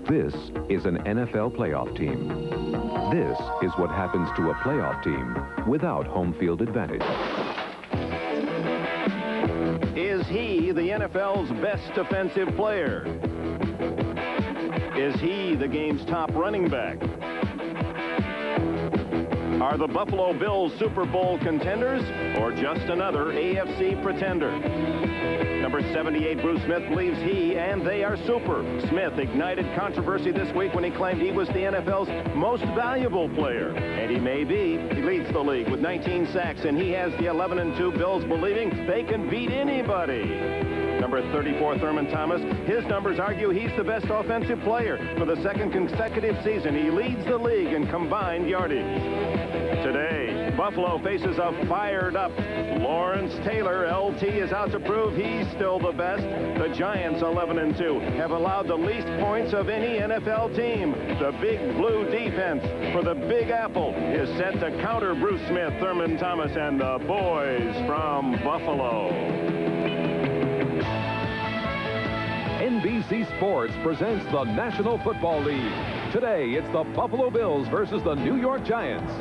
This is an NFL playoff team. This is what happens to a playoff team without home field advantage. Is he the NFL's best defensive player? Is he the game's top running back? Are the Buffalo Bills Super Bowl contenders or just another AFC pretender? Number 78, Bruce Smith, believes he and they are super. Smith ignited controversy this week when he claimed he was the NFL's most valuable player. And he may be. He leads the league with 19 sacks, and he has the 11-2 Bills believing they can beat anybody. Number 34, Thurman Thomas. His numbers argue he's the best offensive player. For the second consecutive season, he leads the league in combined yardage. Today, Buffalo faces a fired-up Lawrence Taylor. LT is out to prove he's still the best. The Giants, 11-2, have allowed the least points of any NFL team. The Big Blue defense for the Big Apple is set to counter Bruce Smith, Thurman Thomas, and the boys from Buffalo. NBC Sports presents the National Football League. Today, it's the Buffalo Bills versus the New York Giants.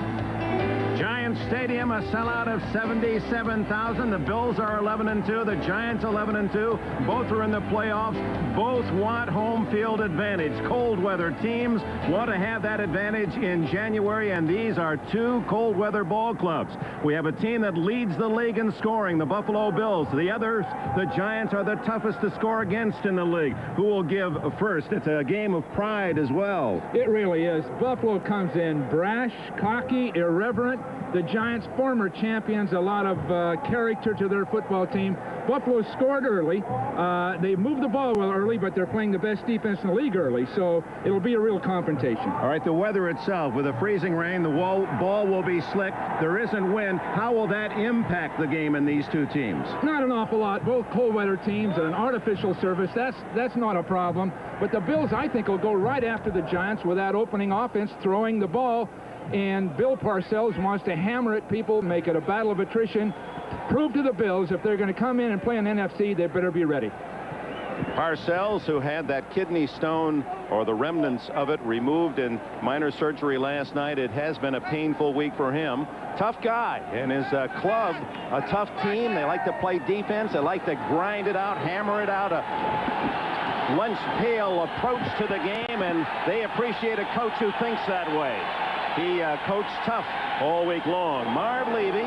Giants Stadium, a sellout of 77,000. The Bills are 11-2. The Giants 11-2. Both are in the playoffs. Both want home field advantage. Cold weather teams want to have that advantage in January, and these are two cold weather ball clubs. We have a team that leads the league in scoring, the Buffalo Bills. The others, the Giants, are the toughest to score against in the league. Who will give first? It's a game of pride as well. It really is. Buffalo comes in brash, cocky, irreverent. The Giants, former champions, a lot of character to their football team. Buffalo scored early. They moved the ball well early, but they're playing the best defense in the league early, so it'll be a real confrontation. All right, the weather itself, with the freezing rain, the ball will be slick. There isn't wind. How will that impact the game in these two teams? Not an awful lot. Both cold weather teams and an artificial surface. That's not a problem. But the Bills, I think, will go right after the Giants with that opening offense, throwing the ball. And Bill Parcells wants to hammer at people, make it a battle of attrition, prove to the Bills if they're going to come in and play an NFC, they better be ready. Parcells, who had that kidney stone or the remnants of it removed in minor surgery last night, it has been a painful week for him. Tough guy, and his club, a tough team. They like to play defense. They like to grind it out, hammer it out, a lunch pail approach to the game, and they appreciate a coach who thinks that way. He coached tough all week long. Marv Levy,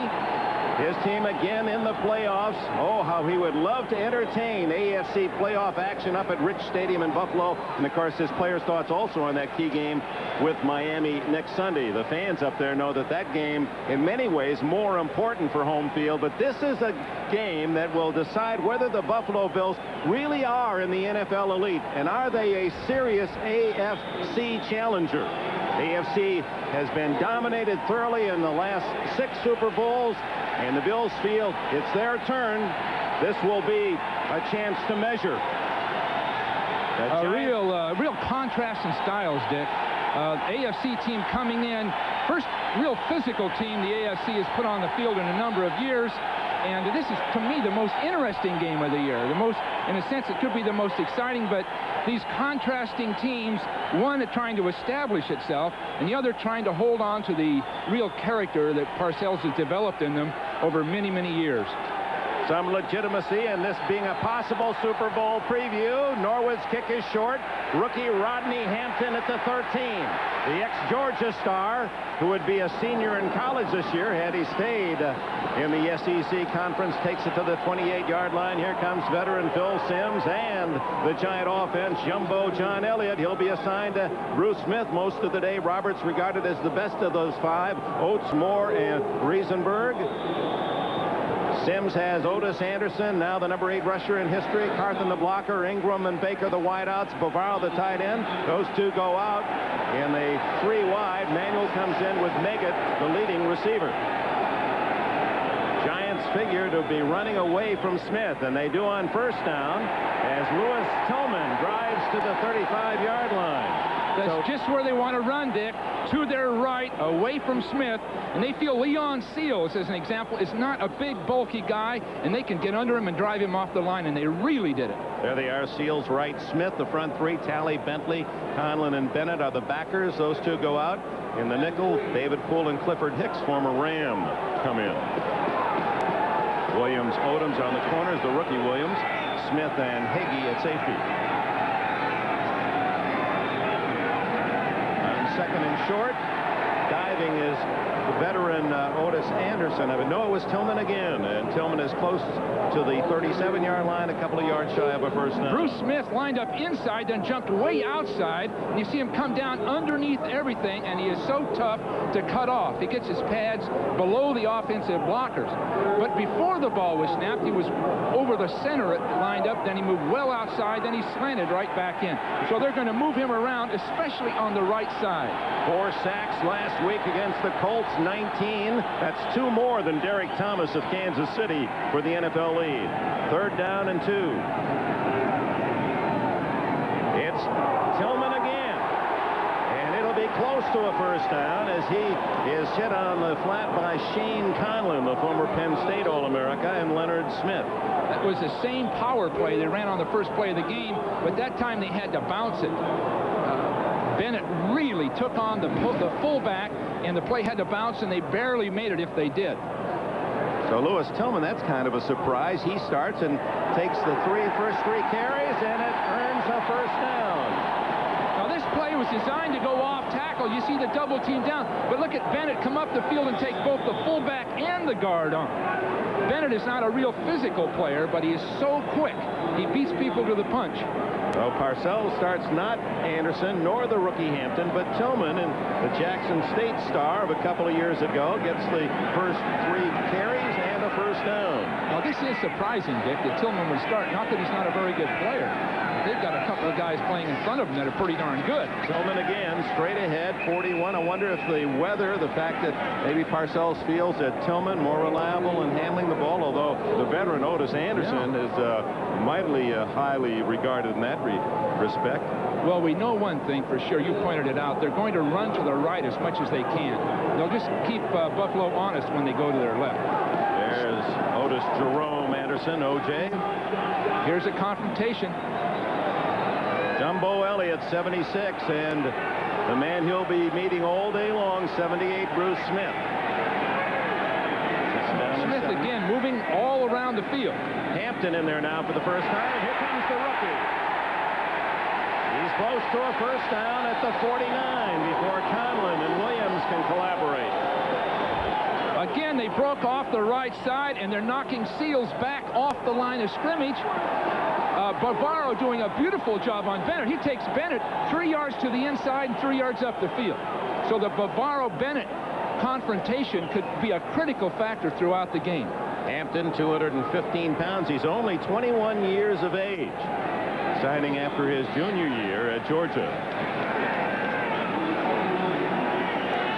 his team again in the playoffs. Oh, how he would love to entertain AFC playoff action up at Rich Stadium in Buffalo. And, of course, his players' thoughts also on that key game with Miami next Sunday. The fans up there know that that game, in many ways, more important for home field. But this is a game that will decide whether the Buffalo Bills really are in the NFL elite. And are they a serious AFC challenger? AFC has been dominated thoroughly in the last 6 Super Bowls, and the Bills feel it's their turn. This will be a chance to measure. A real contrast in styles, Dick. AFC team coming in, first real physical team the AFC has put on the field in a number of years. And this is, to me, the most interesting game of the year. The most, in a sense, it could be the most exciting, but these contrasting teams, one trying to establish itself, and the other trying to hold on to the real character that Parcells has developed in them over many, many years. Some legitimacy in this being a possible Super Bowl preview. Norwood's kick is short. Rookie Rodney Hampton at the 13. The ex-Georgia star, who would be a senior in college this year had he stayed in the SEC Conference, takes it to the 28-yard line. Here comes veteran Phil Simms and the Giant offense, Jumbo John Elliott. He'll be assigned to Bruce Smith most of the day. Roberts regarded as the best of those 5. Oates, Moore, and Riesenberg. Simms has Otis Anderson, now the number 8 rusher in history. Carthen the blocker, Ingram and Baker the wideouts, Bavaro the tight end. Those two go out in the 3 wide. Manuel comes in with Meggett, the leading receiver. Giants figure to be running away from Smith, and they do on first down as Louis Tillman drives to the 35-yard line. The That's just where they want to run, Dick. To their right, away from Smith. And they feel Leon Seals, as an example, is not a big, bulky guy, and they can get under him and drive him off the line, and they really did it. There they are, Seals, Wright, Smith, the front three. Talley, Bentley, Conlon, and Bennett are the backers. Those two go out. In the nickel, David Poole and Clifford Hicks, former Ram, come in. Williams, Odoms on the corners, the rookie Williams. Smith and Hagee at safety. On second and short, diving is the veteran Otis Anderson. I would know it was Tillman again, and Tillman is close to the 37-yard line, a couple of yards shy of a first down. Bruce Smith lined up inside, then jumped way outside, and you see him come down underneath everything, and he is so tough to cut off. He gets his pads below the offensive blockers. But before the ball was snapped, he was over the center lined up, then he moved well outside, then he slanted right back in. So they're going to move him around, especially on the right side. 4 sacks last week against the Colts, 19. That's 2 more than Derek Thomas of Kansas City for the NFL lead. 3rd down and 2. It's Tillman again. And it'll be close to a first down as he is hit on the flat by Shane Conlon, the former Penn State All-America, and Leonard Smith. That was the same power play they ran on the first play of the game, but that time they had to bounce it. Bennett really took on the fullback, and the play had to bounce, and they barely made it if they did. So Lewis Tillman, that's kind of a surprise. He starts and takes the first three carries, and it earns a first down. Now this play was designed to go off tackle. You see the double team down, but look at Bennett come up the field and take both the fullback and the guard on. Bennett is not a real physical player, but he is so quick. He beats people to the punch. So Parcells starts not Anderson nor the rookie Hampton, but Tillman, and the Jackson State star of a couple of years ago, gets the first 3 carries and a first down. Now this is surprising, Dick, that Tillman would start. Not that he's not a very good player. They've got a couple of guys playing in front of him that are pretty darn good. Tillman again, straight ahead, 41. I wonder if the weather, the fact that maybe Parcells feels that Tillman more reliable in handling the ball, although the veteran Otis Anderson is mightily highly regarded in that respect. Well, we know one thing for sure. You pointed it out. They're going to run to the right as much as they can. They'll just keep Buffalo honest when they go to their left. There's Otis Jerome Anderson, OJ. Here's a confrontation. Jumbo Elliott, 76, and the man he'll be meeting all day long, 78, Bruce Smith. Smith again moving all around the field. Hampton in there now for the first time. Here comes the rookie. He's close to a first down at the 49 before Conlon and Williams can collaborate. Again, they broke off the right side, and they're knocking Seals back off the line of scrimmage. Bavaro doing a beautiful job on Bennett. He takes Bennett 3 yards to the inside and 3 yards up the field. So the Bavaro-Bennett confrontation could be a critical factor throughout the game. Hampton, 215 pounds. He's only 21 years of age, signing after his junior year at Georgia.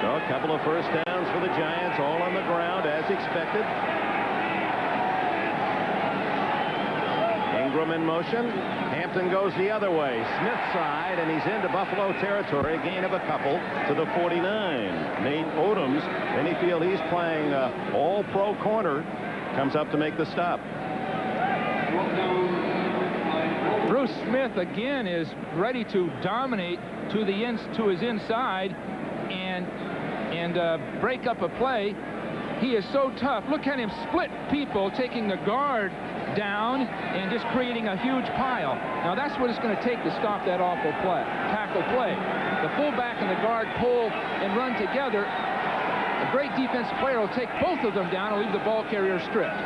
So a couple of first downs for the Giants, all on the ground as expected. Ingram in motion. Hampton goes the other way, Smith's side, and he's into Buffalo territory. A gain of a couple to the 49. Nate Odoms, any field he's playing all-pro corner, comes up to make the stop. Bruce Smith again is ready to dominate to his inside and break up a play. He is so tough. Look at him split people, taking the guard down and just creating a huge pile. Now that's what it's going to take to stop that awful tackle play. The fullback and the guard pull and run together. A great defensive player will take both of them down and leave the ball carrier stripped.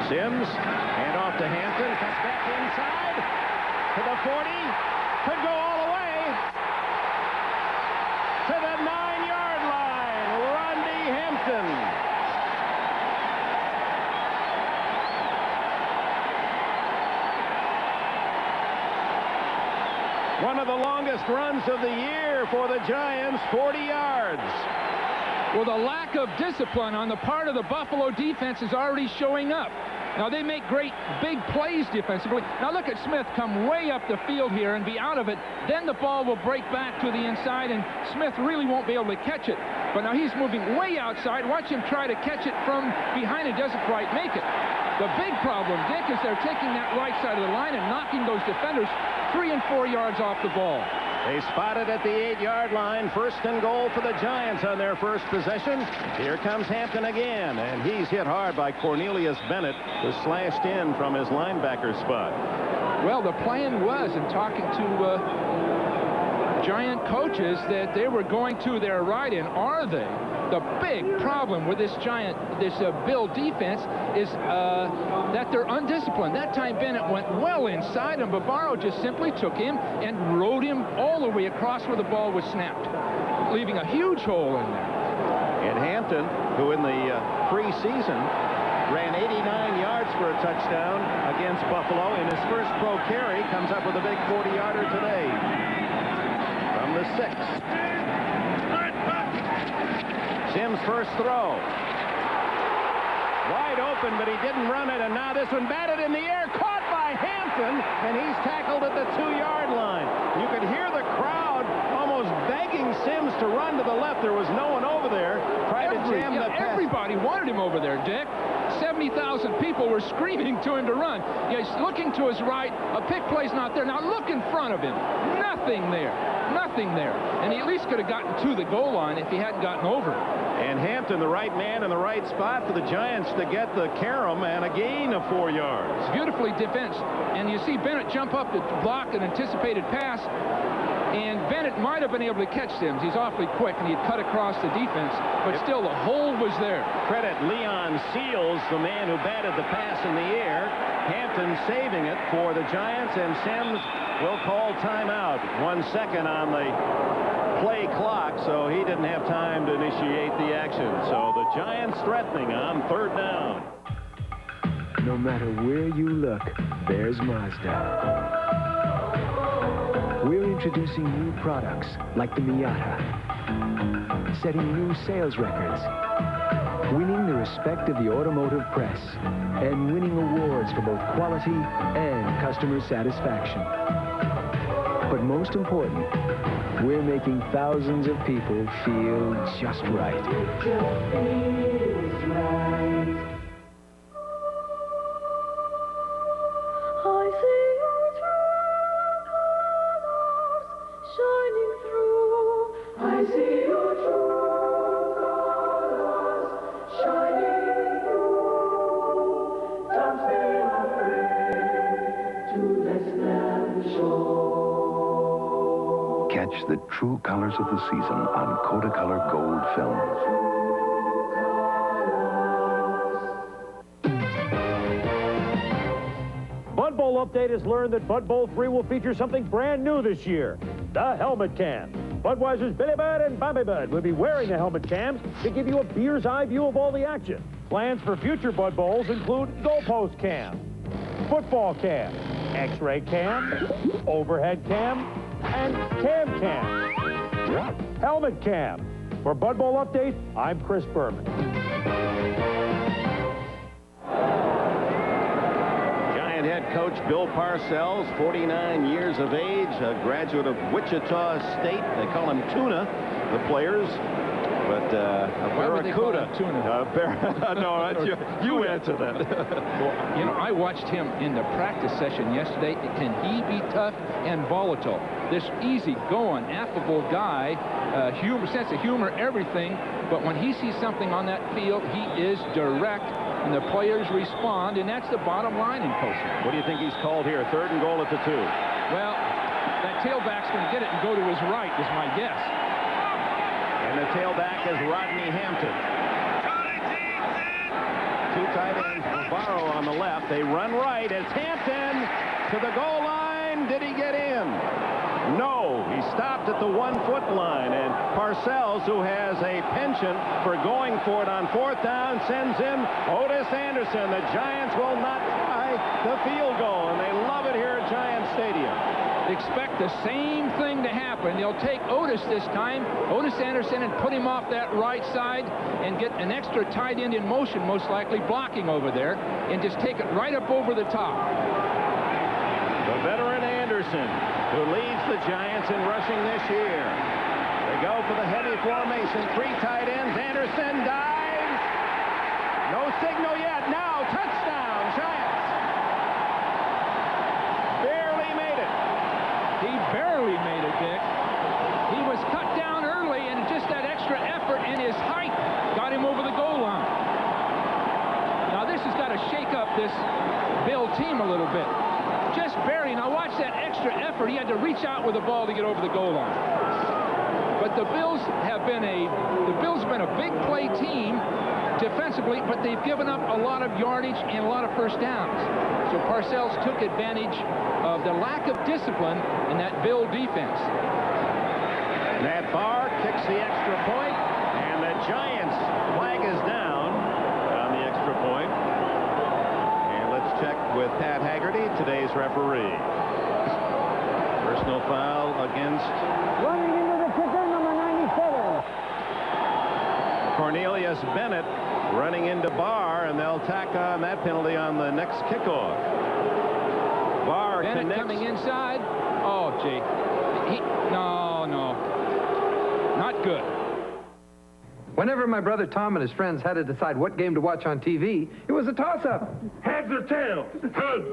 Sims, hand off to Hampton, cuts back inside to the 40, could go all the way to the 9-yard line. Rodney Hampton. One of the longest runs of the year for the Giants, 40 yards. Well, the lack of discipline on the part of the Buffalo defense is already showing up. Now, they make great big plays defensively. Now, look at Smith come way up the field here and be out of it. Then the ball will break back to the inside, and Smith really won't be able to catch it. But now he's moving way outside. Watch him try to catch it from behind and doesn't quite make it. The big problem, Dick, is they're taking that right side of the line and knocking those defenders 3 and 4 yards off the ball. They spotted at the 8-yard line. 1st and goal for the Giants on their first possession. Here comes Hampton again, and he's hit hard by Cornelius Bennett, who slashed in from his linebacker spot. Well, the plan was, in talking to Giant coaches, that they were going to their right, and are they? The big problem with this Bill defense is that they're undisciplined. That time Bennett went well inside, and Bavaro just simply took him and rode him all the way across where the ball was snapped, leaving a huge hole in there. And Hampton, who in the preseason ran 89 yards for a touchdown against Buffalo, in his first pro carry, comes up with a big 40-yarder today from the 6. Sims' first throw. Wide open, but he didn't run it, and now this one batted in the air, caught by Hampton, and he's tackled at the 2-yard line. You could hear the crowd almost begging Sims to run to the left. There was no one over there. Tried to jam the pass. Everybody wanted him over there, Dick. 70,000 people were screaming to him to run. He's looking to his right. A pick play's not there. Now look in front of him. Nothing there. Nothing there. And he at least could have gotten to the goal line if he hadn't gotten over it. And Hampton, the right man in the right spot for the Giants to get the carom and a gain of 4 yards. Beautifully defense. And you see Bennett jump up to block an anticipated pass. And Bennett might have been able to catch Sims. He's awfully quick, and he'd cut across the defense. But still, the hole was there. Credit Leon Seals, the man who batted the pass in the air. Hampton saving it for the Giants, and Sims will call timeout. 1 second on the play clock, so he didn't have time to initiate the action. So the Giants threatening on 3rd down. No matter where you look, there's Mazda. We're introducing new products like the Miata, setting new sales records, winning the respect of the automotive press, and winning awards for both quality and customer satisfaction. But most important, we're making thousands of people feel just right. Catch the true colors of the season on Kodacolor Gold films. Bud Bowl Update has learned that Bud Bowl 3 will feature something brand new this year, the helmet cam. Budweiser's Billy Bud and Bobby Bud will be wearing the helmet cams to give you a beer's eye view of all the action. Plans for future Bud Bowls include goalpost cam, football cam, x-ray cam, overhead cam, and cam. Helmet cam. For Bud Bowl Update, I'm Chris Berman. Giant head coach Bill Parcells, 49 years of age, a graduate of Wichita State. They call him Tuna, the players. But a barracuda. No, that's you answer that. Well, you know, I watched him in the practice session yesterday. Can he be tough and volatile? This easy-going, affable guy, sense of humor, everything. But when he sees something on that field, he is direct, and the players respond, and that's the bottom line in coaching. What do you think he's called here? 3rd and goal at the 2. Well, that tailback's going to get it and go to his right, is my guess. And the tailback is Rodney Hampton. 2 tight ends, Bavaro on the left. They run right. It's Hampton to the goal line. Did he get in? No. He stopped at the 1-foot line. And Parcells, who has a penchant for going for it on 4th down, sends in Otis Anderson. The Giants will not try the field goal, and they love it here at Giant Stadium. expect the same thing to happen. They'll take Otis this time, Otis Anderson, and put him off that right side and get an extra tight end in motion, most likely blocking over there, and just take it right up over the top. The veteran Anderson, who leads the Giants in rushing this year. They go for the heavy formation. 3 tight ends. Anderson dives. No signal yet. Now touchdown, Giants. Barely made it. He barely made it, Dick. He was cut down early, and just that extra effort and his height got him over the goal line. Now this has got to shake up this Bill team a little bit. Just barely. Now watch that extra effort. He had to reach out with the ball to get over the goal line. But the Bills have been a big play team defensively, but they've given up a lot of yardage and a lot of first downs. So Parcells took advantage of the lack of discipline in that Bill defense. Matt Barr kicks the extra point, and the Giants flag is down on the extra point. And let's check with Pat Haggerty, today's referee. Personal foul against running into the kicker, number 97. Cornelius Bennett, running into Barr, and they'll tack on that penalty on the next kickoff. Barr Bennett connects. coming inside. Oh, gee. No. Not good. Whenever my brother Tom and his friends had to decide what game to watch on TV, it was a toss-up. Heads or tails? Heads.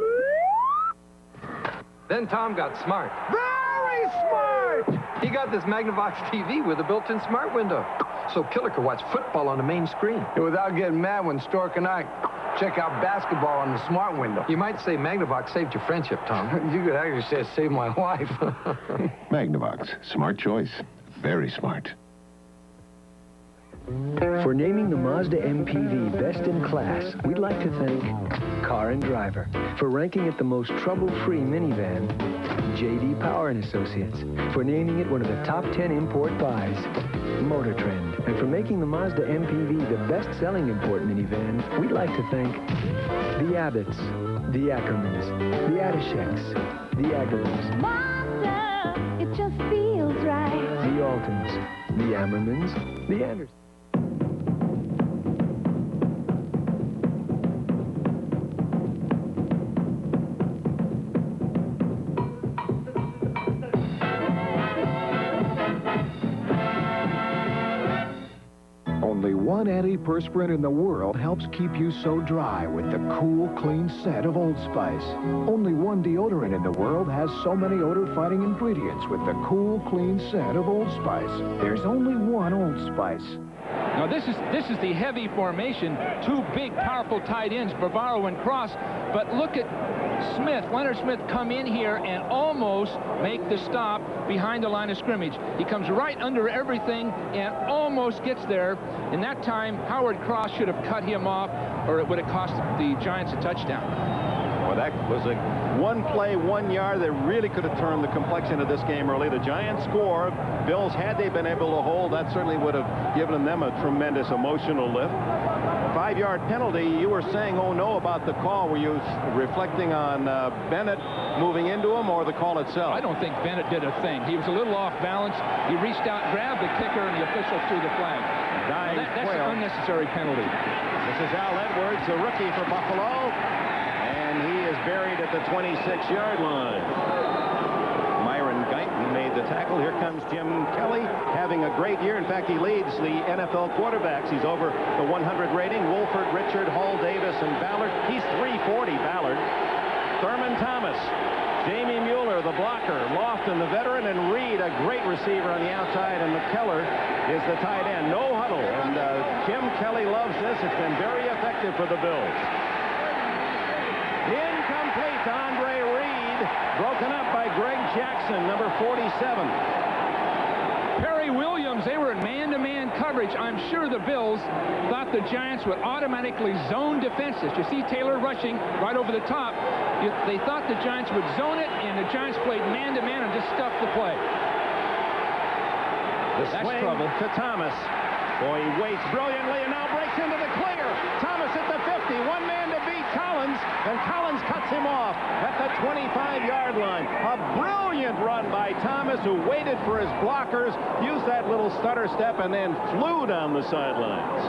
Then Tom got smart. Very smart! He got this Magnavox TV with a built-in smart window, so Killer could watch football on the main screen. Without getting mad when Stork and I check out basketball on the smart window. You might say Magnavox saved your friendship, Tom. You could actually say it saved my life. Magnavox. Smart choice. Very smart. For naming the Mazda MPV best in class, we'd like to thank Car and Driver. For ranking it the most trouble-free minivan, J.D. Power and Associates. For naming it one of the top 10 import buys, Motor Trend. And for making the Mazda MPV the best-selling import minivan, we'd like to thank the Abbotts, the Ackermans, the Adisheks, the Agarans, Mazda, it just feels right. the Altons, the Ammermans, the Andersons. Only one antiperspirant in the world helps keep you so dry with the cool, clean scent of Old Spice. Only one deodorant in the world has so many odor-fighting ingredients with the cool, clean scent of Old Spice. There's only one Old Spice. Now this is the heavy formation. 2 big, powerful tight ends, Bavaro and Cross. But look at Smith, Leonard Smith, come in here and almost make the stop behind the line of scrimmage. He comes right under everything and almost gets there. In that time, Howard Cross should have cut him off, or it would have cost the Giants a touchdown. Well, that was a one play, 1 yard that really could have turned the complexion of this game early. The Giants score. Bills, had they been able to hold, that certainly would have given them a tremendous emotional lift. 5-yard penalty. You were saying, oh no, about the call. Were you reflecting on Bennett moving into him, or the call itself? I don't think Bennett did a thing. He was a little off balance. He reached out, grabbed the kicker, and the official threw the flag. Well, that's an unnecessary penalty. This is Al Edwards, the rookie for Buffalo, and he is buried at the 26-yard line. Myron Guyton made the tackle. Here comes Jim Kelly, having a great year. In fact, he leads the NFL quarterbacks. He's over the 100 rating. Wolford, Richard, Hall, Davis, and Ballard. He's 340, Ballard. Thurman Thomas, Jamie Mueller, the blocker, Lofton, the veteran, and Reed, a great receiver on the outside, and McKellar is the tight end. No huddle, and Jim Kelly loves this. It's been very effective for the Bills. Incomplete to Andre Reed, broken up by Greg Jackson, number 47. Perry Williams, they were in man-to-man coverage. I'm sure the Bills thought the Giants would automatically zone defenses. You see Taylor rushing right over the top. They thought the Giants would zone it, and the Giants played man-to-man and just stuffed the play. The swing to Thomas. Boy, he waits brilliantly and now breaks into the clear. Thomas at the 50. One man to beat Collins, and Collins cuts him off at the 25-yard line. A brilliant run by Thomas, who waited for his blockers, used that little stutter step, and then flew down the sidelines.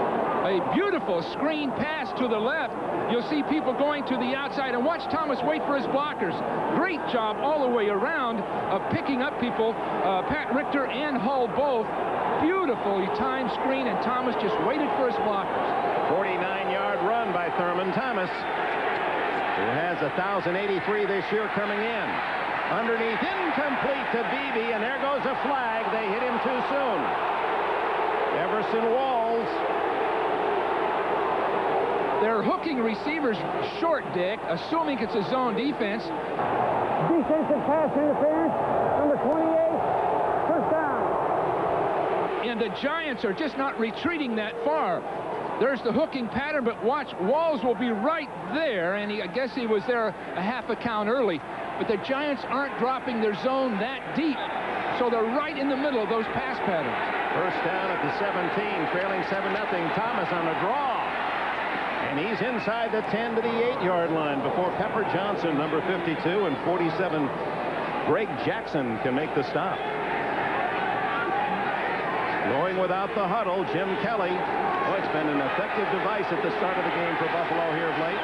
A beautiful screen pass to the left. You'll see people going to the outside, and watch Thomas wait for his blockers. Great job all the way around of picking up people, Pat Richter and Hull both. Beautifully timed screen, and Thomas just waited for his blockers. 49-yard run by Thurman Thomas, who has 1,083 this year coming in. Underneath, incomplete to Beebe, and there goes a flag. They hit him too soon. Everson Walls. They're hooking receivers short, Dick, assuming it's a zone defense. Defensive pass interference, number 28, first down. And the Giants are just not retreating that far. There's the hooking pattern, but watch, Walls will be right there, and I guess he was there a half a count early. But the Giants aren't dropping their zone that deep, so they're right in the middle of those pass patterns. First down at the 17, trailing 7-0. Thomas on the draw. And he's inside the 10 to the 8-yard line before Pepper Johnson, number 52, and 47, Greg Jackson, can make the stop. Going without the huddle, Jim Kelly. Oh, it's been an effective device at the start of the game for Buffalo here of late.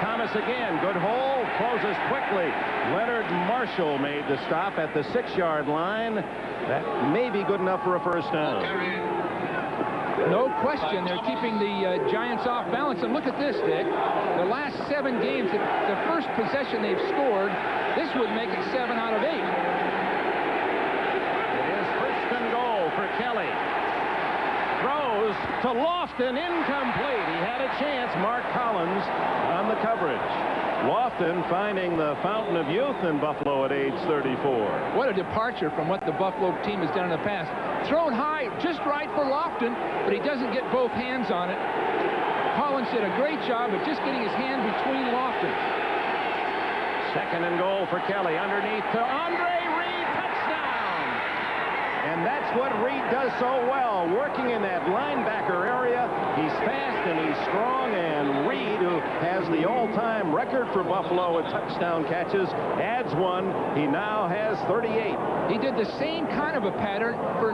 Thomas again, good hole, closes quickly. Leonard Marshall made the stop at the 6-yard line. That may be good enough for a first down. No question, they're keeping the Giants off balance. And look at this, Dick. The last 7 games, the first possession they've scored, this would make it 7 out of 8. It is first and goal for Kelly. Throws to Lofton, incomplete. He had a chance. Mark Collins on the coverage. Lofton finding the fountain of youth in Buffalo at age 34. What a departure from what the Buffalo team has done in the past. Thrown high, just right for Lofton, but he doesn't get both hands on it. Collins did a great job of just getting his hand between Lofton. Second and goal for Kelly. Underneath to Andre Reed. Touchdown! And that's what Reed does so well, working in that linebacker area. He's fast and he's strong, and Reed, who has the all-time record for Buffalo at touchdown catches, adds one. He now has 38. He did the same kind of a pattern for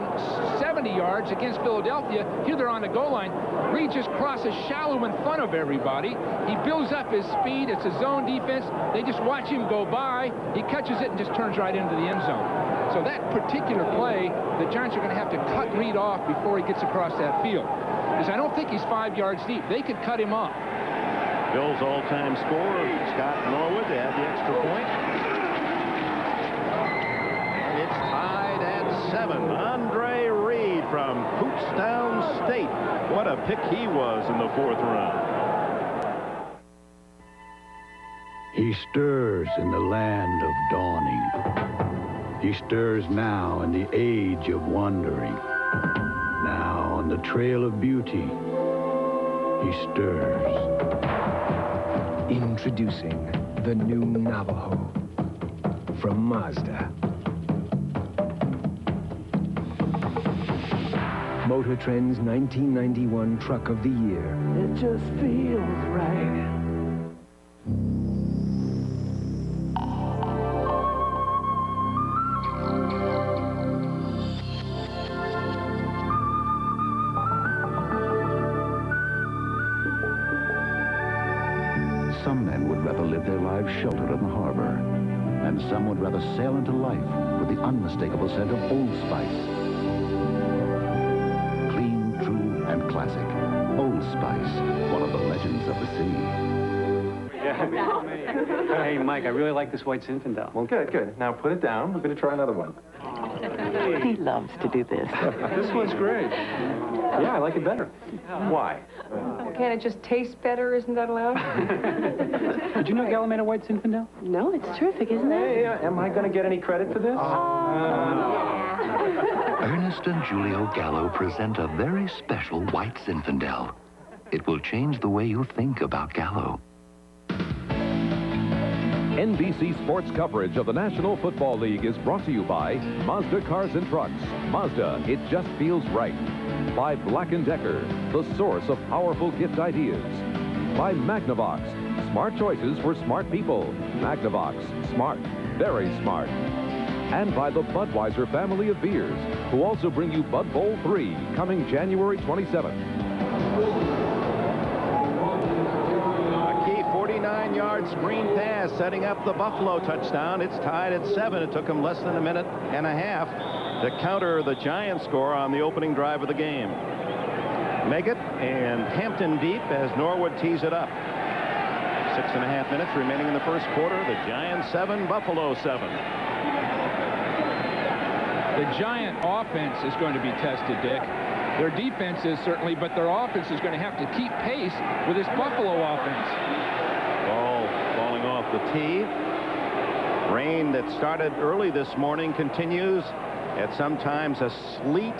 70 yards against Philadelphia. Here they're on the goal line. Reed just crosses shallow in front of everybody. He builds up his speed. It's a zone defense. They just watch him go by. He catches it and just turns right into the end zone. So that particular play, the Giants are going to have to cut Reed off before he gets across that field. Because I don't think he's 5 yards deep. They could cut him off. Bill's all-time scorer, Scott Norwood, to add the extra point. And it's tied at 7. Andre Reed from Pootstown State. What a pick he was in the 4th round. He stirs in the land of dawning. He stirs now in the age of wandering. Now on the trail of beauty, he stirs. Introducing the new Navajo from Mazda. Motor Trend's 1991 Truck of the Year. It just feels right. Some men would rather live their lives sheltered in the harbor, and some would rather sail into life with the unmistakable scent of Old Spice. Clean, true, and classic. Old Spice, one of the legends of the sea. Hey, Mike, I really like this white Zinfandel. Well, good. Now put it down. We're going to try another one. He loves to do this. This one's great. Yeah, I like it better. Why? Can't it just taste better? Isn't that allowed? Did you know Gallo made a white Zinfandel? No, it's terrific, isn't it? Hey, am I going to get any credit for this? Ernest and Julio Gallo present a very special white Zinfandel. It will change the way you think about Gallo. NBC Sports coverage of the National Football League is brought to you by Mazda Cars and Trucks. Mazda, it just feels right. By Black & Decker, the source of powerful gift ideas. By Magnavox, smart choices for smart people. Magnavox, smart, very smart. And by the Budweiser family of beers, who also bring you Bud Bowl 3, coming January 27th. A key 49-yard screen pass setting up the Buffalo touchdown. It's tied at 7. It took them less than a minute and a half to counter the Giants score on the opening drive of the game. Meggett and Hampton deep as Norwood tees it up. 6.5 minutes remaining in the first quarter. The Giants 7, Buffalo 7. The Giant offense is going to be tested, Dick. Their defense is certainly, but their offense is going to have to keep pace with this Buffalo offense. Ball falling off the tee. Rain that started early this morning continues. At sometimes a sleet.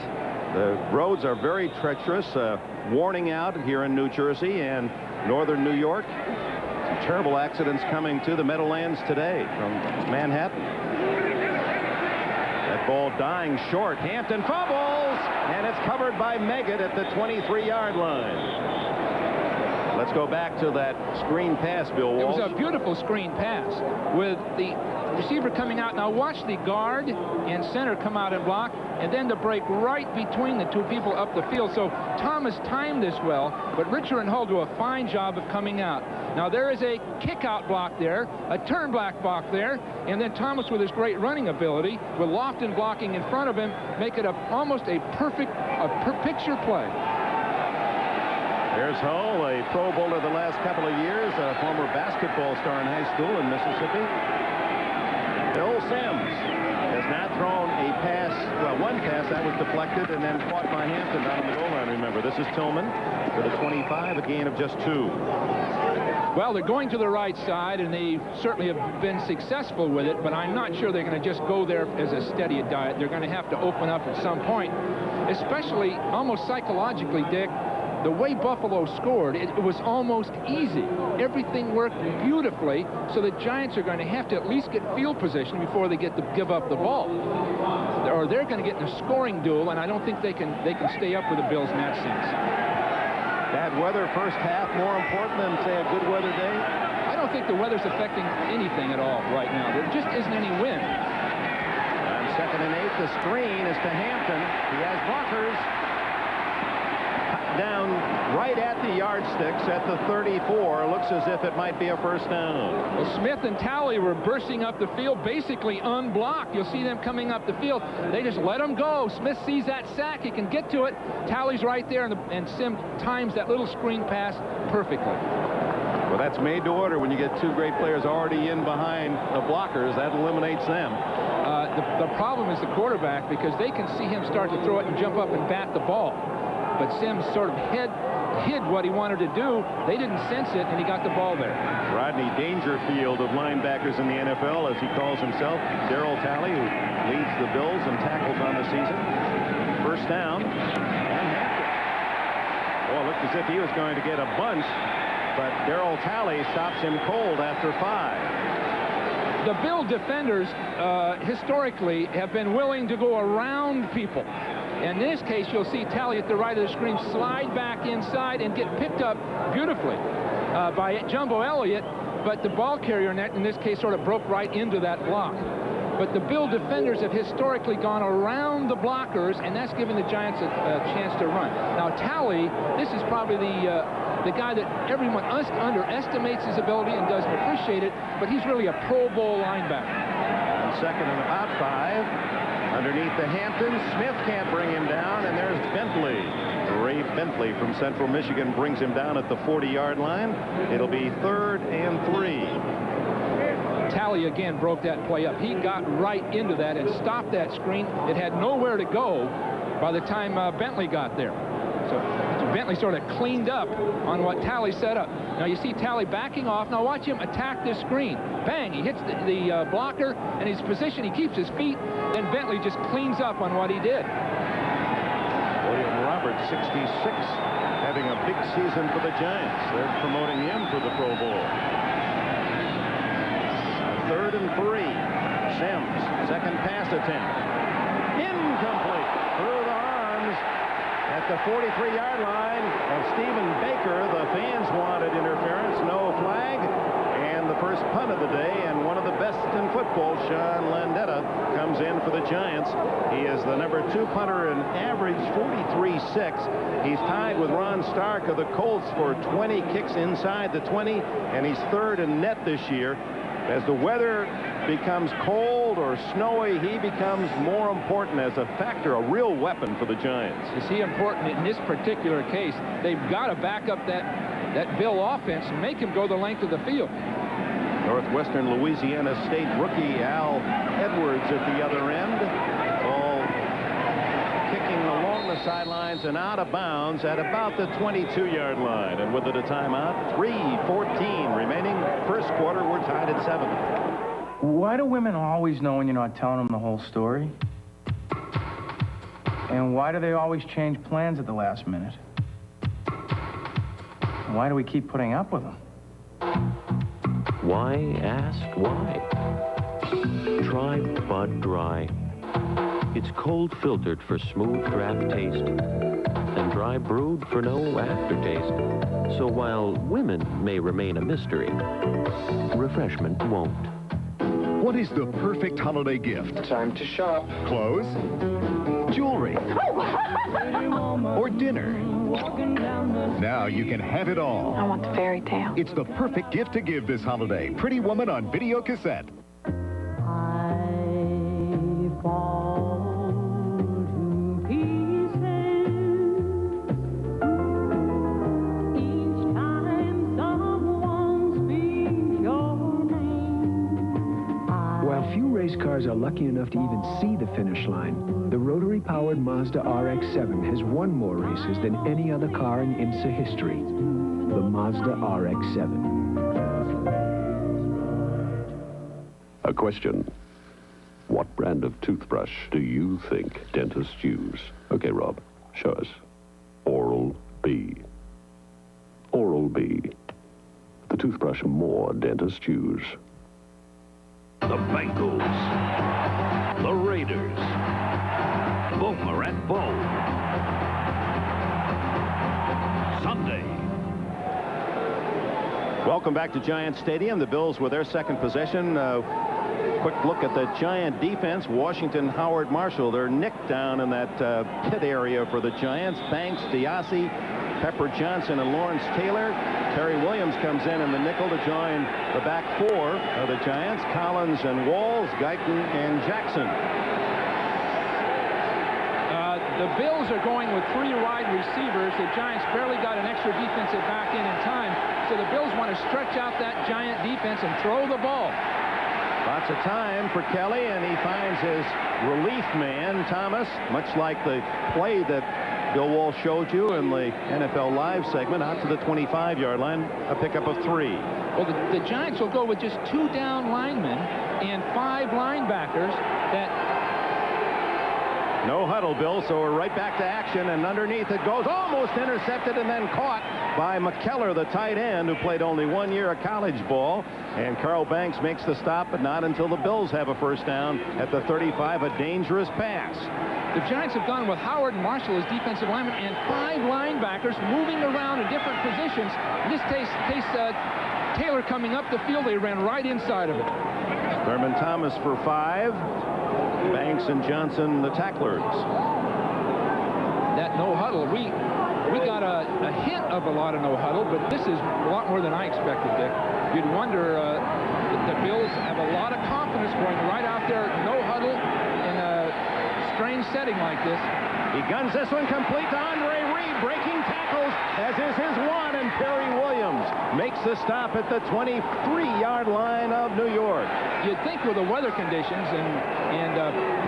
The roads are very treacherous. Warning out here in New Jersey and northern New York. Some terrible accidents coming to the Meadowlands today from Manhattan. That ball dying short. Hampton fumbles, and it's covered by Meggett at the 23-yard line. Let's go back to that screen pass, Bill Walsh. It was a beautiful screen pass with the receiver coming out. Now watch the guard and center come out and block, and then the break right between the two people up the field. So Thomas timed this well, but Richer and Hull do a fine job of coming out. Now there is a kick-out block there, a turn back block there, and then Thomas with his great running ability, with Lofton blocking in front of him, make it almost a perfect picture play. There's Hull, a Pro Bowler the last couple of years, a former basketball star in high school in Mississippi. Bill Sims has not thrown a pass, well, one pass that was deflected and then caught by Hampton down the goal line, remember. This is Tillman for the 25, a gain of just 2. Well, they're going to the right side, and they certainly have been successful with it, but I'm not sure they're going to just go there as a steady diet. They're going to have to open up at some point, especially almost psychologically, Dick. The way Buffalo scored, it was almost easy. Everything worked beautifully, so the Giants are going to have to at least get field position before they get to give up the ball. Or they're going to get in a scoring duel, and I don't think they can stay up with the Bills in that sense. Bad weather first half more important than, say, a good weather day? I don't think the weather's affecting anything at all right now. There just isn't any wind. On 2nd and 8, the screen is to Hampton. He has blockers. Down right at the yardsticks at the 34. Looks as if it might be a first down. Well, Smith and Talley were bursting up the field, basically unblocked. You'll see them coming up the field. They just let them go. Smith sees that sack. He can get to it. Talley's right there, and Sim times that little screen pass perfectly. Well, that's made to order when you get two great players already in behind the blockers. That eliminates them. The problem is the quarterback, because they can see him start to throw it and jump up and bat the ball. But Sims sort of hid what he wanted to do. They didn't sense it, and he got the ball there. Rodney Dangerfield of linebackers in the NFL, as he calls himself. Darryl Talley, who leads the Bills in tackles on the season. First down. And Hampton. Oh, it looked as if he was going to get a bunch, but Darryl Talley stops him cold after 5. The Bill defenders historically have been willing to go around people. In this case, you'll see Talley at the right of the screen slide back inside and get picked up beautifully by Jumbo Elliott, but the ball carrier net in this case sort of broke right into that block. But the Bill defenders have historically gone around the blockers, and that's given the Giants a chance to run. Now Talley, this is probably the guy that everyone underestimates his ability and doesn't appreciate it, but he's really a Pro Bowl linebacker. On 2nd and about 5. Underneath the Hampton, Smith can't bring him down, and there's Bentley. Ray Bentley from Central Michigan brings him down at the 40-yard line. It'll be 3rd and 3. Talley again broke that play up. He got right into that and stopped that screen. It had nowhere to go by the time Bentley got there. So Bentley sort of cleaned up on what Talley set up. Now you see Talley backing off. Now watch him attack this screen. Bang, he hits the blocker, and his position, he keeps his feet, then Bentley just cleans up on what he did. William Roberts, 66, having a big season for the Giants. They're promoting him to the Pro Bowl. 3rd and 3. Sims, second pass attempt. Incomplete. Through the arms at the 43-yard line of Stephen Baker. The fans wanted interference. No flag. And the first punt of the day, and one of the best in football, Sean Landeta, comes in for the Giants. He is the number 2 punter in average 43.6. He's tied with Ron Stark of the Colts for 20 kicks inside the 20, and he's 3rd in net this year. As the weather becomes cold or snowy, he becomes more important as a factor, a real weapon for the Giants. Is he important in this particular case? They've got to back up that Bill offense and make him go the length of the field. Northwestern Louisiana State rookie Al Edwards at the other end. Ball kicking along the sidelines and out of bounds at about the 22-yard line. And with it a timeout, 3:14 remaining. First quarter, we're tied at 7. Why do women always know when you're not telling them the whole story? And why do they always change plans at the last minute? And why do we keep putting up with them? Why ask why? Try Bud Dry. It's cold filtered for smooth draft taste and dry brewed for no aftertaste. So while women may remain a mystery, refreshment won't. What is the perfect holiday gift? Time to shop. Clothes? Jewelry? Or dinner? Now you can have it all. I want the fairy tale. It's the perfect gift to give this holiday. Pretty Woman on video cassette. While few race cars are lucky enough to even see the finish line, the rotary-powered Mazda RX-7 has won more races than any other car in IMSA history. The Mazda RX-7. A question. What brand of toothbrush do you think dentists use? Okay, Rob, show us. Oral-B. Oral-B. The toothbrush more dentists use. The Bengals, the Raiders, Boomer and Bo. Sunday. Welcome back to Giant Stadium. The Bills with their second possession. Quick look at the Giant defense. Washington, Howard, Marshall. They're nicked down in that pit area for the Giants. Banks, Diassi, Pepper Johnson, and Lawrence Taylor. Terry Williams comes in the nickel to join the back 4 of the Giants. Collins and Walls, Guyton and Jackson. The Bills are going with 3 wide receivers. The Giants barely got an extra defensive back in time. So the Bills want to stretch out that Giant defense and throw the ball. Lots of time for Kelly, and he finds his relief man, Thomas, much like the play that Bill Walsh showed you in the NFL Live segment, out to the 25-yard line, a pickup of 3. Well, the Giants will go with just 2 down linemen and 5 linebackers. That no huddle, Bill, so we're right back to action, and underneath it goes, almost intercepted and then caught by McKellar, the tight end, who played only 1 year of college ball. And Carl Banks makes the stop, but not until the Bills have a first down at the 35, a dangerous pass. The Giants have gone with Howard and Marshall as defensive linemen and 5 linebackers moving around in different positions. In this case Taylor coming up the field, they ran right inside of it. Thurman Thomas for 5. Banks and Johnson, the tacklers. That no huddle, we got a hint of a lot of no huddle, but this is a lot more than I expected, Dick. You'd wonder that the Bills have a lot of confidence going right out there, no huddle, in a strange setting like this. He guns this one complete to Andre Reed, breaking tackles, as is his one, and Perry Williams makes the stop at the 23-yard line of New York. You'd think with the weather conditions and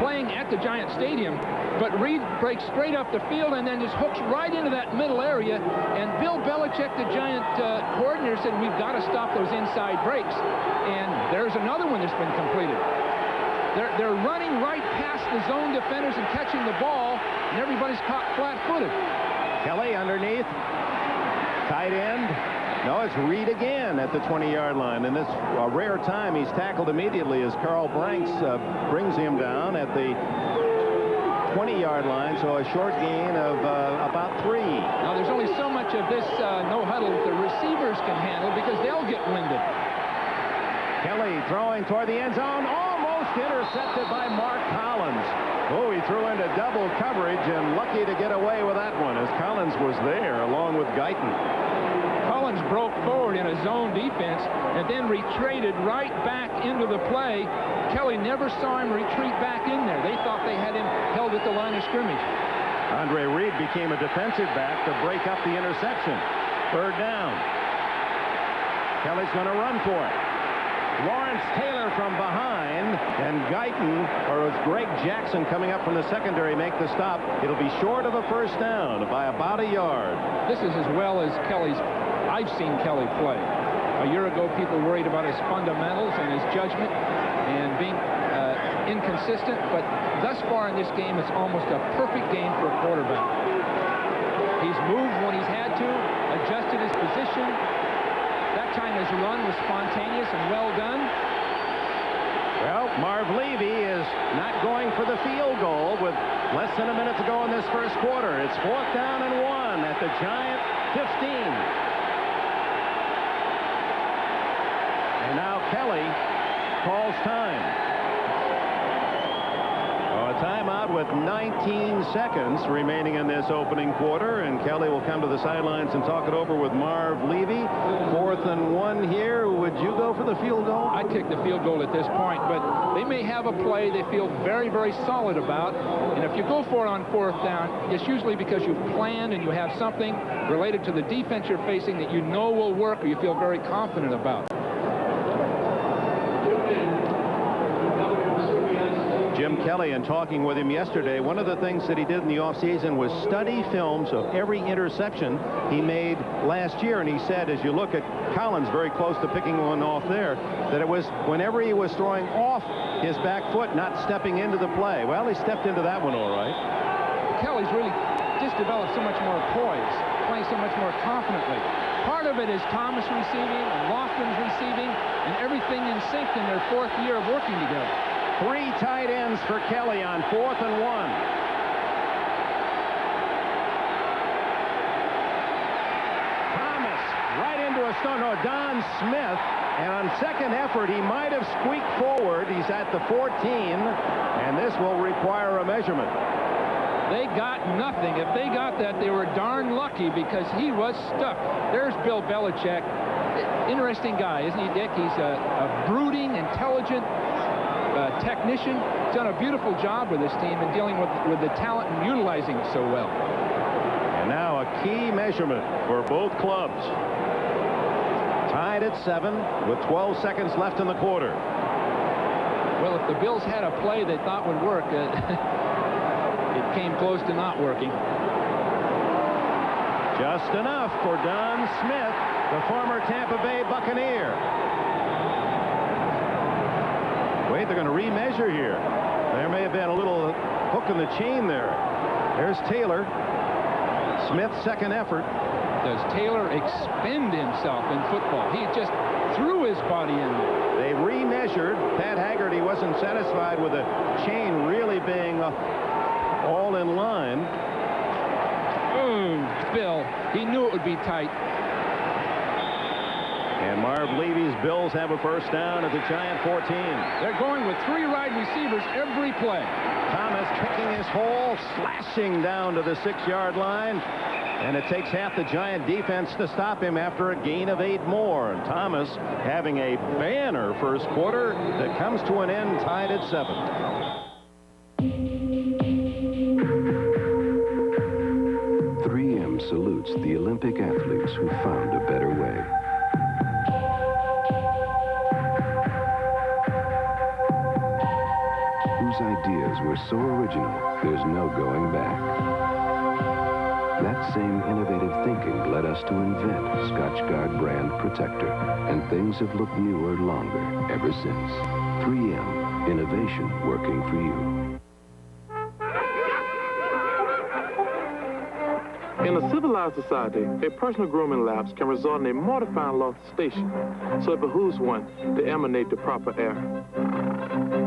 playing at the Giant Stadium, but Reed breaks straight up the field and then just hooks right into that middle area, and Bill Belichick, the Giant coordinator, said we've got to stop those inside breaks, and there's another one that's been completed. They're running right past the zone defenders and catching the ball, and everybody's caught flat-footed. Kelly underneath, tight end. No, it's Reed again at the 20-yard line, and this a rare time he's tackled immediately as Carl Banks brings him down at the 20-yard line, so a short gain of about 3. Now, there's only so much of this no huddle that the receivers can handle because they'll get winded. Kelly throwing toward the end zone, almost intercepted by Mark Collins. Oh, he threw into double coverage and lucky to get away with that one as Collins was there along with Guyton. Collins broke forward in a zone defense and then retreated right back into the play. Kelly never saw him retreat back in there. They thought they had him held at the line of scrimmage. Andre Reed became a defensive back to break up the interception. 3rd down. Kelly's going to run for it. Lawrence Taylor from behind, and Guyton, or it was Greg Jackson coming up from the secondary, make the stop. It'll be short of a 1st down by about a yard. This is as well as I've seen Kelly play. A year ago, people worried about his fundamentals and his judgment and being inconsistent, but thus far in this game, it's almost a perfect game for a quarterback. He's moved when he's had to, adjusted his position. That time his run was spontaneous and well done. Well, Marv Levy is not going for the field goal with less than a minute to go in this 1st quarter. It's 4th down and 1 at the Giant 15. And now Kelly calls time. A timeout with 19 seconds remaining in this opening quarter, and Kelly will come to the sidelines and talk it over with Marv Levy. 4th and 1 here. Would you go for the field goal? I'd take the field goal at this point, but they may have a play they feel very, very solid about, and if you go for it on 4th down, it's usually because you've planned and you have something related to the defense you're facing that you know will work or you feel very confident about. Jim Kelly, in talking with him yesterday, one of the things that he did in the offseason was study films of every interception he made last year. And he said, as you look at Collins very close to picking one off there, that it was whenever he was throwing off his back foot, not stepping into the play. Well, he stepped into that one all right. Kelly's really just developed so much more poise, playing so much more confidently. Part of it is Thomas receiving and Lofton's receiving and everything in sync in their 4th year of working together. 3 tight ends for Kelly on 4th and 1. Thomas right into a stone. No, Don Smith. And on 2nd effort, he might have squeaked forward. He's at the 14, and this will require a measurement. They got nothing. If they got that, they were darn lucky because he was stuck. There's Bill Belichick. Interesting guy, isn't he, Dick? He's a brooding, intelligent technician. He's done a beautiful job with this team in dealing with the talent and utilizing it so well. And now a key measurement for both clubs. Tied at 7 with 12 seconds left in the quarter. Well, if the Bills had a play they thought would work, it came close to not working. Just enough for Don Smith, the former Tampa Bay Buccaneer. Wait, they're going to remeasure here. There may have been a little hook in the chain there. There's Taylor. Smith's 2nd effort. Does Taylor expend himself in football? He just threw his body in there. They remeasured. Pat Haggerty wasn't satisfied with the chain really being all in line. Bill, he knew it would be tight. And Marv Levy's Bills have a 1st down at the Giant 14. They're going with 3 wide receivers every play. Thomas picking his hole, slashing down to the 6-yard line. And it takes half the Giant defense to stop him after a gain of 8 more. And Thomas having a banner 1st quarter that comes to an end tied at 7. Salutes the Olympic athletes who found a better way. Whose ideas were so original, there's no going back. That same innovative thinking led us to invent Scotchgard brand protector, and things have looked newer longer ever since. 3M, innovation working for you. In a civilized society, a personal grooming lapse can result in a mortifying loss of station, so it behooves one to emanate the proper air.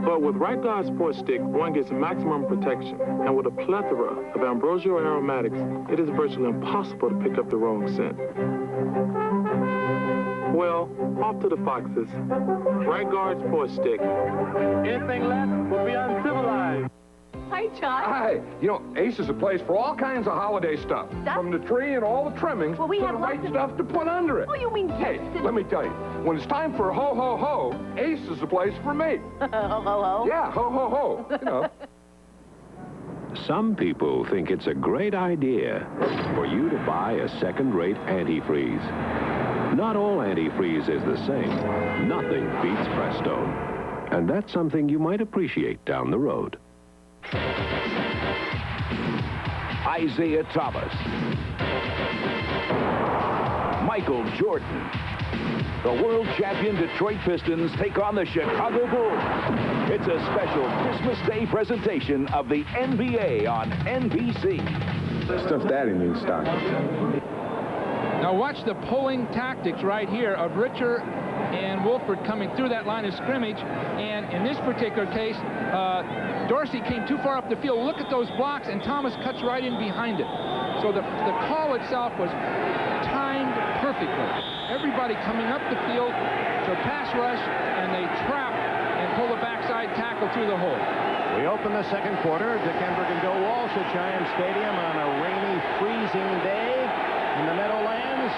But with Right Guard Sports Stick, one gets maximum protection. And with a plethora of ambrosial aromatics, it is virtually impossible to pick up the wrong scent. Well, off to the foxes. Right Guard Sports Stick. Anything less will be uncivilized. Hi, Chuck. Hi. You know, Ace is a place for all kinds of holiday stuff. From the tree and all the trimmings Well, we to have the right lots of- stuff to put under it. Oh, you mean Hey, gifts and- let me tell you, when it's time for ho, ho, ho, Ace is the place for me. Ho, ho, ho. Yeah, ho, ho, ho. You know. Some people think it's a great idea for you to buy a second-rate antifreeze. Not all antifreeze is the same. Nothing beats Prestone. And that's something you might appreciate down the road. Isaiah Thomas. Michael Jordan. The world champion Detroit Pistons take on the Chicago Bulls. It's a special Christmas Day presentation of the NBA on NBC. Stuff Daddy needs stocking. Now watch the pulling tactics right here of Richer and Wolford coming through that line of scrimmage. And in this particular case, Dorsey came too far up the field. Look at those blocks, and Thomas cuts right in behind it. So the call itself was timed perfectly. Everybody coming up the field to pass rush, and they trap and pull the backside tackle through the hole. We open the second quarter. Dick Enberg and Bill Walsh at Giant Stadium on a rainy, freezing day in the Meadowlands.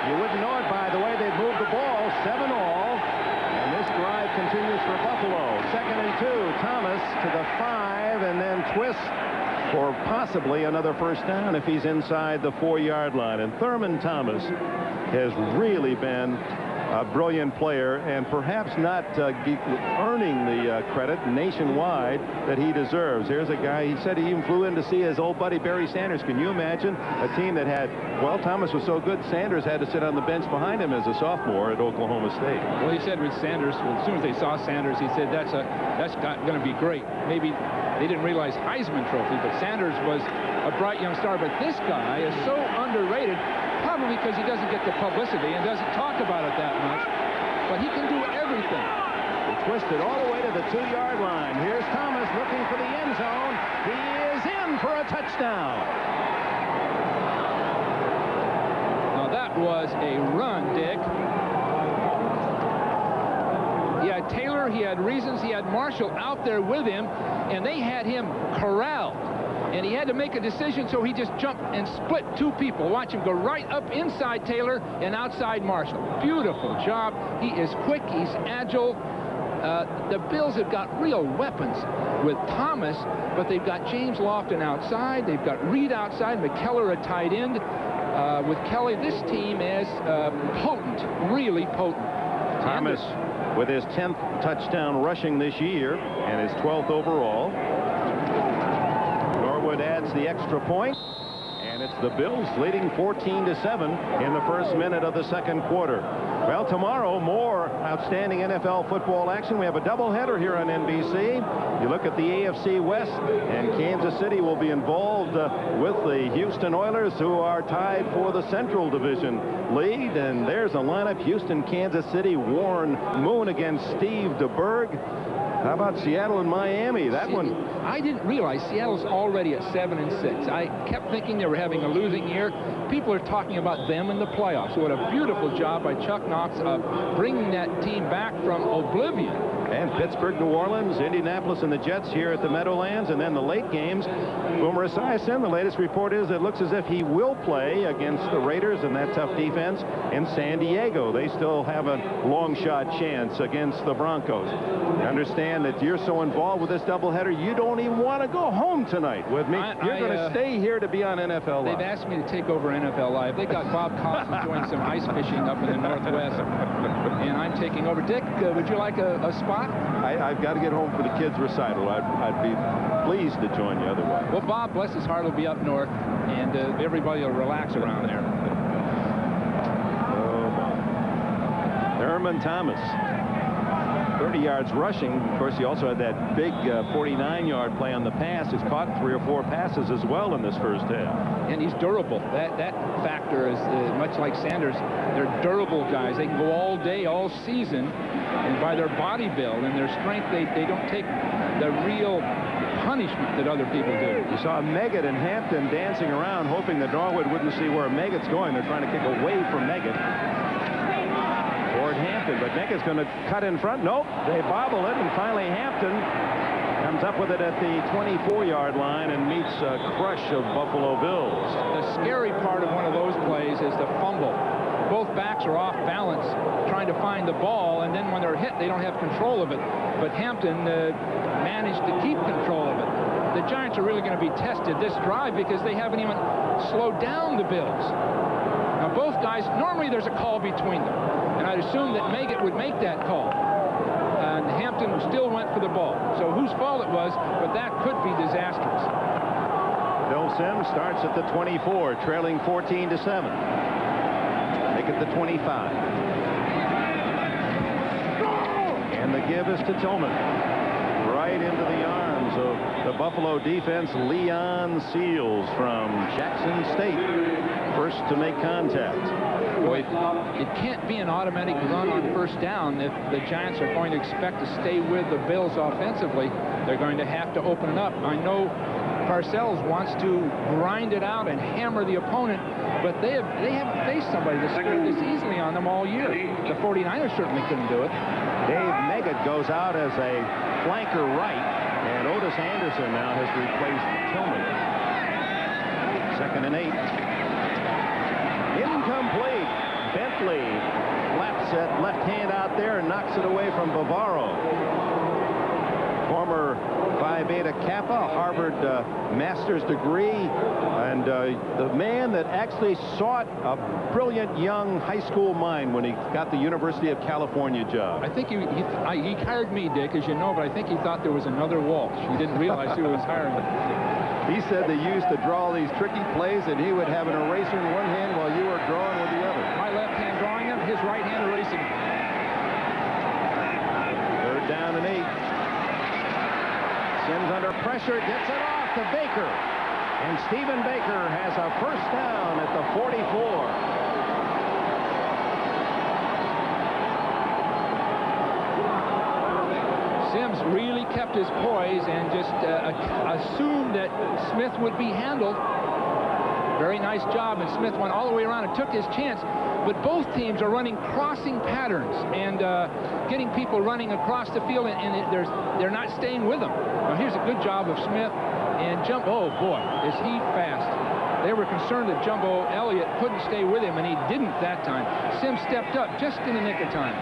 You wouldn't know it by the way they've moved the ball, 7-all. And this drive continues for Buffalo. 2nd and 2. Thomas to the 5, and then twist for possibly another first down if he's inside the 4-yard line. And Thurman Thomas has really been a brilliant player, and perhaps not earning the credit nationwide that he deserves. Here's a guy, he said he even flew in to see his old buddy Barry Sanders. Can you imagine a team that had, well, Thomas was so good, Sanders had to sit on the bench behind him as a sophomore at Oklahoma State. Well, he said with Sanders, as soon as they saw Sanders, he said that's going to be great. Maybe they didn't realize Heisman Trophy, but Sanders was a bright young star. But this guy is so underrated, probably because he doesn't get the publicity and doesn't talk about it that much, but he can do everything. He twisted all the way to the 2-yard line. Here's Thomas looking for the end zone. He is in for a touchdown. Now that was a run, Dick. He had Taylor, he had Reasons, he had Marshall out there with him, and they had him corralled. And he had to make a decision, so he just jumped and split 2 people. Watch him go right up inside Taylor and outside Marshall. Beautiful job. He is quick, he's agile. The Bills have got real weapons with Thomas, but they've got James Lofton outside. They've got Reed outside, McKellar a tight end. With Kelly, this team is potent, really potent. Thomas with his 10th touchdown rushing this year and his 12th overall. Norwood adds the extra point, and it's the Bills leading 14-7 in the first minute of the second quarter. Well, tomorrow, more outstanding NFL football action. We have a doubleheader here on NBC. You look at the AFC West, and Kansas City will be involved with the Houston Oilers, who are tied for the Central Division lead. And there's a lineup: Houston, Kansas City, Warren Moon against Steve DeBerg. How about Seattle and Miami? That one. I didn't realize Seattle's already at 7-6. I kept thinking they were having a losing year. People are talking about them in the playoffs. What a beautiful job by Chuck Knox of bringing that team back from oblivion. And Pittsburgh, New Orleans, Indianapolis, and the Jets here at the Meadowlands. And then the late games. Boomer Esiason, the latest report is it looks as if he will play against the Raiders and that tough defense in San Diego. They still have a long shot chance against the Broncos. I understand that you're so involved with this doubleheader, you don't even want to go home tonight with me. You're going to stay here to be on NFL Live. They've asked me to take over NFL Live. They got Bob Costin doing some ice fishing up in the Northwest, and I'm taking over. Dick, would you like a spot? I've got to get home for the kids' recital. I'd be pleased to join you otherwise. Well, Bob, bless his heart, will be up north, and everybody will relax around there. Oh, my. Thurman Thomas. 30 yards rushing. Of course, he also had that big 49-yard play on the pass. He's caught 3 or 4 passes as well in this first half. And he's durable. That factor is much like Sanders. They're durable guys. They can go all day, all season, and by their body build and their strength, they don't take the real punishment that other people do. You saw Meggett and Hampton dancing around, hoping that Norwood wouldn't see where Meggett's going. They're trying to kick away from Meggett toward Hampton, but Meggett's going to cut in front. Nope, they bobble it, and finally Hampton comes up with it at the 24-yard line and meets a crush of Buffalo Bills. The scary part of one of those plays is the fumble. Both backs are off balance trying to find the ball, and then when they're hit, they don't have control of it. But Hampton managed to keep control of it. The Giants are really going to be tested this drive because they haven't even slowed down the Bills. Now, both guys, normally there's a call between them, and I'd assume that Meggett would make that call. And Hampton still went for the ball. So whose fault it was, but that could be disastrous. Bill Sims starts at the 24, trailing 14-7. Make it the 25. And the give is to Tillman. Right into the arms of the Buffalo defense, Leon Seals from Jackson State. First to make contact. Boy, it can't be an automatic run on first down. If the Giants are going to expect to stay with the Bills offensively, they're going to have to open it up. I know Parcells wants to grind it out and hammer the opponent, but they haven't faced somebody that scored this easily on them all year. The 49ers certainly couldn't do it. Dave Meggett goes out as a flanker right, and Otis Anderson now has replaced Tillman. 2nd and 8. Incomplete. Bentley flaps that left hand out there and knocks it away from Bavaro. Former Phi Beta Kappa, Harvard master's degree, and the man that actually sought a brilliant young high school mind when he got the University of California job. I think he hired me, Dick, as you know, but I think he thought there was another Walsh. He didn't realize who was hiring him. He said they used to draw these tricky plays, and he would have an eraser in one hand while you were drawing with the other. My left hand drawing him, his right hand erasing him. 3rd down and 8. Sims under pressure, gets it off to Baker. And Stephen Baker has a first down at the 44. Sims really kept his poise and just assumed that Smith would be handled. Very nice job, and Smith went all the way around and took his chance. But both teams are running crossing patterns and getting people running across the field, and they're not staying with them. Now, here's a good job of Smith and oh boy, is he fast. They were concerned that Jumbo Elliott couldn't stay with him, and he didn't that time. Sims stepped up just in the nick of time.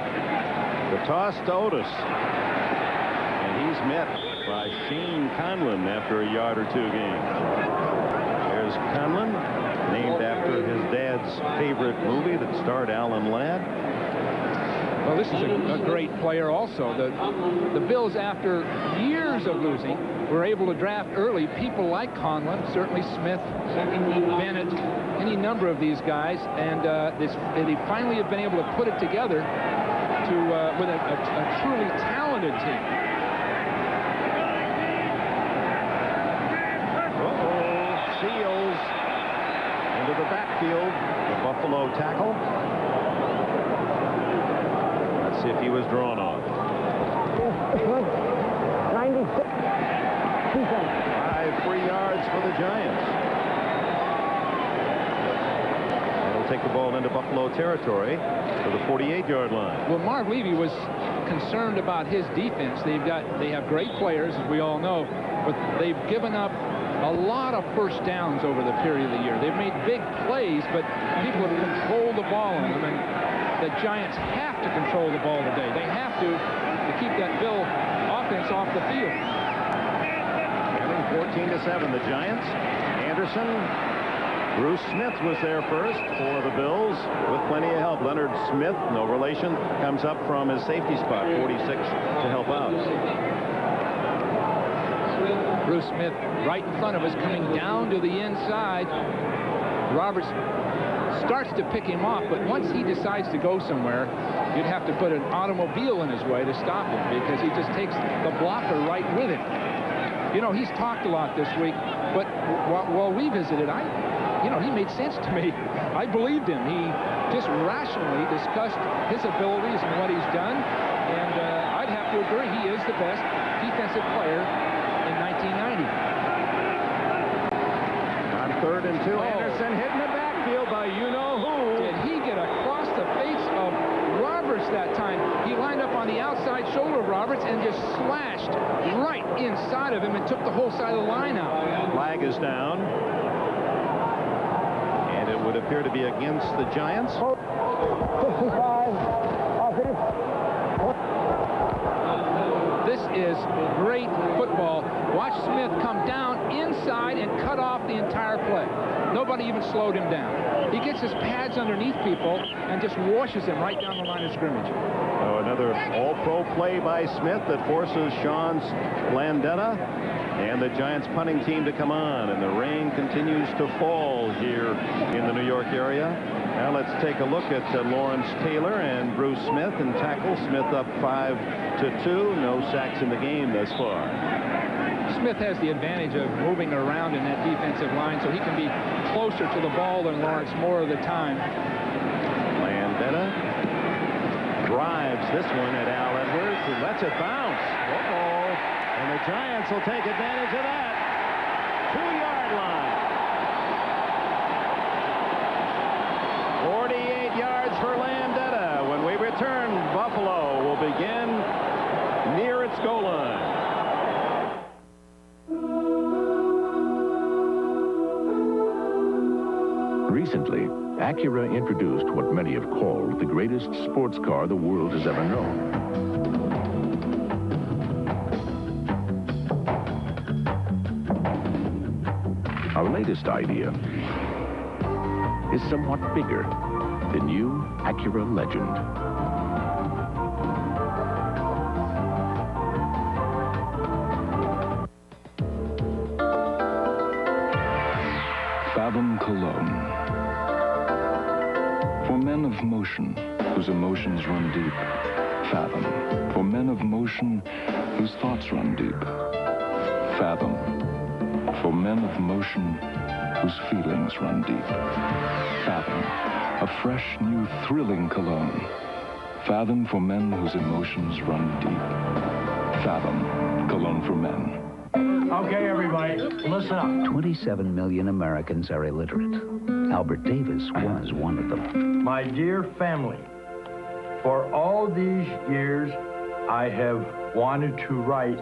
The toss to Otis. He's met by Shane Conlon after a yard or two gain. There's Conlon, named after his dad's favorite movie that starred Alan Ladd. Well, this is a great player also. The Bills, after years of losing, were able to draft early people like Conlon, certainly Smith, Bennett, any number of these guys, and they finally have been able to put it together with a truly talented team. Seals into the backfield, the Buffalo tackle. Let's see if he was drawn off. 96. 5 free yards for the Giants. They'll take the ball into Buffalo territory to the 48-yard line. Well, Marv Levy was concerned about his defense. They have great players, as we all know, but they've given up a lot of first downs over the period of the year. They've made big plays, but people have controlled the ball on them, and the Giants have to control the ball today. They have to keep that Bill offense off the field. 14-7, the Giants. Anderson. Bruce Smith was there first for the Bills with plenty of help. Leonard Smith, no relation, comes up from his safety spot, 46, to help out. Bruce Smith right in front of us, coming down to the inside. Roberts starts to pick him off, but once he decides to go somewhere, you'd have to put an automobile in his way to stop him, because he just takes the blocker right with him. You know, he's talked a lot this week, but while we visited, he made sense to me. I believed him. He just rationally discussed his abilities and what he's done, and I'd have to agree he is the best defensive player in 1990. On 3rd and 2, Anderson hit in the backfield by you-know-who. Did he get across the face of Roberts that time? He lined up on the outside shoulder of Roberts and just slashed right inside of him and took the whole side of the line out. Flag is down. And it would appear to be against the Giants. 65. This is great football. Watch Smith come down inside and cut off the entire play. Nobody even slowed him down. He gets his pads underneath people and just washes them right down the line of scrimmage. Oh, another all-pro play by Smith that forces Sean Landeta and the Giants punting team to come on, and the rain continues to fall here in the New York area. Now let's take a look at Lawrence Taylor and Bruce Smith and tackle. Smith up 5-2. No sacks in the game thus far. Smith has the advantage of moving around in that defensive line, so he can be closer to the ball than Lawrence more of the time. Landeta drives this one at Al Edwards and lets it bounce. And the Giants will take advantage of that. 2-yard line. 48 yards for Landeta. When we return, Buffalo will begin near its goal line. Recently, Acura introduced what many have called the greatest sports car the world has ever known. Our latest idea is somewhat bigger, the new Acura Legend. Fathom Cologne. For men of motion, whose emotions run deep. Fathom. For men of motion, whose thoughts run deep. Fathom. For men of motion, whose feelings run deep. Fathom. A fresh, new, thrilling cologne. Fathom for men whose emotions run deep. Fathom. Cologne for men. Okay, everybody, listen up. 27 million Americans are illiterate. Albert Davis was one of them. My dear family, for all these years, I have wanted to write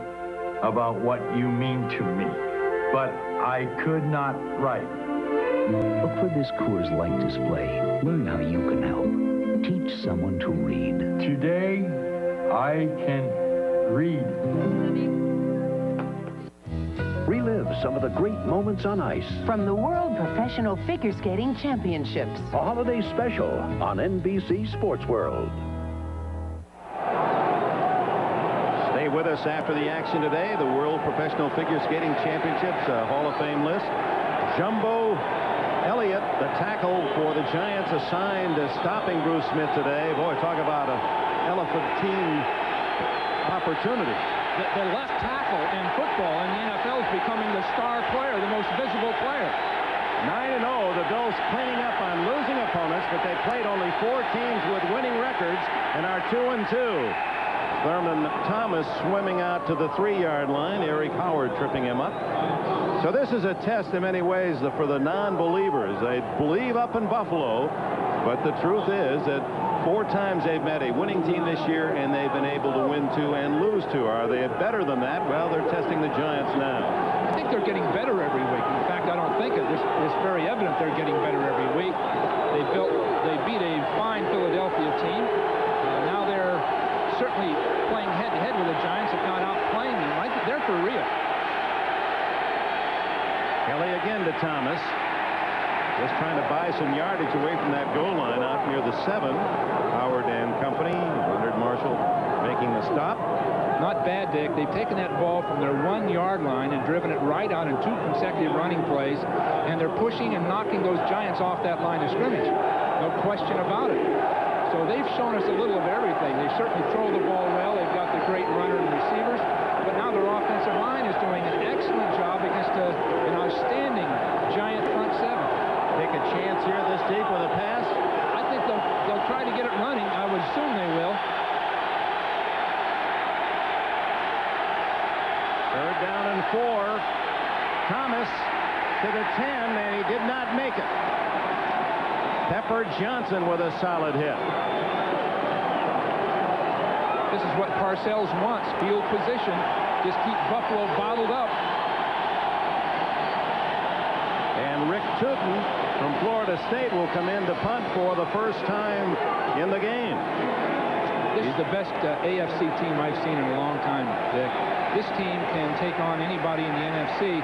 about what you mean to me, but I could not write. Look for this Coors Light display. Learn how you can help. Teach someone to read. Today, I can read. Relive some of the great moments on ice. From the World Professional Figure Skating Championships. A holiday special on NBC Sports World. Stay with us after the action today. The World Professional Figure Skating Championships Hall of Fame list. Jumbo Elliott, the tackle for the Giants, assigned to stopping Bruce Smith today. Boy, talk about an elephantine opportunity. The left tackle in football in the NFL is becoming the star player, the most visible player. 9-0, the Bills cleaning up on losing opponents, but they played only 4 teams with winning records and are 2-2. Thurman Thomas swimming out to the 3-yard line. Eric Howard tripping him up. So this is a test in many ways for the non-believers. They believe up in Buffalo, but the truth is that 4 times they've met a winning team this year, and they've been able to win 2 and lose 2. Are they better than that? Well, they're testing the Giants now. I think they're getting better every week. In fact, I don't think it's very evident they're getting better every week. They beat a fine Philadelphia team. Now they're certainly playing head-to-head with the Giants, if not outplaying them. I think they're for real. Kelly again to Thomas. Just trying to buy some yardage away from that goal line out near the 7. Howard and company. Leonard Marshall making the stop. Not bad, Dick. They've taken that ball from their 1-yard line and driven it right out in 2 consecutive running plays, and they're pushing and knocking those Giants off that line of scrimmage. No question about it. So they've shown us a little of everything. They certainly throw the ball well. They've got the great runner and receivers, but now their offensive line is doing an excellent job against an outstanding Giant front 7. Take a chance here this deep with a pass. I think they'll try to get it running. I would assume they will. 3rd down and 4. Thomas to the 10, and he did not make it. Pepper Johnson with a solid hit. This is what Parcells wants, field position. Just keep Buffalo bottled up. And Rick Tootin from Florida State will come in to punt for the first time in the game. This is the best AFC team I've seen in a long time, Dick. This team can take on anybody in the NFC.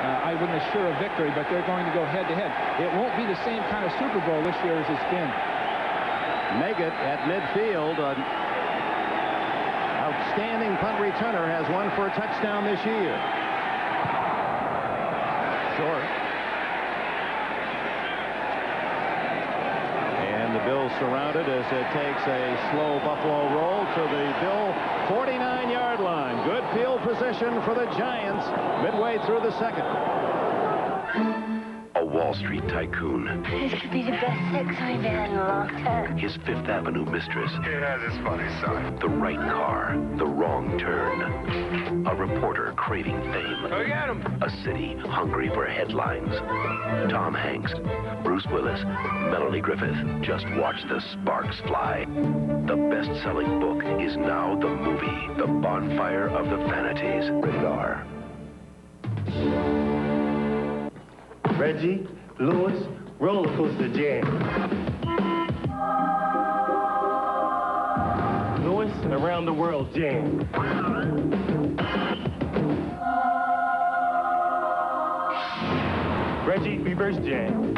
I wouldn't assure a victory, but they're going to go head-to-head. It won't be the same kind of Super Bowl this year as it's been. Meggett at midfield. An outstanding punt returner, has one for a touchdown this year. Short. And the Bills surrounded as it takes a slow Buffalo roll to the Bill 49-yard line. Good field position for the Giants midway through the 2nd. A Wall Street tycoon. This could be the best sex I've had in a long time. His Fifth Avenue mistress. It has its funny side. The right car, the wrong turn. A reporter craving fame. Look at him. A city hungry for headlines. Tom Hanks, Bruce Willis, Melanie Griffith. Just watch the sparks fly. The best-selling book is now the movie, The Bonfire of the Vanities. Rated R. Reggie, Lewis, roller coaster jam. Lewis, around the world jam. Reggie, reverse jam.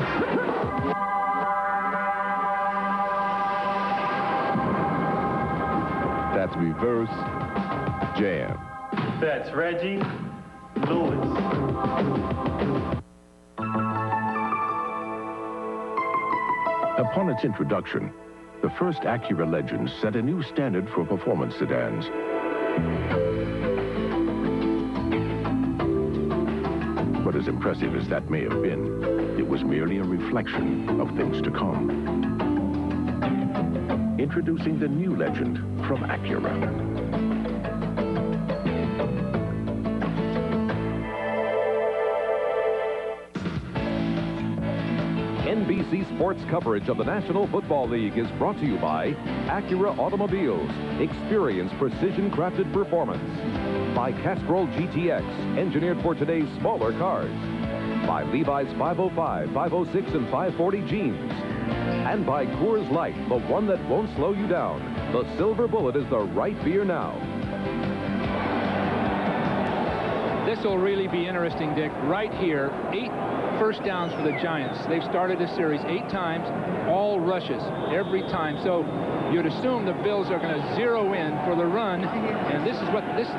That's reverse jam. That's Reggie, Lewis. Upon its introduction, the first Acura Legend set a new standard for performance sedans. But as impressive as that may have been, it was merely a reflection of things to come. Introducing the new Legend from Acura. NBC Sports coverage of the National Football League is brought to you by Acura Automobiles. Experience precision-crafted performance. By Castrol GTX, engineered for today's smaller cars. By Levi's 505, 506, and 540 jeans. And by Coors Light, the one that won't slow you down. The Silver Bullet is the right beer now. This will really be interesting, Dick. Right here, 8 first downs for the Giants. They've started a series 8 times, all rushes every time. So you'd assume the Bills are going to zero in for the run, and this is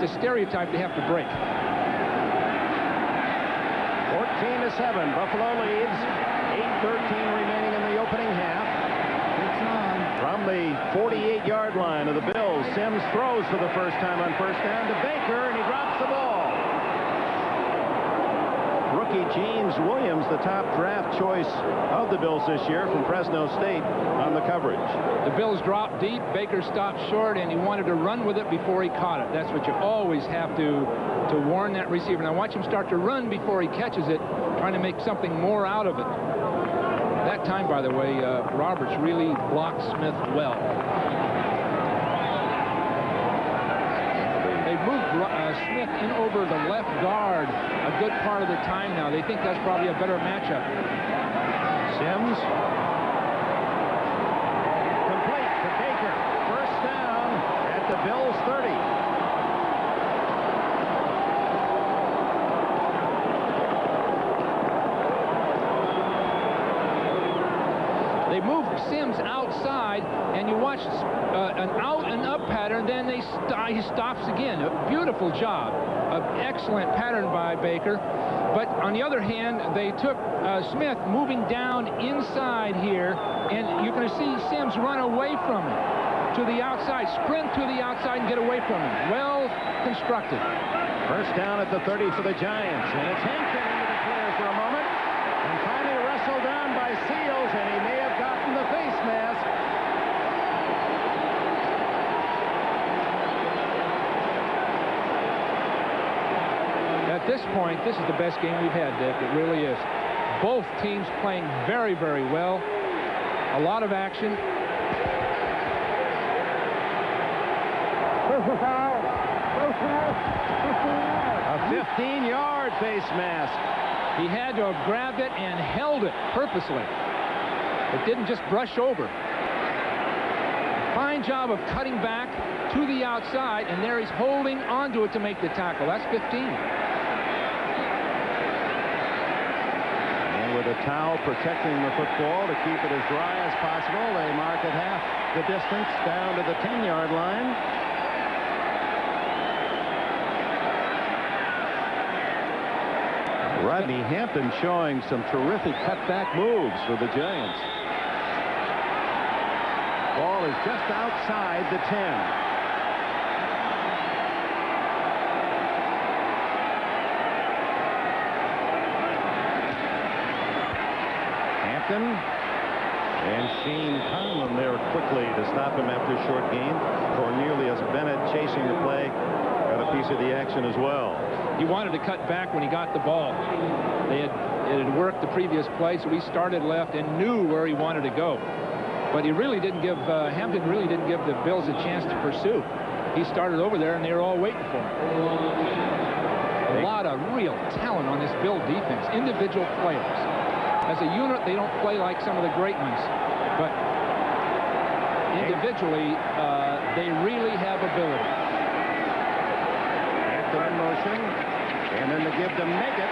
the stereotype they have to break. 14-7, Buffalo leads. 8:13 remaining in the opening half. From the 48-yard line of the Bills, Sims throws for the first time on first down to Baker, and he drops the ball. Rookie James Williams, the top draft choice of the Bills this year from Fresno State, on the coverage. The Bills dropped deep. Baker stopped short, and he wanted to run with it before he caught it. That's what you always have to warn that receiver. Now watch him start to run before he catches it, trying to make something more out of it. That time, by the way, Roberts really blocked Smith well. They've moved Smith in over the left guard a good part of the time now. They think that's probably a better matchup. Sims. Complete to Baker. First down at the Bills 30. They moved Sims outside, and you watch an out and up pattern, then he stops again. A beautiful job. An excellent pattern by Baker. But on the other hand, they took Smith moving down inside here, and you're going to see Sims run away from him to the outside, sprint to the outside and get away from him. Well constructed. First down at the 30 for the Giants, and it's Hampton into the clear for a moment, and finally wrestled down by Seals, and he may have gotten the face mask. At this point, this is the best game we've had, Dick. It really is. Both teams playing very, very well. A lot of action. A 15-yard face mask. He had to have grabbed it and held it purposely. It didn't just brush over. Fine job of cutting back to the outside, and there he's holding onto it to make the tackle. That's 15. And with a towel protecting the football to keep it as dry as possible, they mark it half the distance down to the 10-yard line. Rodney Hampton showing some terrific cutback moves for the Giants. Ball is just outside the 10. Hampton and Shane Conlon there quickly to stop him after a short gain. Cornelius Bennett chasing the play, got a piece of the action as well. He wanted to cut back when he got the ball. It had worked the previous play, so he started left and knew where he wanted to go. But he really didn't give, Hampton really didn't give the Bills a chance to pursue. He started over there, and they were all waiting for him. A lot of real talent on this Bill defense, individual players. As a unit, they don't play like some of the great ones, but individually, they really have ability. In motion, and then to give to Meggett,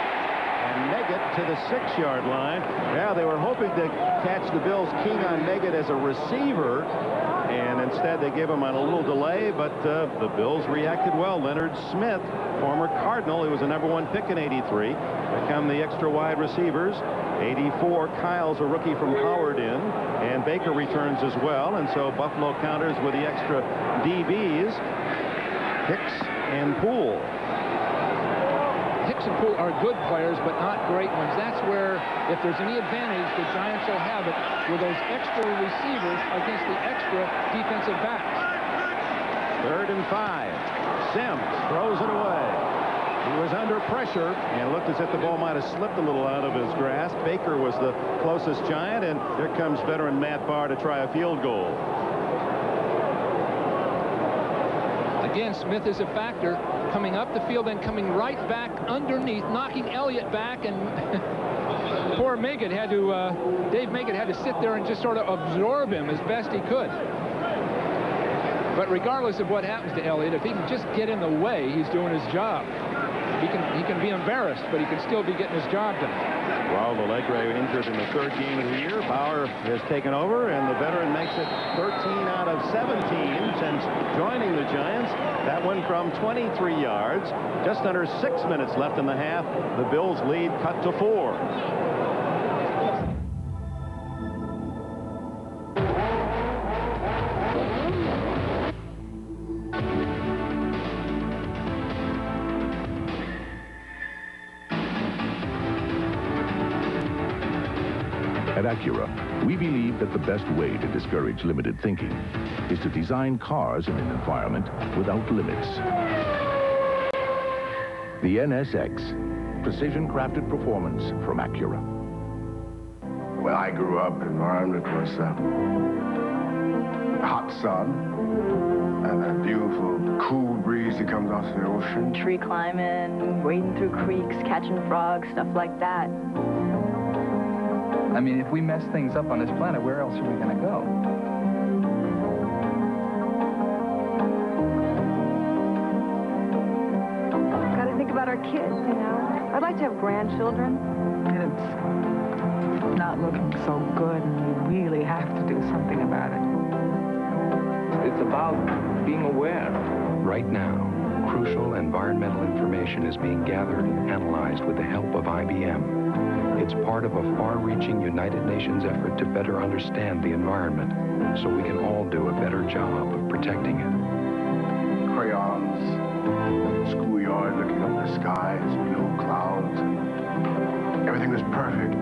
and Meggett to the 6-yard line. Now they were hoping to catch the Bills keen on Meggett as a receiver, and instead they gave him on a little delay, but the Bills reacted well. Leonard Smith, former Cardinal, he was a #1 pick in '83, become the extra wide receivers. '84, Kyle's a rookie from Howard in, and Baker returns as well, and so Buffalo counters with the extra DBs, Hicks and Poole. Hicks and Poole are good players, but not great ones. That's where, if there's any advantage, the Giants will have it with those extra receivers against the extra defensive backs. 3rd and 5. Sims throws it away. He was under pressure and looked as if the ball might have slipped a little out of his grasp. Baker was the closest Giant, and here comes veteran Matt Barr to try a field goal. Again, Smith is a factor, coming up the field and coming right back underneath, knocking Elliott back, and poor Meggett had to, Dave Meggett had to sit there and just sort of absorb him as best he could. But regardless of what happens to Elliott, if he can just get in the way, he's doing his job. He can be embarrassed, but he can still be getting his job done. Well, Allegre injured in the 3rd game of the year. Bauer has taken over, and the veteran makes it 13 out of 17 since joining the Giants. That one from 23 yards. Just under 6 minutes left in the half. The Bills' lead cut to 4. At Acura, we believe that the best way to discourage limited thinking is to design cars in an environment without limits. The NSX, precision-crafted performance from Acura. Well, I grew up in an environment that was hot sun and a beautiful cool breeze that comes off the ocean. Tree climbing, wading through creeks, catching frogs, stuff like that. I mean, if we mess things up on this planet, where else are we going to go? Got to think about our kids, you know. I'd like to have grandchildren. And it's not not looking so good, and we really have to do something about it. It's about being aware. Right now, crucial environmental information is being gathered and analyzed with the help of IBM. It's part of a far-reaching United Nations effort to better understand the environment so we can all do a better job of protecting it. Crayons, schoolyard, looking up the skies, blue clouds, and everything was perfect.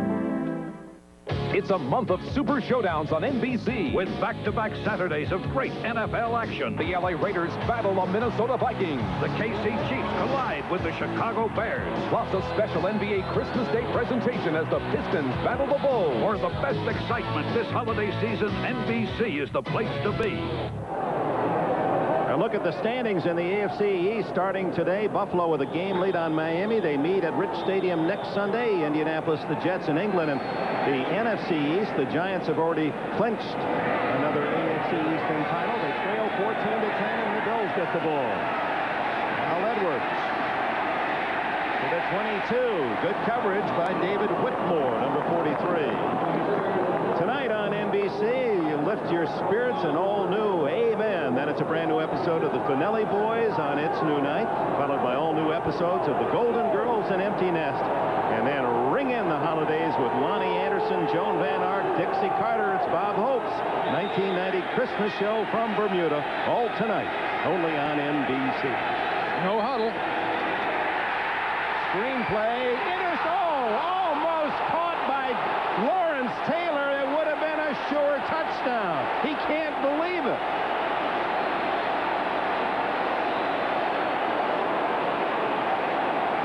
It's a month of Super Showdowns on NBC. With back-to-back Saturdays of great NFL action. The LA Raiders battle the Minnesota Vikings. The KC Chiefs collide with the Chicago Bears. Plus a special NBA Christmas Day presentation as the Pistons battle the Bulls. For the best excitement this holiday season, NBC is the place to be. A look at the standings in the AFC East starting today. Buffalo with a game lead on Miami. They meet at Rich Stadium next Sunday. Indianapolis, the Jets in England. And the NFC East, the Giants have already clinched another AFC Eastern title. They trail 14-10, and the Bills get the ball. Al Edwards to the 22. Good coverage by David Whitmore, number 43. Tonight on NBC, you lift your spirits, an all-new Amen. Then it's a brand new episode of the Finelli Boys on its new night, followed by all new episodes of the Golden Girls and Empty Nest. And then ring in the holidays with Lonnie Anderson, Joan Van Ark, Dixie Carter. It's Bob Hope's 1990 Christmas show from Bermuda, all tonight, only on NBC. No huddle. Screenplay. Almost caught by Lawrence Taylor. It would have been a sure touchdown. He can't believe it.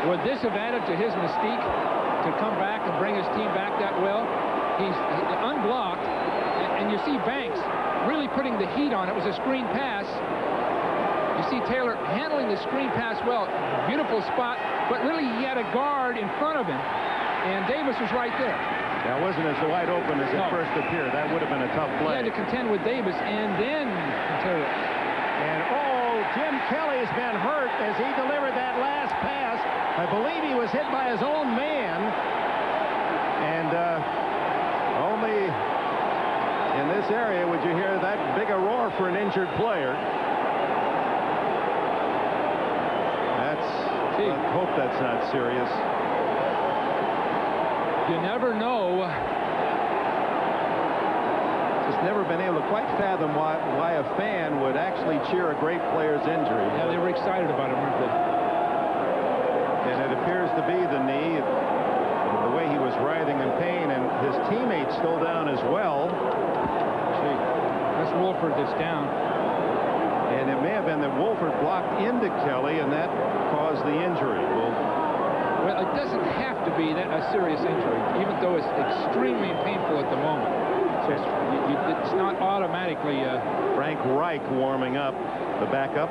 Would this have added to his mystique to come back and bring his team back that well? He's unblocked, and you see Banks really putting the heat on. It was a screen pass. You see Taylor handling the screen pass well. Beautiful spot, but really he had a guard in front of him, and Davis was right there. That wasn't as wide open as it first appeared. That would have been a tough play. He had to contend with Davis, and then Taylor. And Jim Kelly's been hurt as he delivered that last pass. I believe he was hit by his own man. And only in this area would you hear that big a roar for an injured player. I hope that's not serious. You never know. Just never been able to quite fathom why a fan would actually cheer a great player's injury. Yeah, they were excited about it, weren't they? And it appears to be the knee, the way he was writhing in pain, and his teammates still down as well. See, that's Wolford that's down. And it may have been that Wolford blocked into Kelly, and that caused the injury. Well, it doesn't have to be a serious injury, even though it's extremely painful at the moment. So it's not automatically... Frank Reich warming up, the backup.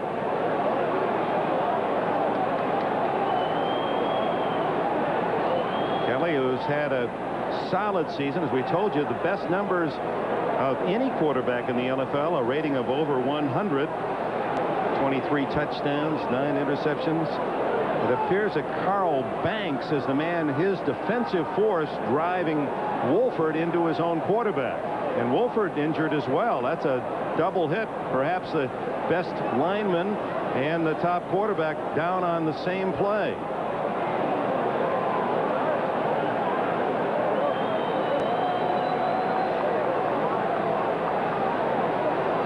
Kelly, who's had a solid season, as we told you, the best numbers of any quarterback in the NFL, a rating of over 100, 23 touchdowns, 9 interceptions. It appears that Carl Banks is the man, his defensive force, driving Wolford into his own quarterback. And Wolford injured as well. That's a double hit. Perhaps the best lineman and the top quarterback down on the same play.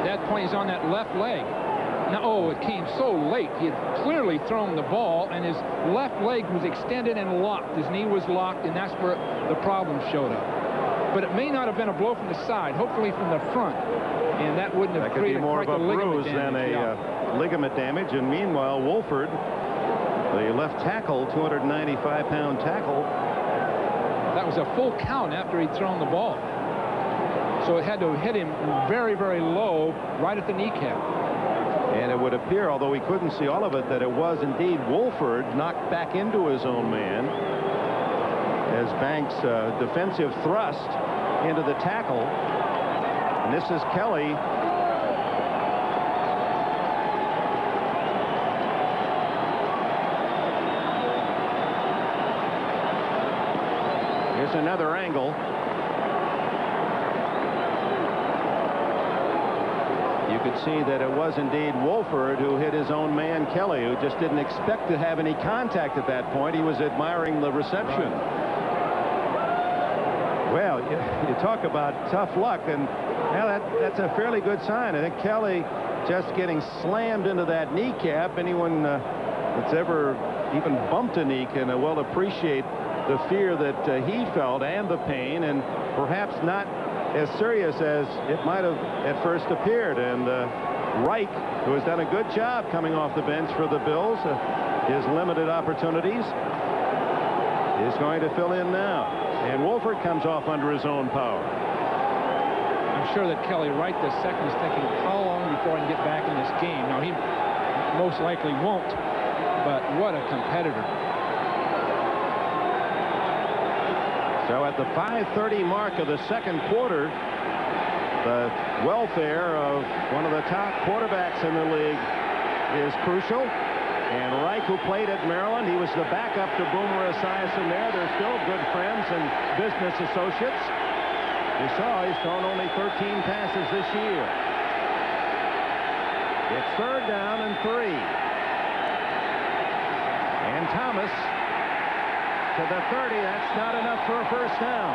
That point is on that left leg. Now, it came so late. He had clearly thrown the ball, and his left leg was extended and locked. His knee was locked, and that's where the problem showed up. But it may not have been a blow from the side, hopefully from the front, and that wouldn't have created more of a bruise than a ligament damage. And meanwhile, Wolford, the left tackle, 295-pound tackle. That was a full count after he'd thrown the ball. So it had to hit him very, very low, right at the kneecap. And it would appear, although we couldn't see all of it, that it was indeed Wolford knocked back into his own man as Banks' defensive thrust into the tackle. And this is Kelly. Here's another angle. could see that it was indeed Wolford who hit his own man Kelly, who just didn't expect to have any contact at that point. He was admiring the reception. Well, you talk about tough luck, and now that's a fairly good sign. I think Kelly just getting slammed into that kneecap. Anyone that's ever even bumped a knee can well appreciate the fear that he felt and the pain, and perhaps not as serious as it might have at first appeared. And Reich, who has done a good job coming off the bench for the Bills, his limited opportunities, is going to fill in now. And Wolford comes off under his own power. I'm sure that Kelly right this second is thinking, how long before I can get back in this game? Now, he most likely won't, but what a competitor. So at the 5:30 mark of the second quarter, the welfare of one of the top quarterbacks in the league is crucial. And Reich, who played at Maryland, he was the backup to Boomer Esiason there. They're still good friends and business associates. You saw he's thrown only 13 passes this year. It's third down and 3. And Thomas to the 30. That's not enough for a first down.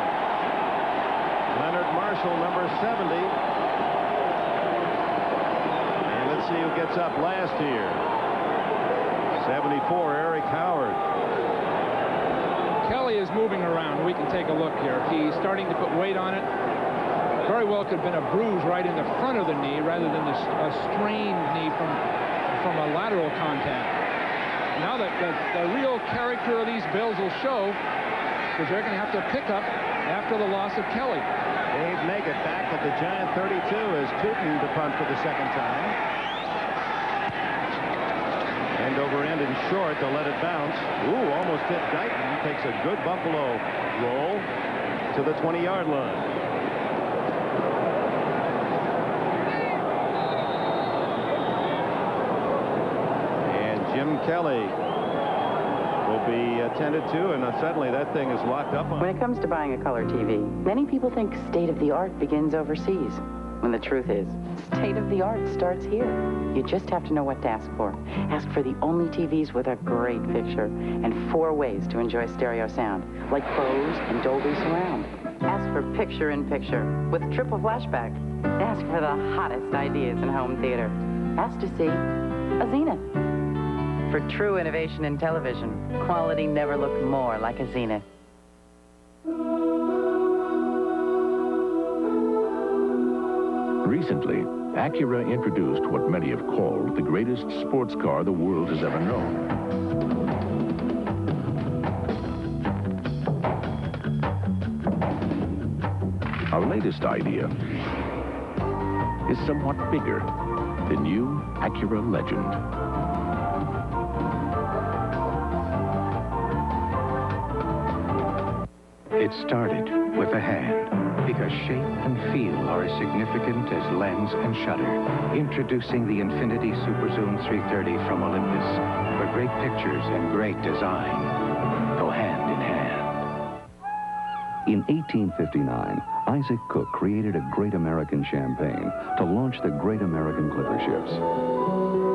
Leonard Marshall, number 70. And let's see who gets up last here. 74, Eric Howard. Kelly is moving around. We can take a look here. He's starting to put weight on it. Very well could have been a bruise right in the front of the knee rather than a strained knee from a lateral contact. Now that the real character of these Bills will show, because they're going to have to pick up after the loss of Kelly. Dave Meggett back at the Giant 32 as Tootin to punt for the second time. End over end and short to let it bounce. Ooh, almost hit Guyton. Takes a good Buffalo roll to the 20-yard line. And Jim Kelly will be attended to, and suddenly that thing is locked up on. When it comes to buying a color TV, many people think state-of-the-art begins overseas, when the truth is, state-of-the-art starts here. You just have to know what to ask for. Ask for the only TVs with a great picture and 4 ways to enjoy stereo sound, like Bose and Dolby Surround. Ask for picture-in-picture with triple flashback. Ask for the hottest ideas in home theater. Ask to see a Zenith. For true innovation in television, quality never looked more like a Zenith. Recently, Acura introduced what many have called the greatest sports car the world has ever known. Our latest idea is somewhat bigger, the new Acura Legend. It started with a hand, because shape and feel are as significant as lens and shutter. Introducing the Infinity Super Zoom 330 from Olympus, where great pictures and great design go hand in hand. In 1859, Isaac Cook created a Great American champagne to launch the Great American Clipper ships.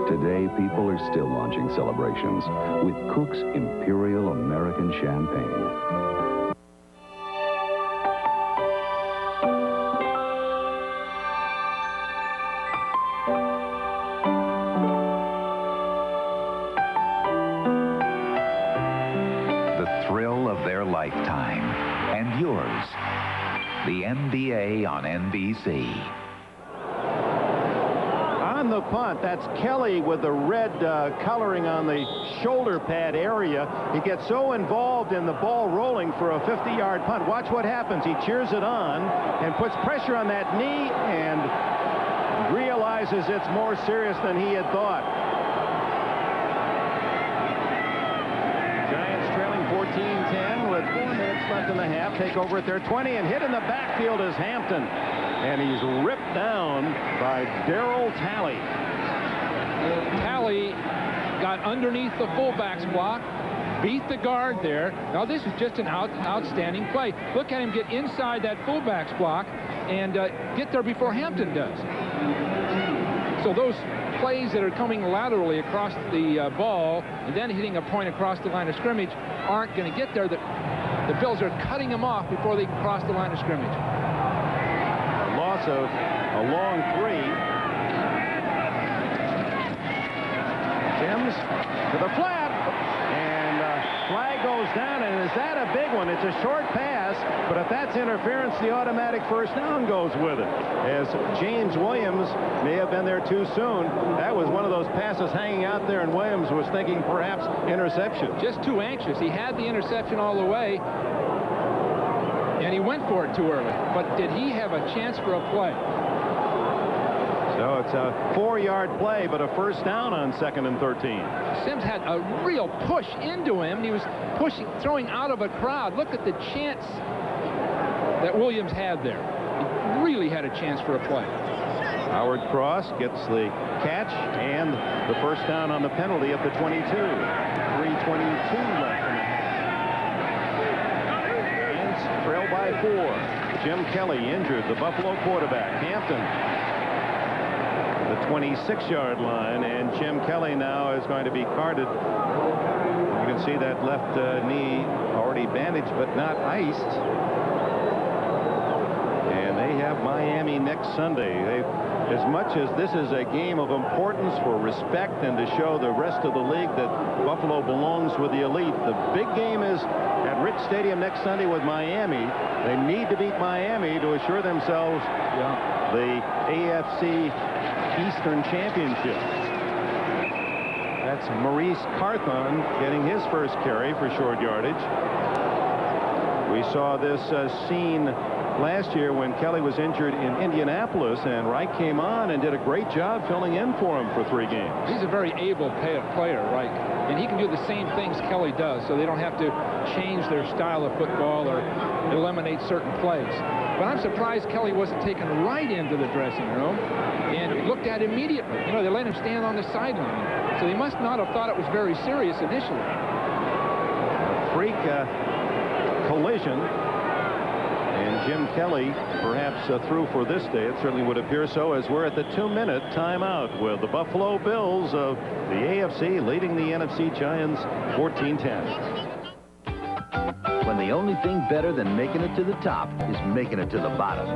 Today, people are still launching celebrations with Cook's Imperial American Champagne. Lifetime, and yours, the NBA on NBC. On the punt, that's Kelly with the red coloring on the shoulder pad area. He gets so involved in the ball rolling for a 50-yard punt. Watch what happens. He cheers it on and puts pressure on that knee and realizes it's more serious than he had thought. Giants trailing 14-10 with 4 minutes left in the half. Take over at their 20 and hit in the backfield is Hampton. And he's ripped down by Darryl Talley. Talley got underneath the fullback's block, beat the guard there. Now this is just an outstanding play. Look at him get inside that fullback's block and get there before Hampton does. So those plays that are coming laterally across the ball and then hitting a point across the line of scrimmage aren't going to get there. The Bills are cutting them off before they can cross the line of scrimmage. A loss of a long 3. Sims to the flat, and flag goes down, and is that a big one? It's a short pass, but if that's interference, the automatic first down goes with it, as James Williams may have been there too soon. That was one of those passes hanging out there, and Williams was thinking perhaps interception. Just too anxious. He had the interception all the way, and he went for it too early. But did he have a chance for a play? So it's a 4-yard play, but a first down on 2nd and 13. Sims had a real push into him, and he was pushing, throwing out of a crowd. Look at the chance that Williams had there. He really had a chance for a play. Howard Cross gets the catch and the first down on the penalty at the 22. 3:22 left in the half. Giants trail by 4. Jim Kelly injured, the Buffalo quarterback. Hampton, the 26-yard line, and Jim Kelly now is going to be carted. You can see that left knee already bandaged but not iced. And they have Miami next Sunday. As much as this is a game of importance for respect and to show the rest of the league that Buffalo belongs with the elite, the big game is at Rich Stadium next Sunday with Miami. They need to beat Miami to assure themselves the AFC Eastern Championship. That's Maurice Carthon getting his first carry for short yardage. We saw this scene last year when Kelly was injured in Indianapolis, and Reich came on and did a great job filling in for him for 3 games. He's a very able player, Reich, and he can do the same things Kelly does, so they don't have to change their style of football or eliminate certain plays. But I'm surprised Kelly wasn't taken right into the dressing room and looked at immediately. You know, they let him stand on the sideline, so they must not have thought it was very serious initially. A freak collision, and Jim Kelly perhaps through for this day. It certainly would appear so, as we're at the 2-minute timeout with the Buffalo Bills of the AFC leading the NFC Giants 14-10. When the only thing better than making it to the top is making it to the bottom.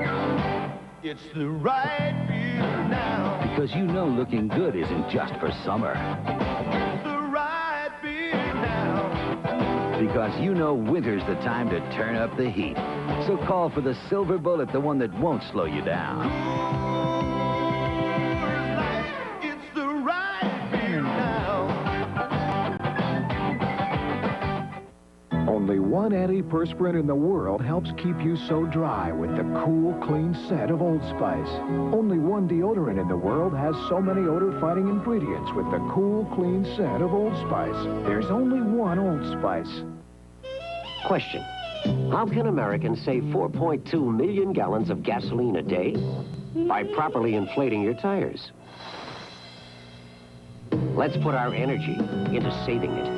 It's the right beer now. Because you know looking good isn't just for summer. It's the right beer now. Because you know winter's the time to turn up the heat. So call for the Silver Bullet, the one that won't slow you down. It's the right beer now. Only one antiperspirant in the world helps keep you so dry with the cool, clean scent of Old Spice. Only one deodorant in the world has so many odor-fighting ingredients with the cool, clean scent of Old Spice. There's only one Old Spice. Question. How can Americans save 4.2 million gallons of gasoline a day? By properly inflating your tires. Let's put our energy into saving it.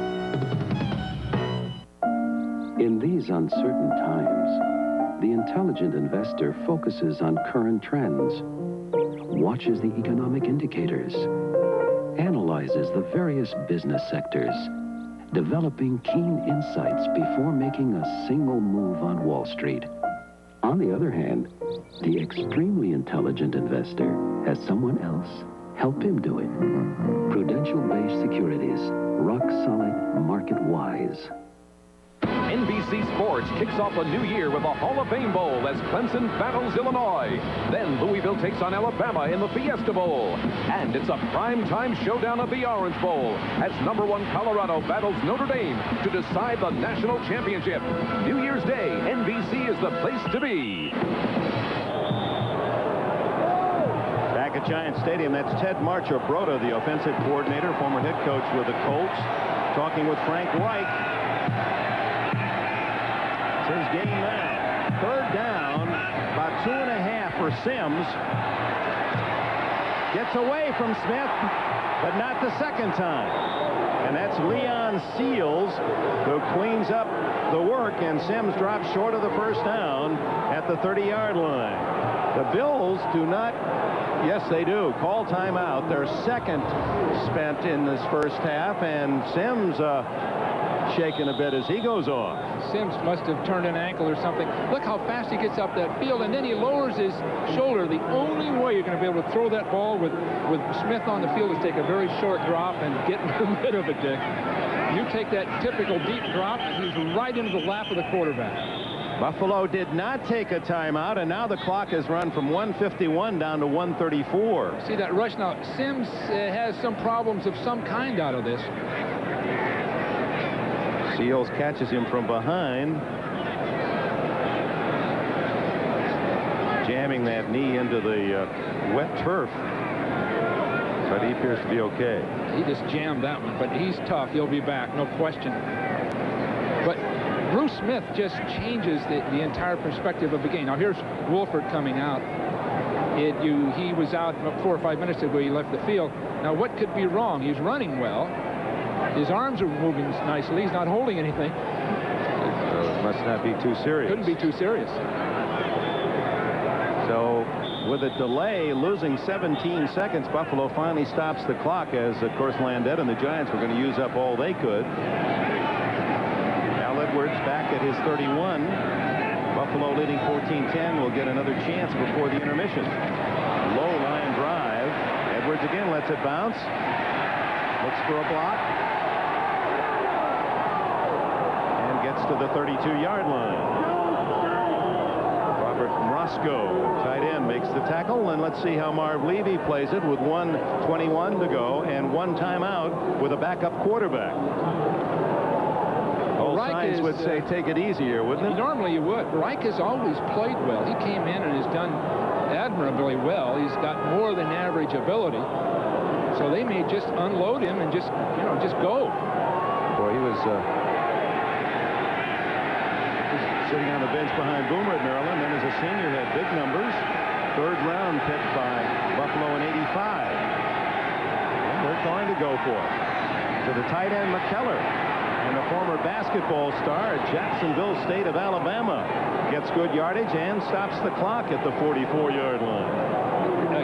In these uncertain times, the intelligent investor focuses on current trends, watches the economic indicators, analyzes the various business sectors, developing keen insights before making a single move on Wall Street. On the other hand, the extremely intelligent investor has someone else help him do it. Prudential-based securities, rock solid, market wise. NBC Sports kicks off a new year with the Hall of Fame Bowl as Clemson battles Illinois. Then Louisville takes on Alabama in the Fiesta Bowl. And it's a primetime showdown of the Orange Bowl as #1 Colorado battles Notre Dame to decide the national championship. New Year's Day, NBC is the place to be. Back at Giant Stadium, that's Ted Marchibroda, the offensive coordinator, former head coach with the Colts, talking with Frank Reich. His game now. 3rd down, about 2.5 for Sims. Gets away from Smith, but not the second time. And that's Leon Seals who cleans up the work, and Sims drops short of the first down at the 30-yard line. The Bills do not Yes, they do. Call timeout. Their second spent in this first half, and Sims shaking a bit as he goes off. Sims must have turned an ankle or something. Look how fast he gets up that field, and then he lowers his shoulder. The only way you're going to be able to throw that ball with Smith on the field is take a very short drop and get rid of it, Dick. You take that typical deep drop, and he's right into the lap of the quarterback. Buffalo did not take a timeout, and now the clock has run from 1:51 down to 1:34. See that rush now. Sims has some problems of some kind out of this. Seals catches him from behind, jamming that knee into the wet turf, but he appears to be okay. He just jammed that one, but he's tough. He'll be back, no question. But Bruce Smith just changes the entire perspective of the game. Now here's Wolford coming out. He was out 4 or 5 minutes ago. He left the field. Now what could be wrong? He's running well. His arms are moving nicely. He's not holding anything. It must not be too serious. Couldn't be too serious. So with a delay, losing 17 seconds, Buffalo finally stops the clock as, of course, Landette and the Giants were going to use up all they could. Al Edwards back at his 31. Buffalo leading 14-10 will get another chance before the intermission. Low line drive. Edwards again lets it bounce. Looks for a block. And gets to the 32-yard line. Robert Roscoe, tight end, makes the tackle. And let's see how Marv Levy plays it with 1:21 to go and one timeout with a backup quarterback. All signs would say take it easier, wouldn't it? Normally you would. Reich has always played well. He came in and has done admirably well. He's got more than average ability. So they may just unload him and just go. Boy, he was sitting on the bench behind Boomer at Maryland. Then as a senior, had big numbers. Third round pick by Buffalo in '85. And they're going to go for it. To the tight end, McKellar. And the former basketball star at Jacksonville State of Alabama gets good yardage and stops the clock at the 44-yard line.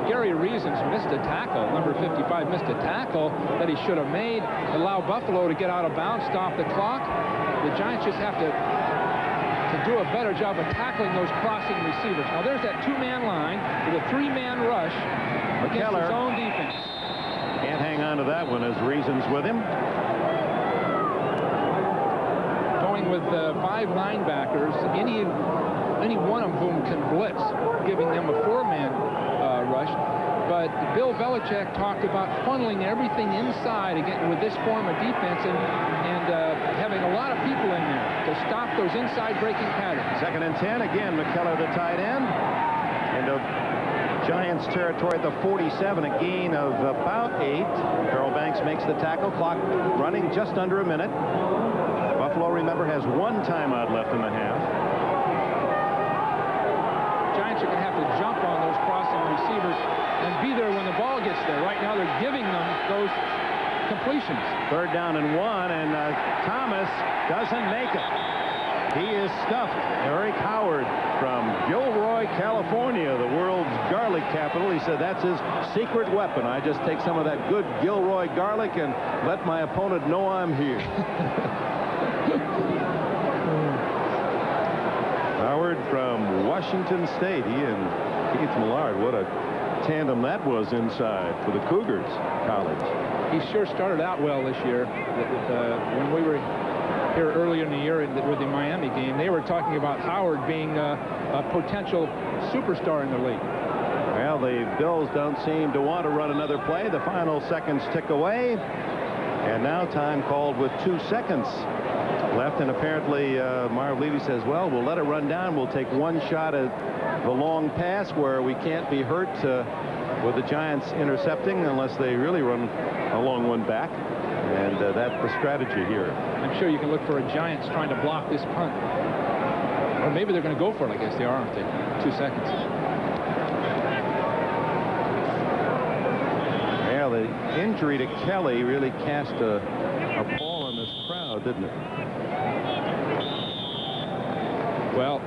Gary Reasons missed a tackle. Number 55 missed a tackle that he should have made. Allow Buffalo to get out of bounds, stop the clock. The Giants just have to do a better job of tackling those crossing receivers. Now there's that two-man line with a three-man rush against his own defense. Can't hang on to that one as Reasons with him. Going with 5 linebackers, any one of whom can blitz, giving them a 4-man rush. But Bill Belichick talked about funneling everything inside again with this form of defense and having a lot of people in there to stop those inside breaking patterns. 2nd and 10. Again, McKellar, the tight end. Into Giants territory at the 47, a gain of about 8. Carol Banks makes the tackle. Clock running just under a minute. Buffalo, remember, has 1 timeout left in the half. Giants are going to have to jump on those crossing receivers and be there when the ball gets there. Right now they're giving them those completions. 3rd down and 1, and Thomas doesn't make it. He is stuffed. Eric Howard from Gilroy, California, the world's garlic capital. He said that's his secret weapon. I just take some of that good Gilroy garlic and let my opponent know I'm here. Howard from Washington State. He and Keith Millard. What a tandem that was inside for the Cougars college. He sure started out well this year. When we were here earlier in the year with the Miami game, they were talking about Howard being a potential superstar in the league. Well, the Bills don't seem to want to run another play. The final seconds tick away. And now time called with 2 seconds left, and apparently Marv Levy says, well, we'll let it run down. We'll take 1 shot at the long pass where we can't be hurt with the Giants intercepting unless they really run a long one back. And that's the strategy here. I'm sure you can look for a Giants trying to block this punt. Or maybe they're going to go for it. I guess they are, aren't they? 2 seconds. Well, the injury to Kelly really cast a pall on this crowd, didn't it? Well,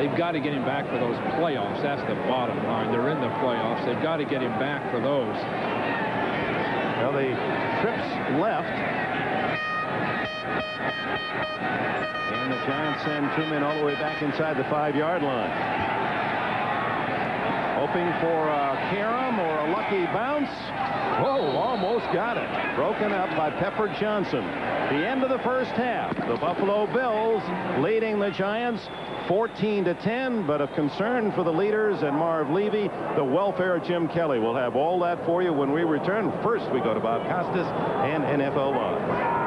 They've got to get him back for those playoffs. That's the bottom line. They're in the playoffs. They've got to get him back for those. Well, the trips left. And the Giants send 2 men all the way back inside the 5-yard line. Hoping for a carom or a lucky bounce. Whoa, almost got it. Broken up by Pepper Johnson. The end of the first half. The Buffalo Bills leading the Giants 14-10, but of concern for the leaders and Marv Levy, the welfare of Jim Kelly. We'll have all that for you when we return. First, we go to Bob Costas and NFL Live.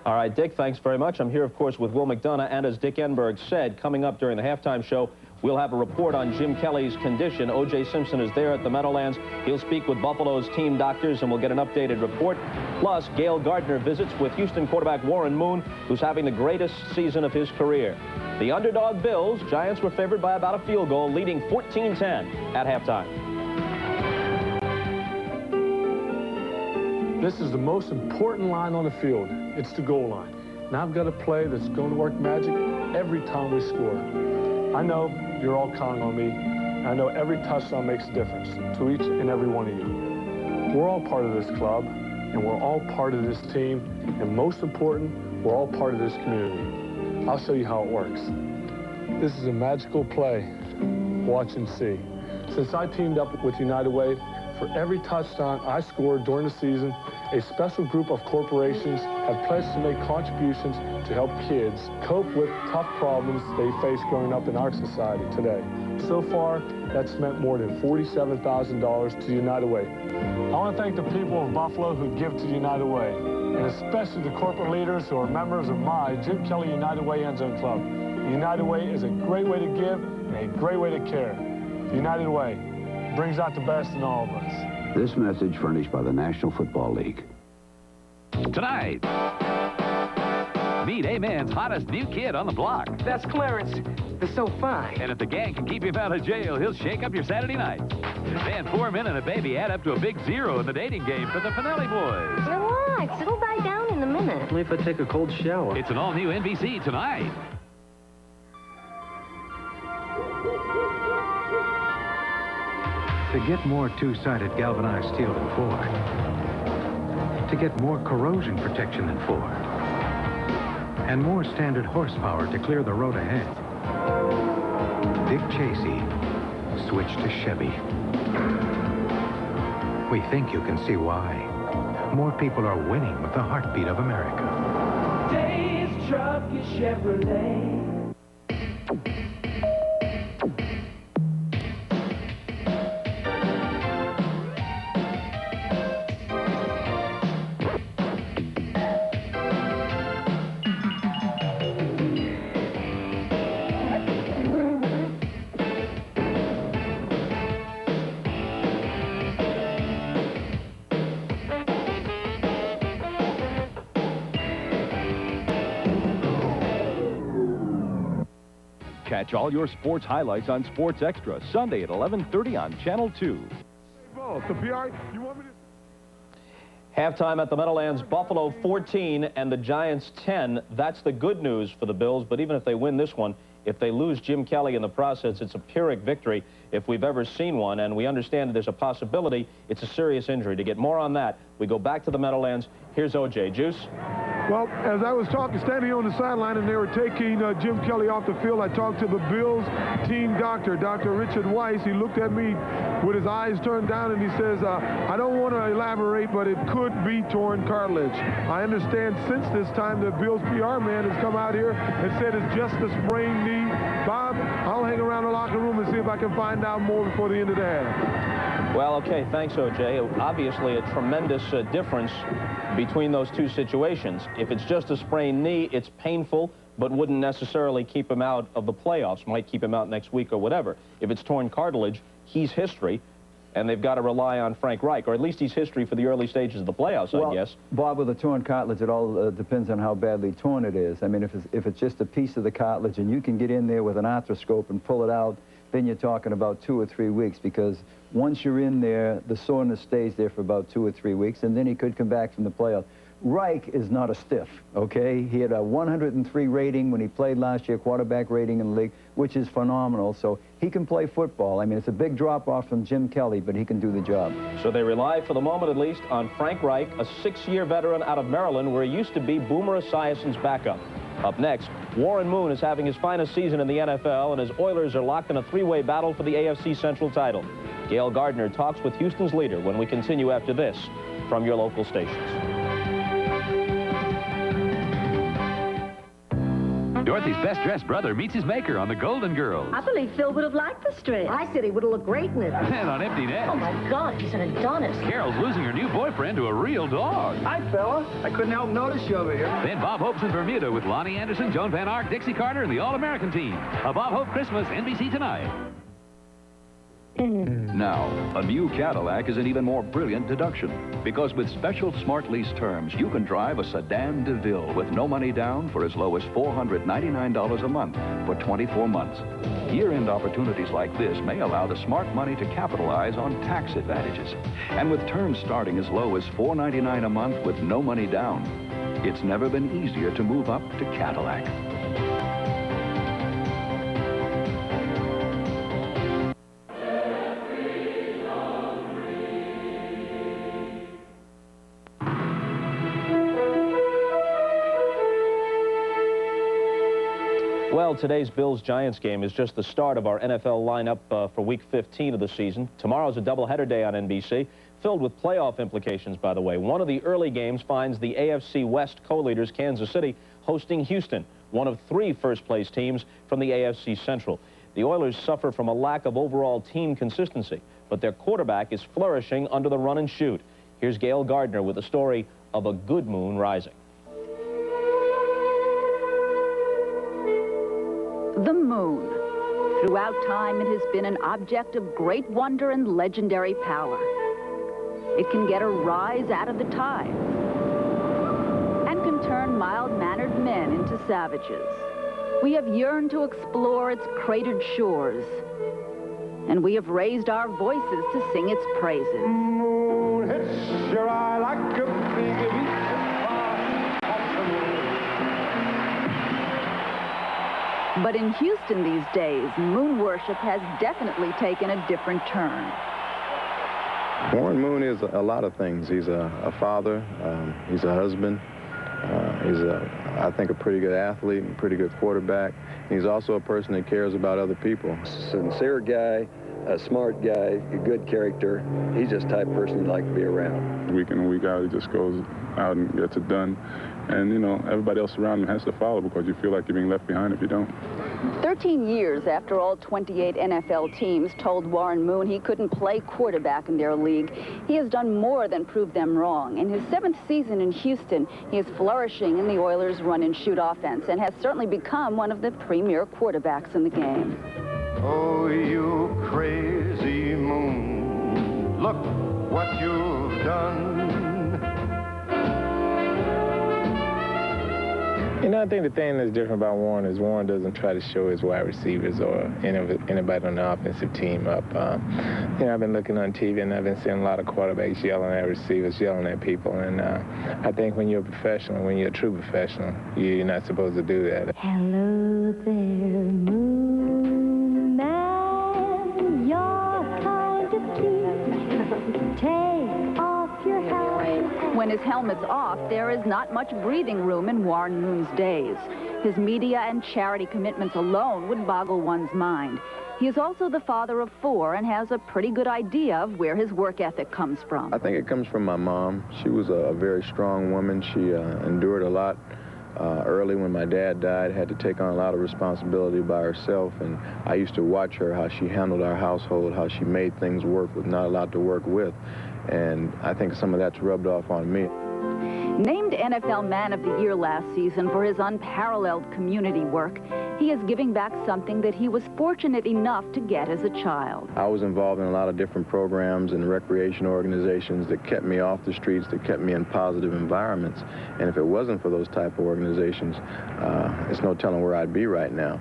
All right, Dick, thanks very much. I'm here, of course, with Will McDonough, and as Dick Enberg said, coming up during the halftime show, we'll have a report on Jim Kelly's condition. O.J. Simpson is there at the Meadowlands. He'll speak with Buffalo's team doctors, and we'll get an updated report. Plus, Gail Gardner visits with Houston quarterback Warren Moon, who's having the greatest season of his career. The underdog Bills, Giants were favored by about a field goal, leading 14-10 at halftime. This is the most important line on the field. It's the goal line. And I've got a play that's going to work magic every time we score. I know you're all counting on me. And I know every touchdown makes a difference to each and every one of you. We're all part of this club, and we're all part of this team. And most important, we're all part of this community. I'll show you how it works. This is a magical play. Watch and see. Since I teamed up with United Way, for every touchdown I scored during the season, a special group of corporations have pledged to make contributions to help kids cope with tough problems they face growing up in our society today. So far, that's meant more than $47,000 to United Way. I want to thank the people of Buffalo who give to United Way, and especially the corporate leaders who are members of my Jim Kelly United Way End Zone Club. United Way is a great way to give and a great way to care. United Way brings out the best in all of us. This message furnished by the National Football League. Tonight, meet A-Man's hottest new kid on the block. That's Clarence. They're so fine. And if the gang can keep him out of jail, he'll shake up your Saturday night. Then 4 men and a baby add up to a big 0 in the dating game for the Finelli boys. Relax. It'll die down in a minute. Only if I take a cold shower. It's an all-new NBC tonight. To get more two-sided galvanized steel than Ford. To get more corrosion protection than Ford. And more standard horsepower to clear the road ahead. Dick Chasey switched to Chevy. We think you can see why. More people are winning with the heartbeat of America. Dave's truck is Chevrolet. Catch all your sports highlights on Sports Extra, Sunday at 11:30 on Channel 2. Halftime at the Meadowlands, Buffalo 14 and the Giants 10. That's the good news for the Bills, but even if they win this one, if they lose Jim Kelly in the process, it's a Pyrrhic victory if we've ever seen one, and we understand that there's a possibility it's a serious injury. To get more on that, we go back to the Meadowlands. Here's O.J. Juice. Well, as I was standing on the sideline, and they were taking Jim Kelly off the field, I talked to the Bills team doctor, Dr. Richard Weiss. He looked at me with his eyes turned down, and he says, I don't want to elaborate, but it could be torn cartilage. I understand since this time the Bills PR man has come out here and said it's just a sprained knee. Bob, I'll hang around the locker room and see if I can find out more before the end of the half. Well, okay, thanks, O.J. Obviously, a tremendous difference between those two situations. If it's just a sprained knee, it's painful, but wouldn't necessarily keep him out of the playoffs. Might keep him out next week or whatever. If it's torn cartilage, he's history, and they've got to rely on Frank Reich, or at least he's history for the early stages of the playoffs, I guess. Bob, with a torn cartilage, it all depends on how badly torn it is. I mean, if it's just a piece of the cartilage and you can get in there with an arthroscope and pull it out, then you're talking about 2 or 3 weeks, because once you're in there, the soreness stays there for about 2 or 3 weeks, and then he could come back from the playoffs. Reich is not a stiff, okay? He had a 103 rating when he played last year, quarterback rating in the league, which is phenomenal. So he can play football. I mean, it's a big drop-off from Jim Kelly, but he can do the job. So they rely, for the moment at least, on Frank Reich, a 6-year veteran out of Maryland, where he used to be Boomer Esiason's backup. Up next, Warren Moon is having his finest season in the NFL, and his Oilers are locked in a 3-way battle for the AFC Central title. Gail Gardner talks with Houston's leader when we continue after this from your local stations. Dorothy's best-dressed brother meets his maker on The Golden Girls. I believe Phil would have liked this dress. I said he would have looked great in it. And on Empty Nest. Oh, my God, he's an Adonis. Carol's losing her new boyfriend to a real dog. Hi, fella. I couldn't help notice you over here. Then Bob Hope's in Bermuda with Lonnie Anderson, Joan Van Ark, Dixie Carter, and the All-American team. A Bob Hope Christmas, NBC Tonight. Now, a new Cadillac is an even more brilliant deduction, because with special smart lease terms, you can drive a sedan DeVille with no money down for as low as $499 a month for 24 months. Year-end opportunities like this may allow the smart money to capitalize on tax advantages. And with terms starting as low as $499 a month with no money down, it's never been easier to move up to Cadillac. Well, today's Bills-Giants game is just the start of our NFL lineup for Week 15 of the season. Tomorrow's a doubleheader day on NBC, filled with playoff implications, by the way. One of the early games finds the AFC West co-leaders, Kansas City, hosting Houston, one of 3 first-place teams from the AFC Central. The Oilers suffer from a lack of overall team consistency, but their quarterback is flourishing under the run and shoot. Here's Gail Gardner with a story of a good moon rising. The moon. Throughout time, it has been an object of great wonder and legendary power. It can get a rise out of the tide and can turn mild-mannered men into savages. We have yearned to explore its cratered shores, and we have raised our voices to sing its praises. Moon hits your eye like a big beach. But in Houston these days, moon worship has definitely taken a different turn. Warren Moon is a lot of things. He's a father, he's a husband, he's I think a pretty good athlete and pretty good quarterback. He's also a person that cares about other people. Sincere guy, a smart guy, a good character. He's just the type of person you'd like to be around. Week in and week out, he just goes out and gets it done. And, you know, everybody else around him has to follow because you feel like you're being left behind if you don't. 13 years after all 28 NFL teams told Warren Moon he couldn't play quarterback in their league, he has done more than prove them wrong. In his 7th season in Houston, he is flourishing in the Oilers' run-and-shoot offense and has certainly become one of the premier quarterbacks in the game. Oh, you crazy moon, look what you've done. You know, I think the thing that's different about Warren is Warren doesn't try to show his wide receivers or anybody on the offensive team up. You know, I've been looking on TV and I've been seeing a lot of quarterbacks yelling at receivers, yelling at people. And I think when you're a professional, when you're a true professional, you're not supposed to do that. Hello there, moon man, you're kind of cute. Take off your hat. When his helmet's off, there is not much breathing room in Warren Moon's days. His media and charity commitments alone would boggle one's mind. He is also the father of 4 and has a pretty good idea of where his work ethic comes from. I think it comes from my mom. She was a very strong woman. She endured a lot. Early when my dad died, had to take on a lot of responsibility by herself, and I used to watch her, how she handled our household, how she made things work with not a lot to work with, and I think some of that's rubbed off on me. Named NFL Man of the Year last season for his unparalleled community work, he is giving back something that he was fortunate enough to get as a child. I was involved in a lot of different programs and recreation organizations that kept me off the streets, that kept me in positive environments. And if it wasn't for those type of organizations, it's no telling where I'd be right now.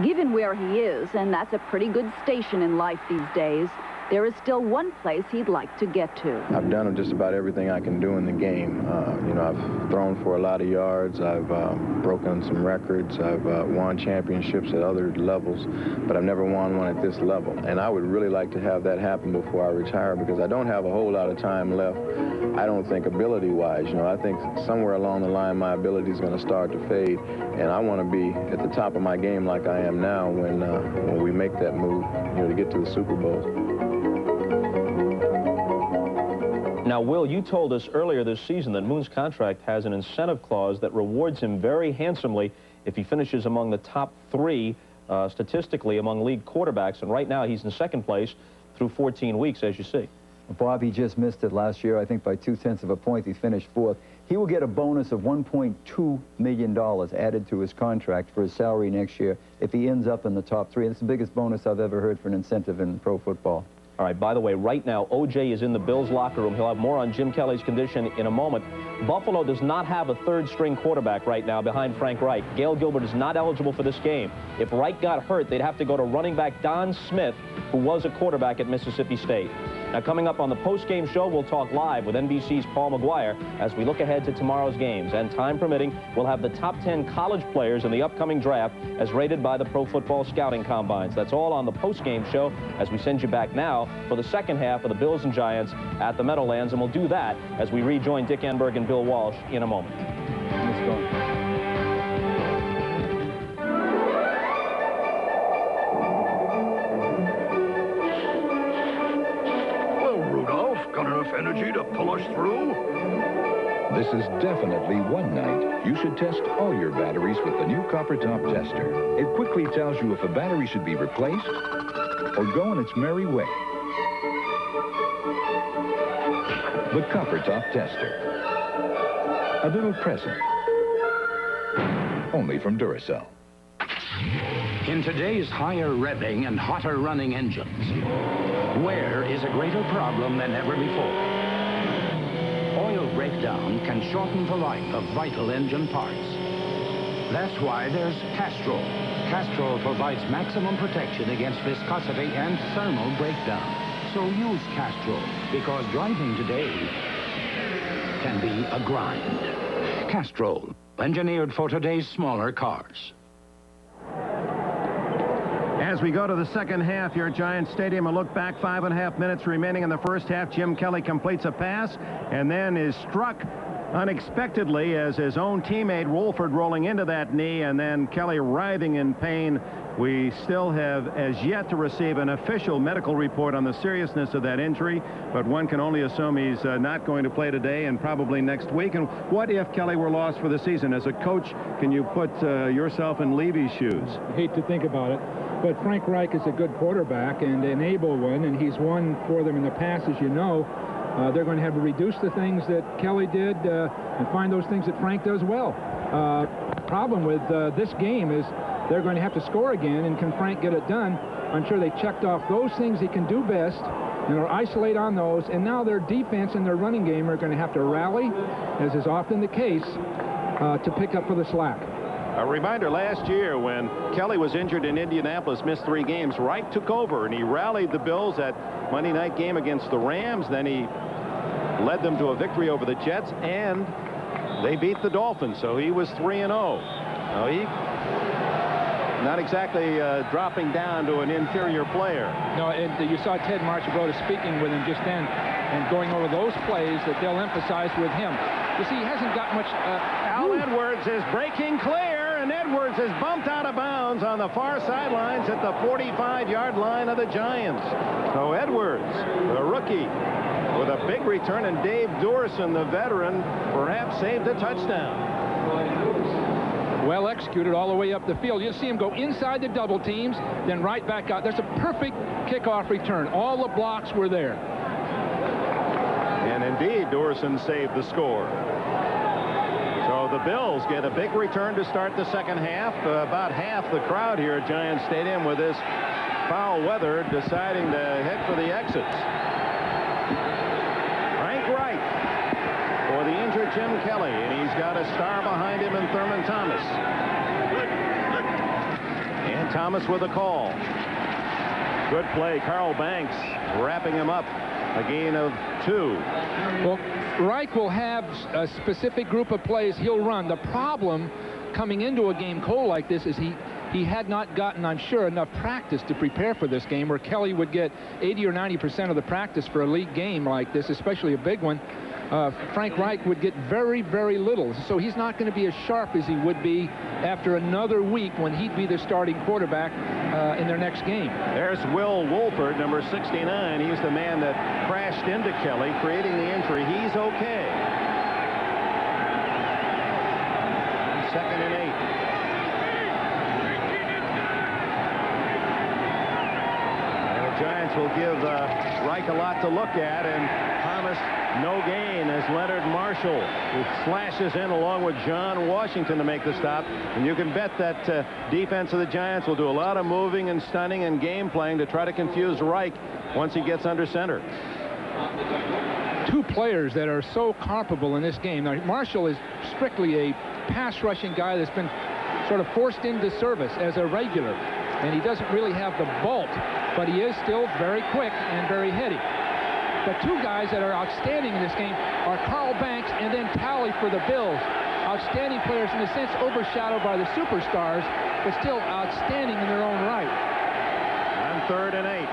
Given where he is, and that's a pretty good station in life these days, there is still one place he'd like to get to. I've done just about everything I can do in the game. You know, I've thrown for a lot of yards. I've broken some records. I've won championships at other levels, but I've never won one at this level. And I would really like to have that happen before I retire, because I don't have a whole lot of time left. I don't think ability-wise. You know, I think somewhere along the line my ability is going to start to fade, and I want to be at the top of my game like I am now when we make that move, you know, to get to the Super Bowl. Now, Will, you told us earlier this season that Moon's contract has an incentive clause that rewards him very handsomely if he finishes among the top 3 statistically among league quarterbacks, and right now he's in second place through 14 weeks, as you see. Bob, he just missed it last year. I think by 0.2 of a point he finished 4th. He will get a bonus of $1.2 million added to his contract for his salary next year if he ends up in the top 3. It's the biggest bonus I've ever heard for an incentive in pro football. All right, by the way, right now, O.J. is in the Bills' locker room. He'll have more on Jim Kelly's condition in a moment. Buffalo does not have a third-string quarterback right now behind Frank Reich. Gail Gilbert is not eligible for this game. If Reich got hurt, they'd have to go to running back Don Smith, who was a quarterback at Mississippi State. Now, coming up on the post-game show, we'll talk live with NBC's Paul McGuire as we look ahead to tomorrow's games. And time permitting, we'll have the top 10 college players in the upcoming draft as rated by the Pro Football Scouting Combines. That's all on the post-game show as we send you back now for the second half of the Bills and Giants at the Meadowlands. And we'll do that as we rejoin Dick Enberg and Bill Walsh in a moment. Let's go. Got enough energy to pull us through? This is definitely one night you should test all your batteries with the new Copper Top Tester. It quickly tells you if a battery should be replaced or go on its merry way. The Copper Top Tester. A little present. Only from Duracell. In today's higher revving and hotter running engines, wear is a greater problem than ever before. Oil breakdown can shorten the life of vital engine parts. That's why there's Castrol. Castrol provides maximum protection against viscosity and thermal breakdown. So use Castrol, because driving today can be a grind. Castrol, engineered for today's smaller cars. As we go to the second half here at Giants Stadium, a look back, 5.5 minutes remaining in the first half. Jim Kelly completes a pass and then is struck unexpectedly as his own teammate Wolford rolling into that knee, and then Kelly writhing in pain. We still have as yet to receive an official medical report on the seriousness of that injury, but one can only assume he's not going to play today and probably next week. And what if Kelly were lost for the season? As a coach, can you put yourself in Levy's shoes? I hate to think about it, but Frank Reich is a good quarterback and an able one, and he's won for them in the past, as you know. They're going to have to reduce the things that Kelly did and find those things that Frank does well. Problem with this game is they're going to have to score again, and can Frank get it done? I'm sure they checked off those things he can do best and are isolate on those, and now their defense and their running game are going to have to rally, as is often the case, to pick up for the slack. A reminder, last year when Kelly was injured in Indianapolis, missed 3 games, Wright took over and he rallied the Bills that Monday night game against the Rams. Then he led them to a victory over the Jets, and they beat the Dolphins, so he was 3-0. Now he not exactly dropping down to an inferior player. No, and you saw Ted Marchibroda speaking with him just then and going over those plays that they'll emphasize with him. You see, he hasn't got much... Al Edwards is breaking clear, and Edwards is bumped out of bounds on the far sidelines at the 45-yard line of the Giants. So Edwards, the rookie, with a big return, and Dave Dorson, the veteran, perhaps saved a touchdown. Well executed all the way up the field. You'll see him go inside the double teams, then right back out. There's a perfect kickoff return. All the blocks were there. And indeed, Dorson saved the score. So the Bills get a big return to start the second half. About half the crowd here at Giants Stadium, with this foul weather, deciding to head for the exits. Frank Reich for the injured Jim Kelly, and he's got a star behind him in Thurman Thomas. And Thomas with a call. Good play. Carl Banks wrapping him up. A gain of 2. Well, Reich will have a specific group of plays he'll run. The problem coming into a game cold like this is he had not gotten, I'm sure, enough practice to prepare for this game, where Kelly would get 80 or 90% of the practice for a league game like this, especially a big one. Frank Reich would get very, very little. So he's not going to be as sharp as he would be after another week when he'd be the starting quarterback in their next game. There's Will Wolford, number 69. He's the man that crashed into Kelly, creating the injury. He's okay. 2nd and 8. And the Giants will give Reich a lot to look at, and Thomas no gain as Leonard Marshall, who slashes in along with John Washington to make the stop. And you can bet that defense of the Giants will do a lot of moving and stunning and game playing to try to confuse Reich once he gets under center. 2 players that are so comparable in this game. Now, Marshall is strictly a pass rushing guy that's been sort of forced into service as a regular, and he doesn't really have the bulk, but he is still very quick and very heady. The 2 guys that are outstanding in this game are Carl Banks and then Talley for the Bills. Outstanding players in a sense, overshadowed by the superstars, but still outstanding in their own right. On 3rd and 8.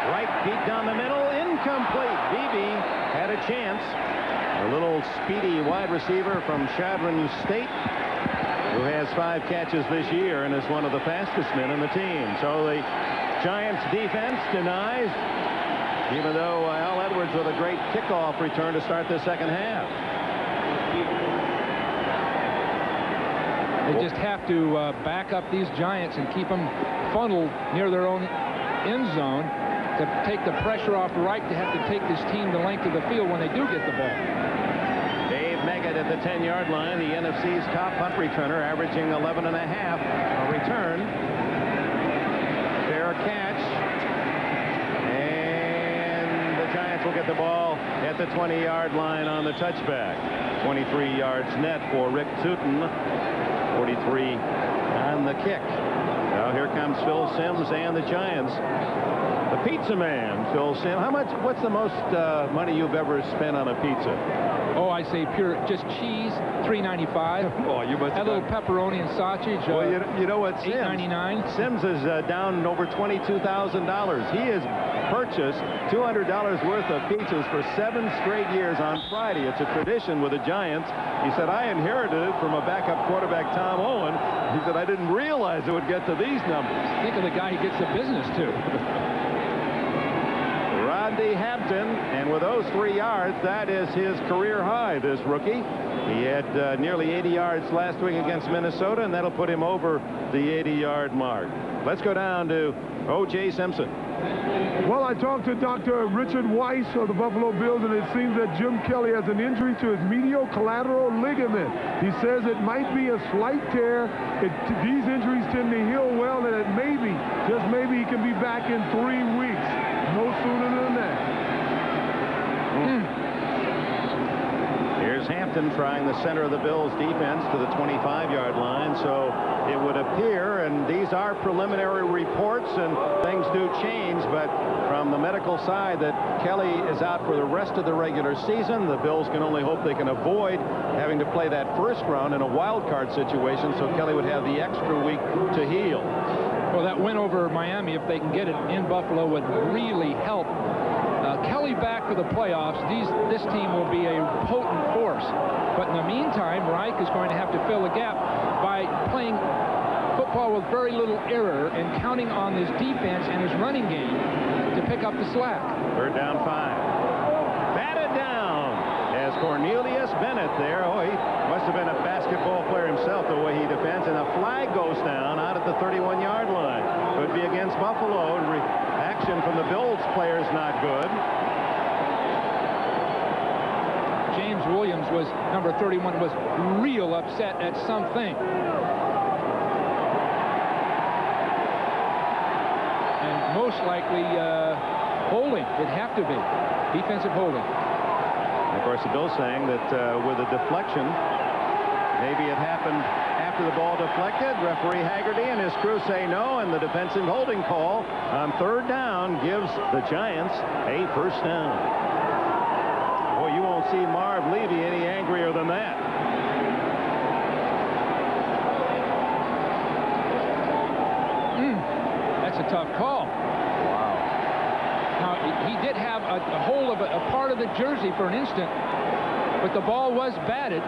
Reich beat down the middle, incomplete. Beebe had a chance. A little speedy wide receiver from Chadron State, who has 5 catches this year and is one of the fastest men on the team. So the Giants defense denies, even though Al Edwards with a great kickoff return to start the second half. They just have to back up these Giants and keep them funneled near their own end zone to take the pressure off Reich to have to take this team the length of the field when they do get the ball. Dave Meggett at the 10-yard line, the NFC's top punt returner, averaging 11.5 a return. Fair catch. Giants will get the ball at the 20-yard line on the touchback. 23 yards net for Rick Tootin. 43 on the kick. Now here comes Phil Simms and the Giants. The pizza man, Phil Simms. What's the most money you've ever spent on a pizza? Oh, I say pure, just cheese, $3.95. Oh, you must have a little pepperoni and sausage. Well, you know what, $8.99. Sims is down over $22,000. He has purchased $200 worth of pizzas for 7 straight years on Friday. It's a tradition with the Giants. He said, I inherited it from a backup quarterback, Tom Owen. He said, I didn't realize it would get to these numbers. Think of the guy who gets the business, too. Rodney Hampton, and with those 3 yards, that is his career high, this rookie. He had nearly 80 yards last week against Minnesota, and that'll put him over the 80-yard mark. Let's go down to O.J. Simpson. Well, I talked to Dr. Richard Weiss of the Buffalo Bills, and it seems that Jim Kelly has an injury to his medial collateral ligament. He says it might be a slight tear. These injuries tend to heal well, and it maybe, just maybe, he can be back in 3 weeks. No sooner than that. Here's Hampton trying the center of the Bills defense to the 25-yard line. So it would appear, and these are preliminary reports and things do change, but from the medical side, that Kelly is out for the rest of the regular season. The Bills can only hope they can avoid having to play that first round in a wild card situation, so Kelly would have the extra week to heal. Well, that win over Miami, if they can get it in Buffalo, would really help. Kelly back for the playoffs. This team will be a potent force. But in the meantime, Reich is going to have to fill the gap by playing football with very little error and counting on his defense and his running game to pick up the slack. 3rd down 5. Batted down as Cornelius Bennett there. Oh, he must have been a basketball player himself, the way he defends. And a flag goes down out at the 31-yard line. Could be against Buffalo. Action from the Bills players not good. James Williams was number 31, was real upset at something. And most likely holding. It'd have to be. Defensive holding. And of course, the Bills saying that with a deflection, Maybe it happened after the ball deflected. Referee Haggerty and his crew say no, and the defensive holding call on 3rd down gives the Giants a 1st down. Boy, you won't see Marv Levy any angrier than that. That's a tough call. Wow. Now, he did have a hold of a part of the jersey for an instant, but the ball was batted.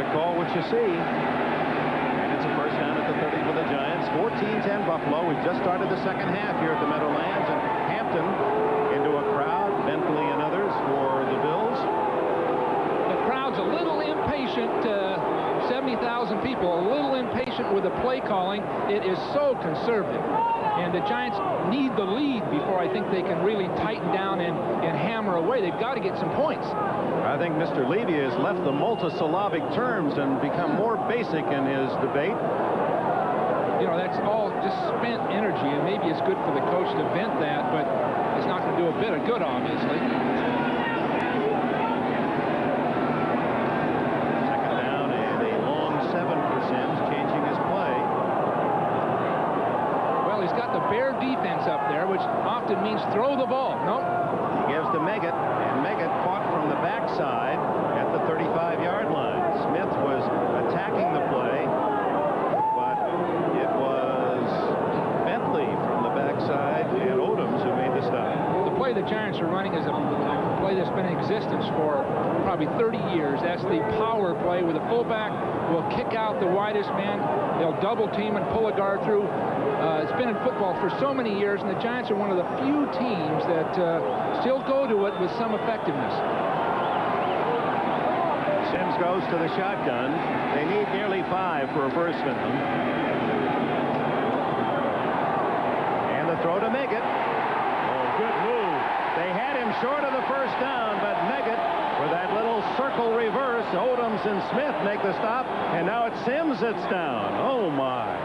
Call what you see. And it's a 1st down at the 30 for the Giants. 14-10 Buffalo. We've just started the 2nd half here at the Meadowlands. And Hampton into a crowd. Bentley and others for the Bills. The crowd's a little impatient. 70,000 people, a little impatient with the play calling. It is so conservative. And the Giants need the lead before I think they can really tighten down and hammer away. They've got to get some points. I think Mr. Levy has left the multisyllabic terms and become more basic in his debate. You know, that's all just spent energy, and maybe it's good for the coach to vent that, but it's not going to do a bit of good, obviously. 2nd down and a long 7 for Sims, changing his play. Well, he's got the bear defense up there, which often means throw the ball. Nope. He gives to Meggett, and Meggett caught from the backside at the 35-yard line. Smith was attacking the play, but it was Bentley from the backside and Odoms who made the stop. The play the Giants are running is a play that's been in existence for probably 30 years. That's the power play where the fullback will kick out the widest man. They'll double team and pull a guard through. It's been in football for so many years, and the Giants are one of the few teams that still go to it with some effectiveness. Sims goes to the shotgun. They need nearly 5 for a first down. And the throw to Meggett. Oh, good move. They had him short of the first down, but Meggett, with that little circle reverse, Odoms and Smith make the stop, and now it's Sims that's down. Oh, my.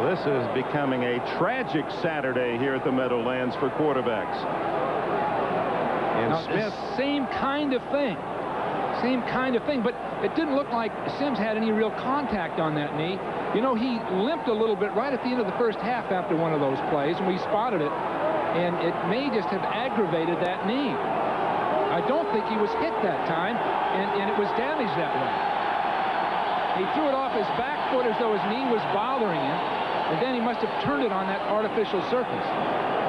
This is becoming a tragic Saturday here at the Meadowlands for quarterbacks. And now, Smith, same kind of thing. Same kind of thing, but it didn't look like Sims had any real contact on that knee. You know, he limped a little bit right at the end of the first half after one of those plays, and we spotted it, and it may just have aggravated that knee. I don't think he was hit that time, and it was damaged that way. He threw it off his back foot as though his knee was bothering him. And then he must have turned it on that artificial surface.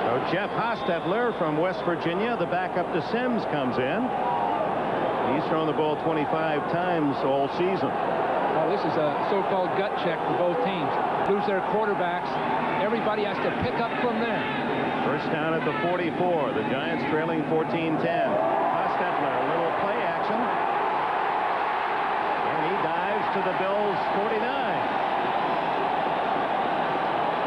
So Jeff Hostetler from West Virginia, the backup to Sims, comes in. He's thrown the ball 25 times all season. Well, this is a so-called gut check for both teams. Lose their quarterbacks. Everybody has to pick up from there. First down at the 44. The Giants trailing 14-10. Hostetler, a little play action. And he dives to the Bills' 49.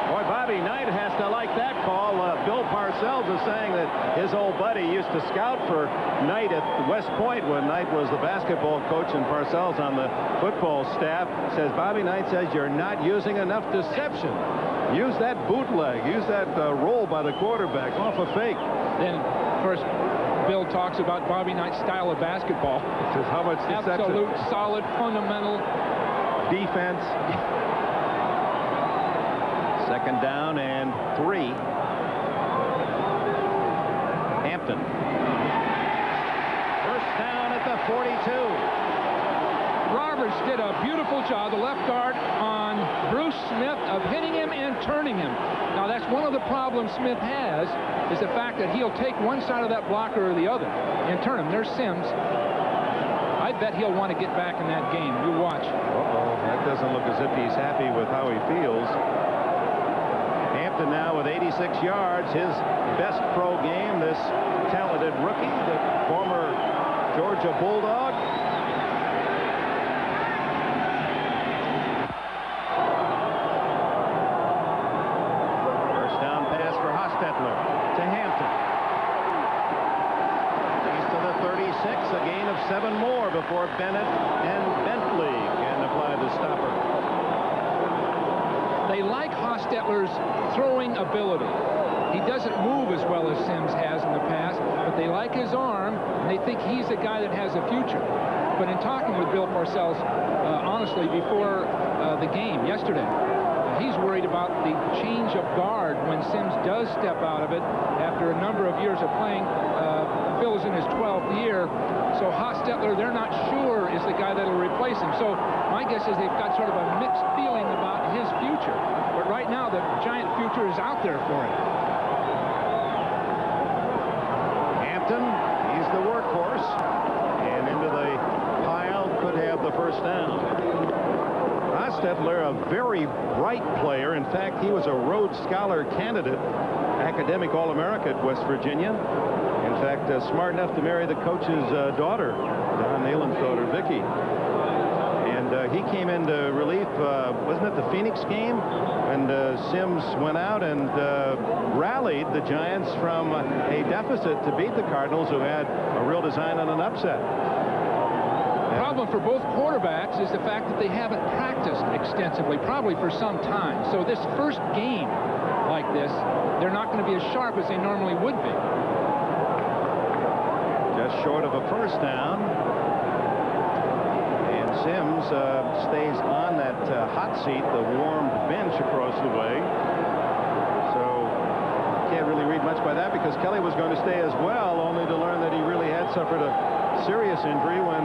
Boy, Bobby Knight has to like that call. Bill Parcells is saying that his old buddy used to scout for Knight at West Point when Knight was the basketball coach and Parcells on the football staff. Says Bobby Knight says you're not using enough deception. Use that bootleg. Use that roll by the quarterback off a fake. Then, of course, Bill talks about Bobby Knight's style of basketball. Says how much deception. Absolute, solid, fundamental defense. 2nd down and 3. Hampton. First down at the 42. Roberts did a beautiful job, the left guard, on Bruce Smith of hitting him and turning him. Now, that's one of the problems Smith has, is the fact that he'll take one side of that blocker or the other and turn him. There's Sims. I bet he'll want to get back in that game. You watch. Uh-oh, that doesn't look as if he's happy with how he feels. Hampton now with 86 yards, his best pro game, this talented rookie, the former Georgia Bulldog. First down pass for Hostetler to Hampton. He's to the 36, a gain of 7 more before Bennett and Bentley can apply the stopper. They They like Hostetler's throwing ability. He doesn't move as well as Sims has in the past, but they like his arm, and they think he's a guy that has a future. But in talking with Bill Parcells, honestly, before the game yesterday, he's worried about the change of guard when Sims does step out of it after a number of years of playing. Phil is in his 12th year, so Hostetler, they're not sure, is the guy that'll replace him. So my guess is they've got sort of a mixed feeling about his future. But right now, the Giant future is out there for him. Hampton, he's the workhorse, and into the pile, could have the first down. Hostetler, a very bright player. In fact, he was a Rhodes Scholar candidate, academic All-America at West Virginia. In fact, smart enough to marry the coach's daughter, Don Neyland's daughter, Vicky. And he came into relief, wasn't it the Phoenix game? And Sims went out and rallied the Giants from a deficit to beat the Cardinals, who had a real design on an upset. The problem for both quarterbacks is the fact that they haven't practiced extensively, probably for some time. So this first game like this, they're not going to be as sharp as they normally would be. Just short of a first down. And Sims stays on that hot seat, the warmed bench across the way. So can't really read much by that, because Kelly was going to stay as well, only to learn that he really had suffered a serious injury when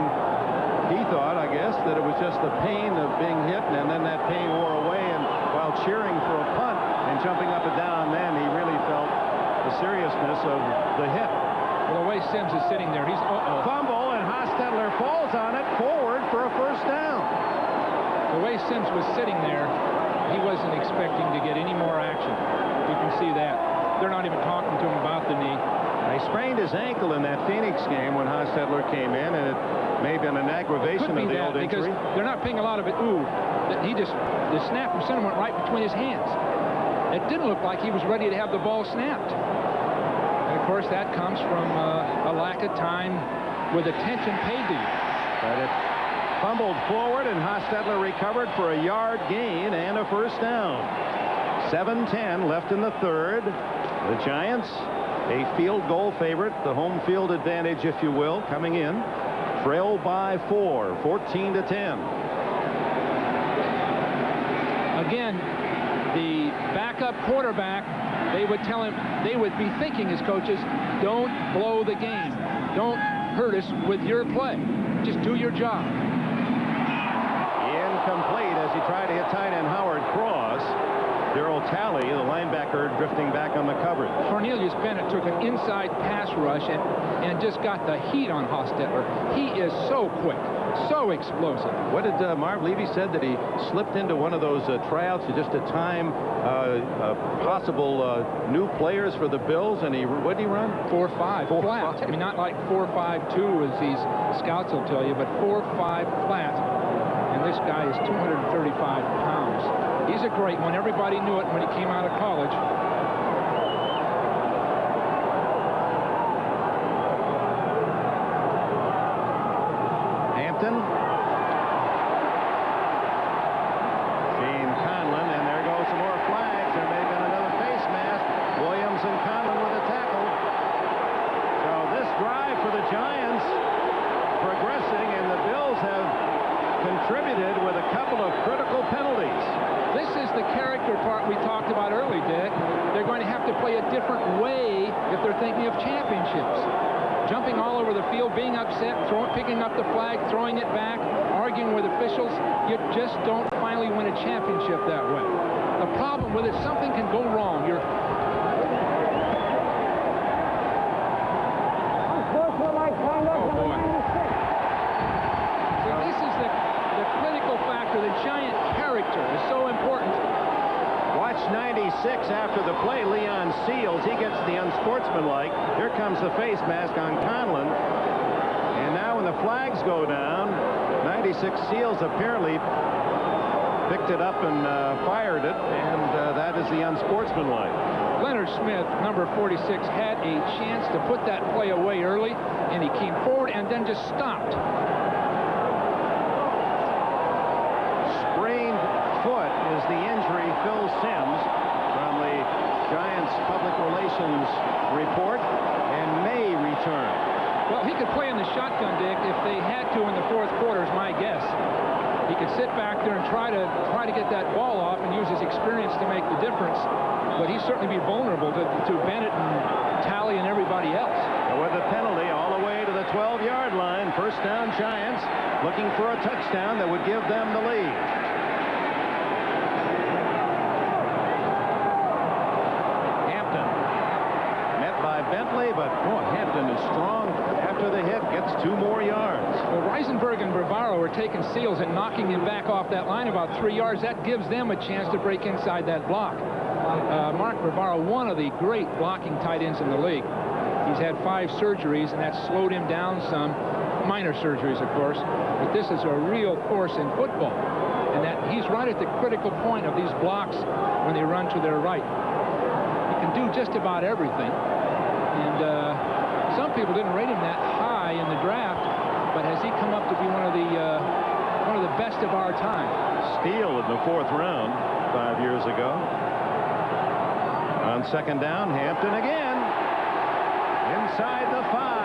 he thought, I guess, that it was just the pain of being hit, and then that pain wore away, and while cheering for a punt and jumping up and down, then he really felt the seriousness of the hit. Well, the way Sims is sitting there, he's fumble, and Hostetler falls on it forward for a first down. The way Sims was sitting there, he wasn't expecting to get any more action. You can see that. They're not even talking to him about the knee. He sprained his ankle in that Phoenix game when Hostetler came in, and it may have been an aggravation of the old injury. Because they're not paying a lot of it. The snap from center went right between his hands. It didn't look like he was ready to have the ball snapped. And of course, that comes from a lack of time with attention paid to you. But it fumbled forward, and Hostetler recovered for a yard gain and a first down. 7:10 left in the third. The Giants, a field goal favorite, the home field advantage, if you will, coming in. Trail by 4, 14-10. Again, the backup quarterback, they would tell him, they would be thinking as coaches, don't blow the game. Don't hurt us with your play. Just do your job. Incomplete as he tried to hit tight end Howard Cross. Darryl Talley, the linebacker, drifting back on the coverage. Cornelius Bennett took an inside pass rush and just got the heat on Hostetler. He is so quick, so explosive. What did Marv Levy said, that he slipped into one of those tryouts just to time possible new players for the Bills, and what did he run? 4.5 flat. I mean, not like 4.52 as these scouts will tell you, but 4.5 flat. And this guy is 235 pounds. He's a great one. Everybody knew it when he came out of college. Hampton. Gene Conlon, and there goes some more flags. There may have been another face mask. Williams and Conlon with a tackle. So this drive for the Giants progressing, and the Bills have contributed with a couple of critical penalties. This is the character part we talked about early, Dick. They're going to have to play a different way if they're thinking of championships. Jumping all over the field, being upset, picking up the flag, throwing it back, arguing with officials. You just don't finally win a championship that way. The problem with it, something can go wrong. The Giant character is so important. Watch 96 after the play. Leon Seals, he gets the unsportsmanlike. Here comes the face mask on Conlon. And now when the flags go down, 96 Seals apparently picked it up and fired it, and that is the unsportsmanlike. Leonard Smith, number 46, had a chance to put that play away early, and he came forward and then just stopped. foot is the injury. Phil Simms from the Giants public relations report, and may return. Well, he could play in the shotgun, Dick, if they had to in the fourth quarter, is my guess. He could sit back there and try to get that ball off and use his experience to make the difference. But he'd certainly be vulnerable to Bennett and Talley and everybody else. With the penalty all the way to the 12-yard line, first down Giants, looking for a touchdown that would give them the lead. Hampton met by Bentley, but boy, Hampton is strong. After the hit, gets 2 more yards. Well, Reisenberg and Bravaro are taking Seals and knocking him back off that line about 3 yards. That gives them a chance to break inside that block. Mark Bravaro, one of the great blocking tight ends in the league. He's had 5 surgeries, and that's slowed him down some. Minor surgeries, of course. But this is a real force in football. And that he's right at the critical point of these blocks when they run to their right. He can do just about everything. And some people didn't rate him that high in the draft, but has he come up to be one of the best of our time? Steele in the 4th round 5 years ago. On second down, Hampton again. Inside the 5.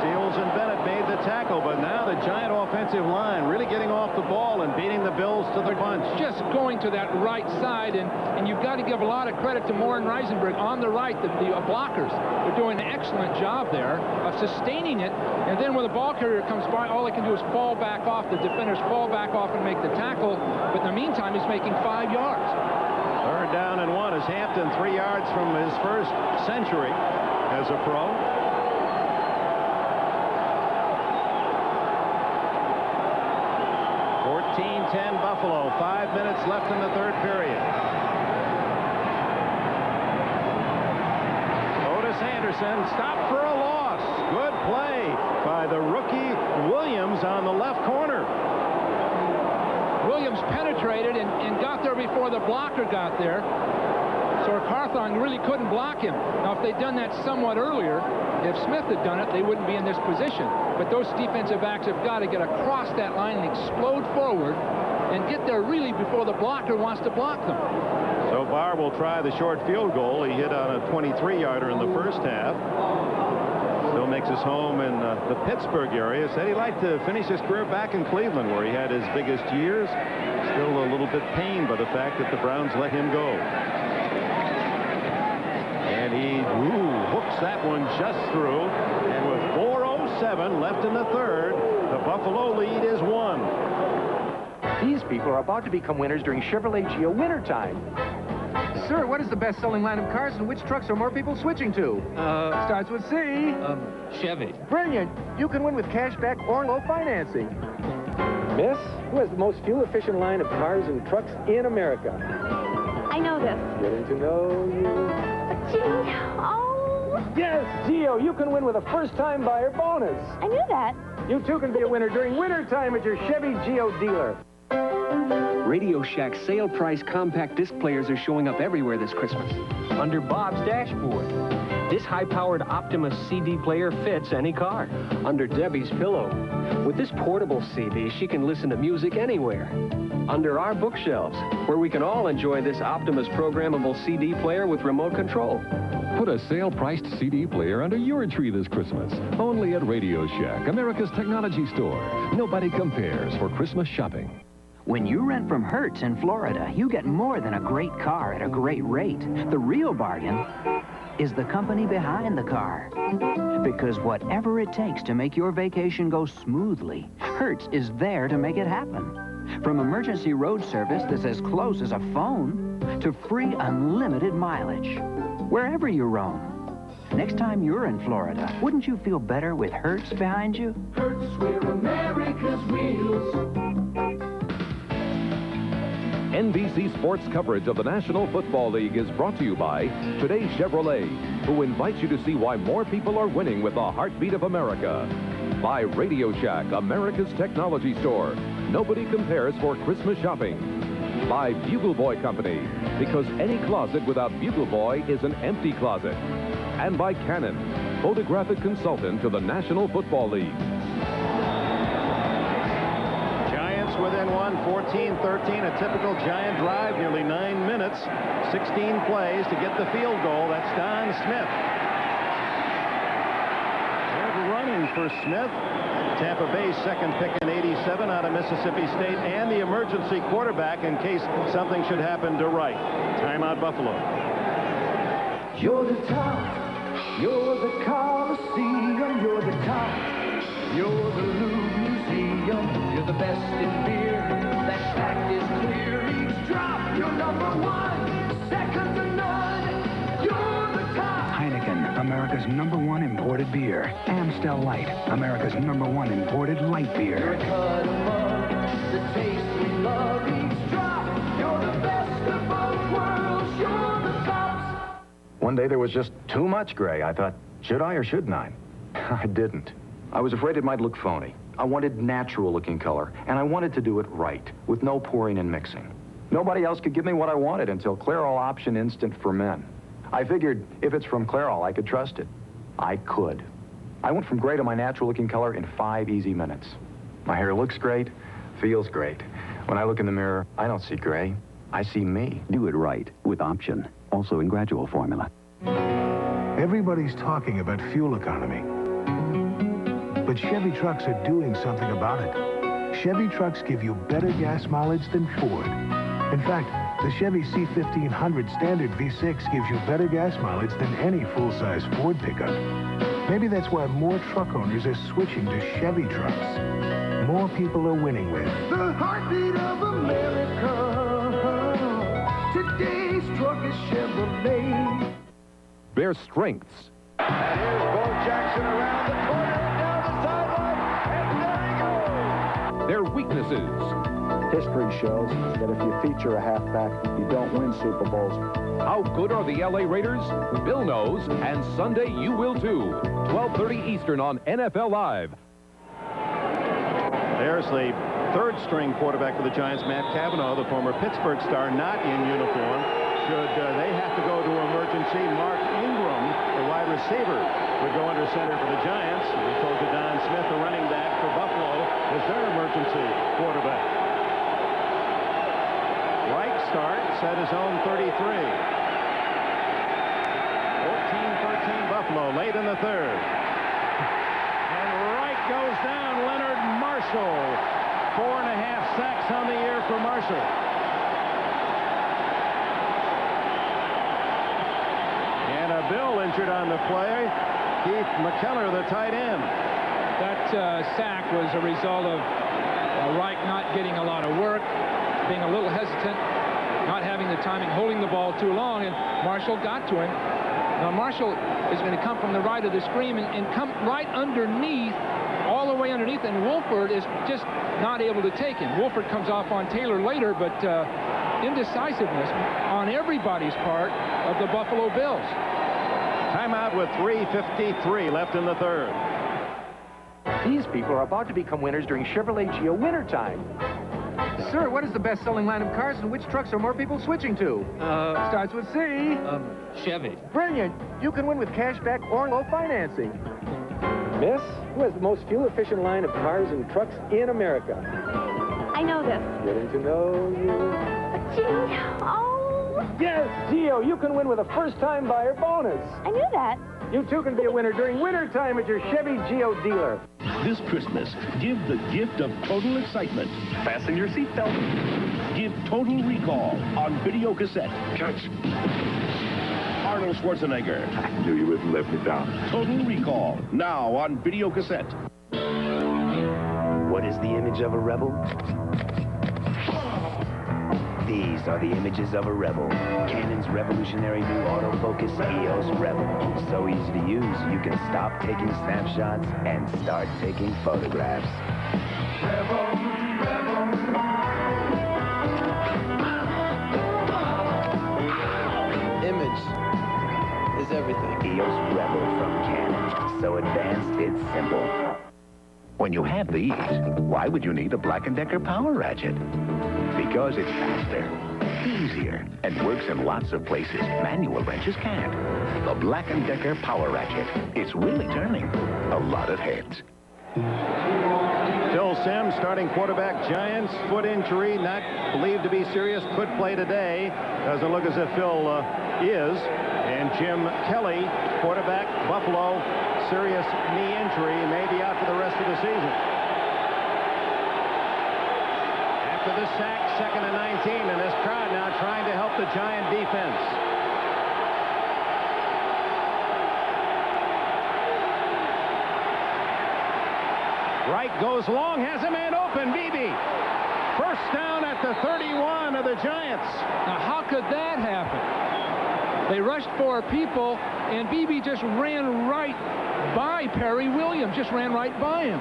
Seals and Bennett made the tackle, but now the Giant offensive line really getting off the ball and beating the Bills to the punch. Just going to that right side, and you've got to give a lot of credit to Moore and Reisenberg on the right, the blockers. They're doing an excellent job there of sustaining it, and then when the ball carrier comes by, all they can do is fall back off. The defenders fall back off and make the tackle, but in the meantime, he's making 5 yards. Third down and 1 as Hampton 3 yards from his first century as a pro. Buffalo, 5 minutes left in the 3rd period. Otis Anderson stopped for a loss. Good play by the rookie Williams on the left corner. Williams penetrated and got there before the blocker got there. So Carthon really couldn't block him. Now, if they'd done that somewhat earlier, if Smith had done it, they wouldn't be in this position. But those defensive backs have got to get across that line and explode forward and get there really before the blocker wants to block them. So Barr will try the short field goal. He hit on a 23-yarder in the first half. Still makes his home in the Pittsburgh area. Said he liked to finish his career back in Cleveland, where he had his biggest years. Still a little bit pained by the fact that the Browns let him go. And he hooks that one just through. And with 4:07 left in the 3rd, the Buffalo lead is 1. These people are about to become winners during Chevrolet Geo wintertime. Sir, what is the best-selling line of cars, and which trucks are more people switching to? Starts with C. Chevy. Brilliant. You can win with cash back or low financing. Miss, who has the most fuel-efficient line of cars and trucks in America? I know this. Getting to know you. Gee, oh. Yes, Geo, you can win with a first-time buyer bonus. I knew that. You too can be a winner during wintertime at your Chevy Geo dealer. Radio Shack sale price compact disc players are showing up everywhere this Christmas. Under Bob's dashboard. This high-powered Optimus CD player fits any car. Under Debbie's pillow. With this portable CD, she can listen to music anywhere. Under our bookshelves, where we can all enjoy this Optimus programmable CD player with remote control. Put a sale-priced CD player under your tree this Christmas. Only at Radio Shack, America's technology store. Nobody compares for Christmas shopping. When you rent from Hertz in Florida, you get more than a great car at a great rate. The real bargain is the company behind the car. Because whatever it takes to make your vacation go smoothly, Hertz is there to make it happen. From emergency road service that's as close as a phone to free unlimited mileage. Wherever you roam. Next time you're in Florida, wouldn't you feel better with Hertz behind you? Hertz, we're America's wheels. NBC Sports coverage of the National Football League is brought to you by Today Chevrolet, who invites you to see why more people are winning with the heartbeat of America. By Radio Shack, America's technology store. Nobody compares for Christmas shopping. By Bugle Boy Company, because any closet without Bugle Boy is an empty closet. And by Canon, photographic consultant to the National Football League. within one, 14-13. A typical Giant drive, nearly 9 minutes, 16 plays to get the field goal. That's Don Smith. Good running for Smith. Tampa Bay's second pick in '87 out of Mississippi State, and the emergency quarterback in case something should happen to Wright. Timeout, Buffalo. You're the top. You're the Coliseum. You're the top. You're the Louvre Museum. You're the best in beer. That fact is clear. Each drop, you're number one. Second to none. You're the top. Heineken, America's #1 imported beer. Amstel Light, America's #1 imported light beer. You're a cut above the taste we love. Each drop, you're the best of both worlds. You're the tops. One day there was just too much gray. I thought, should I or shouldn't I? I didn't. I was afraid it might look phony. I wanted natural-looking color, and I wanted to do it right, with no pouring and mixing. Nobody else could give me what I wanted until Clairol Option Instant for Men. I figured if it's from Clairol, I could trust it. I could. I went from gray to my natural-looking color in 5 easy minutes. My hair looks great, feels great. When I look in the mirror, I don't see gray. I see me. Do it right with Option, also in gradual formula. Everybody's talking about fuel economy. But Chevy trucks are doing something about it. Chevy trucks give you better gas mileage than Ford. In fact, the Chevy C1500 Standard V6 gives you better gas mileage than any full-size Ford pickup. Maybe that's why more truck owners are switching to Chevy trucks. More people are winning with The heartbeat of America. Today's truck is Chevrolet. Their strengths. And here's Bo Jackson around the corner and down the sideline, and there he goes. Their weaknesses. History shows that if you feature a halfback, you don't win Super Bowls. How good are the LA Raiders? Bill knows, and Sunday you will too. 12:30 Eastern on NFL Live. There's the third-string quarterback for the Giants, Matt Cavanaugh, the former Pittsburgh star, not in uniform. Should they have to go to emergency, Mark Ingram, the wide receiver, would go under center for the Giants. We told you Don Smith, the running back for Buffalo, is their emergency quarterback. Reich starts at his own 33. 14-13 Buffalo, late in the third. And Reich goes down. Leonard Marshall. 4.5 sacks on the year for Marshall. And a Bill injured on the play. Keith McKellar, the tight end. That sack was a result of Reich not getting a lot of work, being a little hesitant, not having the timing, holding the ball too long, and Marshall got to him. Now Marshall is going to come from the right of the screen and come right underneath, all the way underneath, and Wolford is just not able to take him. Wolford comes off on Taylor later, but indecisiveness on everybody's part of the Buffalo Bills. Timeout with 3:53 left in the third. These people are about to become winners during Chevrolet Geo wintertime. Sir, what is the best-selling line of cars, and which trucks are more people switching to? Starts with C. Chevy. Brilliant. You can win with cash back or low financing. Miss, who has the most fuel-efficient line of cars and trucks in America? I know this. Getting to know you. Gee, oh. Yes, Geo, you can win with a first-time buyer bonus. I knew that. You too can be a winner during wintertime at your Chevy Geo dealer. This Christmas, give the gift of total excitement. Fasten your seatbelt. Give Total Recall on video cassette. Catch. Arnold Schwarzenegger. I knew you wouldn't let me down. Total Recall, now on video cassette. What is the image of a rebel? These are the images of a rebel. Canon's revolutionary new autofocus EOS Rebel. So easy to use, you can stop taking snapshots and start taking photographs. Rebel, rebel. Image is everything. EOS Rebel from Canon. So advanced, it's simple. When you have these, why would you need a Black & Decker Power Ratchet? Because it's faster, easier, and works in lots of places manual wrenches can't. The Black & Decker Power Ratchet. It's really turning a lot of heads. Phil Simms, starting quarterback, Giants, foot injury, not believed to be serious, could play today. Doesn't look as if Phil is. And Jim Kelly, quarterback, Buffalo, serious knee injury, may be out for the rest of the season. After the sack, 2nd and 19, and this crowd now trying to help the Giant defense. Wright goes long, has a man open. Beebe. First down at the 31 of the Giants. Now, how could that happen? They rushed 4 people, and Beebe just ran right by Perry Williams, just ran right by him.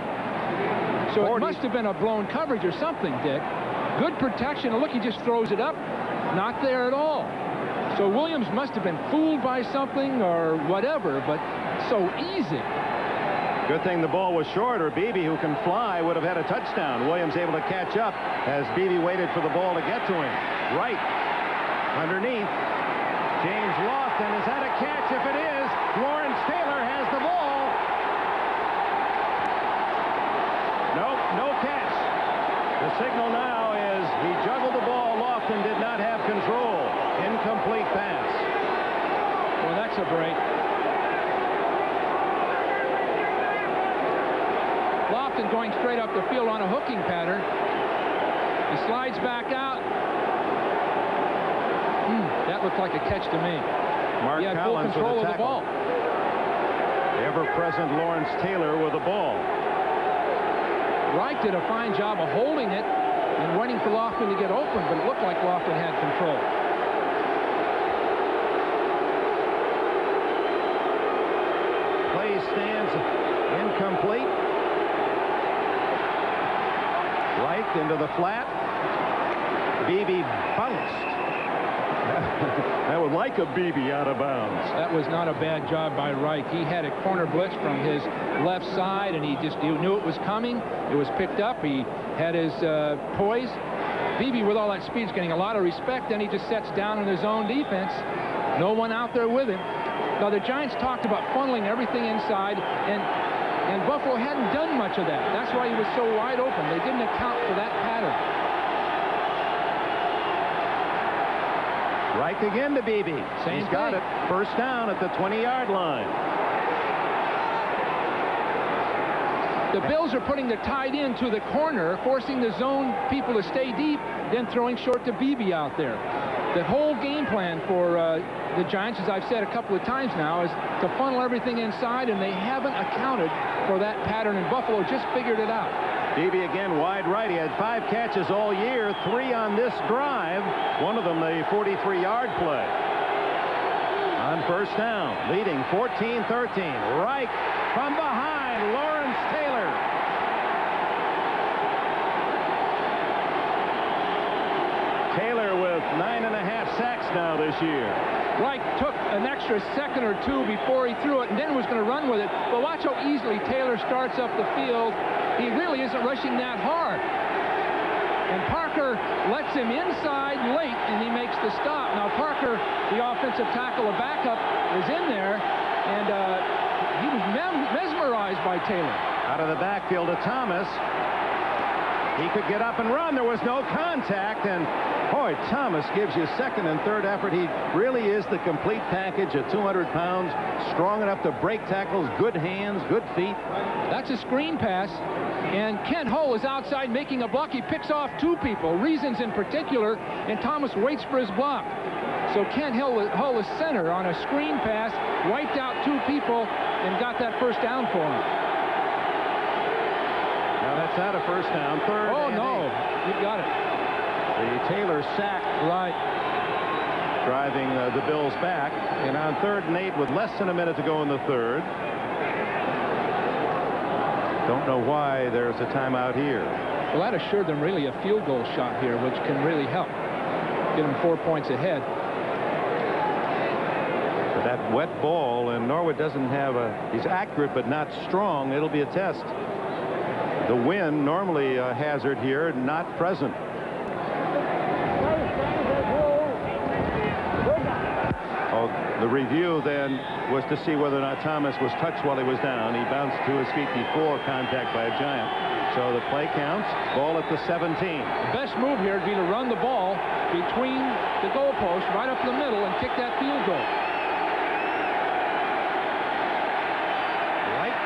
So 40. It must have been a blown coverage or something, Dick. Good protection. Look, he just throws it up. Not there at all. So Williams must have been fooled by something or whatever, but so easy. Good thing the ball was short, or Beebe, who can fly, would have had a touchdown. Williams able to catch up as Beebe waited for the ball to get to him. Right underneath. James Lofton, is that a catch? If it is, Lawrence Taylor has the ball. Nope, no catch. The signal now is he juggled the ball. Lofton did not have control. Incomplete pass. Well, that's a break. Lofton going straight up the field on a hooking pattern. He slides back out. That looked like a catch to me. Mark he had Collins full control with of the ball. The ever-present Lawrence Taylor with the ball. Wright did a fine job of holding it and waiting for Lofton to get open, but it looked like Lofton had control. Play stands incomplete. Right into the flat. Beebe bounced. That was like a Beebe out of bounds. That was not a bad job by Wright. He had a corner blitz from his left side, and he knew it was coming. It was picked up. He had his poise. Beebe, with all that speed, is getting a lot of respect. Then he just sets down in his own defense. No one out there with him. Now, the Giants talked about funneling everything inside, and Buffalo hadn't done much of that. That's why he was so wide open. They didn't account for that pattern. Right again to Beebe. He's got it. First down at the 20-yard line. The Bills are putting the tight end to the corner, forcing the zone people to stay deep, then throwing short to Beebe out there. The whole game plan for the Giants, as I've said a couple of times now, is to funnel everything inside, and they haven't accounted for that pattern, and Buffalo just figured it out. Beebe again wide right. He had 5 catches all year, 3 on this drive. One of them the 43-yard play. On first down, leading 14-13. Right from behind, Lawrence Taylor. Taylor with 9.5 sacks now this year. Wright took an extra second or two before he threw it and then was going to run with it. But watch how easily Taylor starts up the field. He really isn't rushing that hard. And Parker lets him inside late, and he makes the stop. Now, Parker, the offensive tackle, a backup, is in there, and he was mesmerized by Taylor. Out of the backfield to Thomas. He could get up and run. There was no contact, and boy, Thomas gives you second and third effort. He really is the complete package at 200 pounds, strong enough to break tackles, good hands, good feet. That's a screen pass, and Kent Hull is outside making a block. He picks off 2 people, Reasons in particular, and Thomas waits for his block. So Kent Hull is center on a screen pass, wiped out 2 people, and got that first down for him. Now that's not a first down. Third. Oh, no. You got it. The Taylor sack. Right. Driving the Bills back. And on 3rd and 8 with less than a minute to go in the third. Don't know why there's a timeout here. Well, that assured them really a field goal shot here, which can really help. Get them 4 points ahead. But that wet ball, and Norwood doesn't have he's accurate but not strong. It'll be a test. The wind, normally a hazard here, not present. Oh, the review then was to see whether or not Thomas was touched while he was down. He bounced to his feet before contact by a Giant. So the play counts. Ball at the 17. The best move here would be to run the ball between the goalposts right up the middle and kick that field goal. Right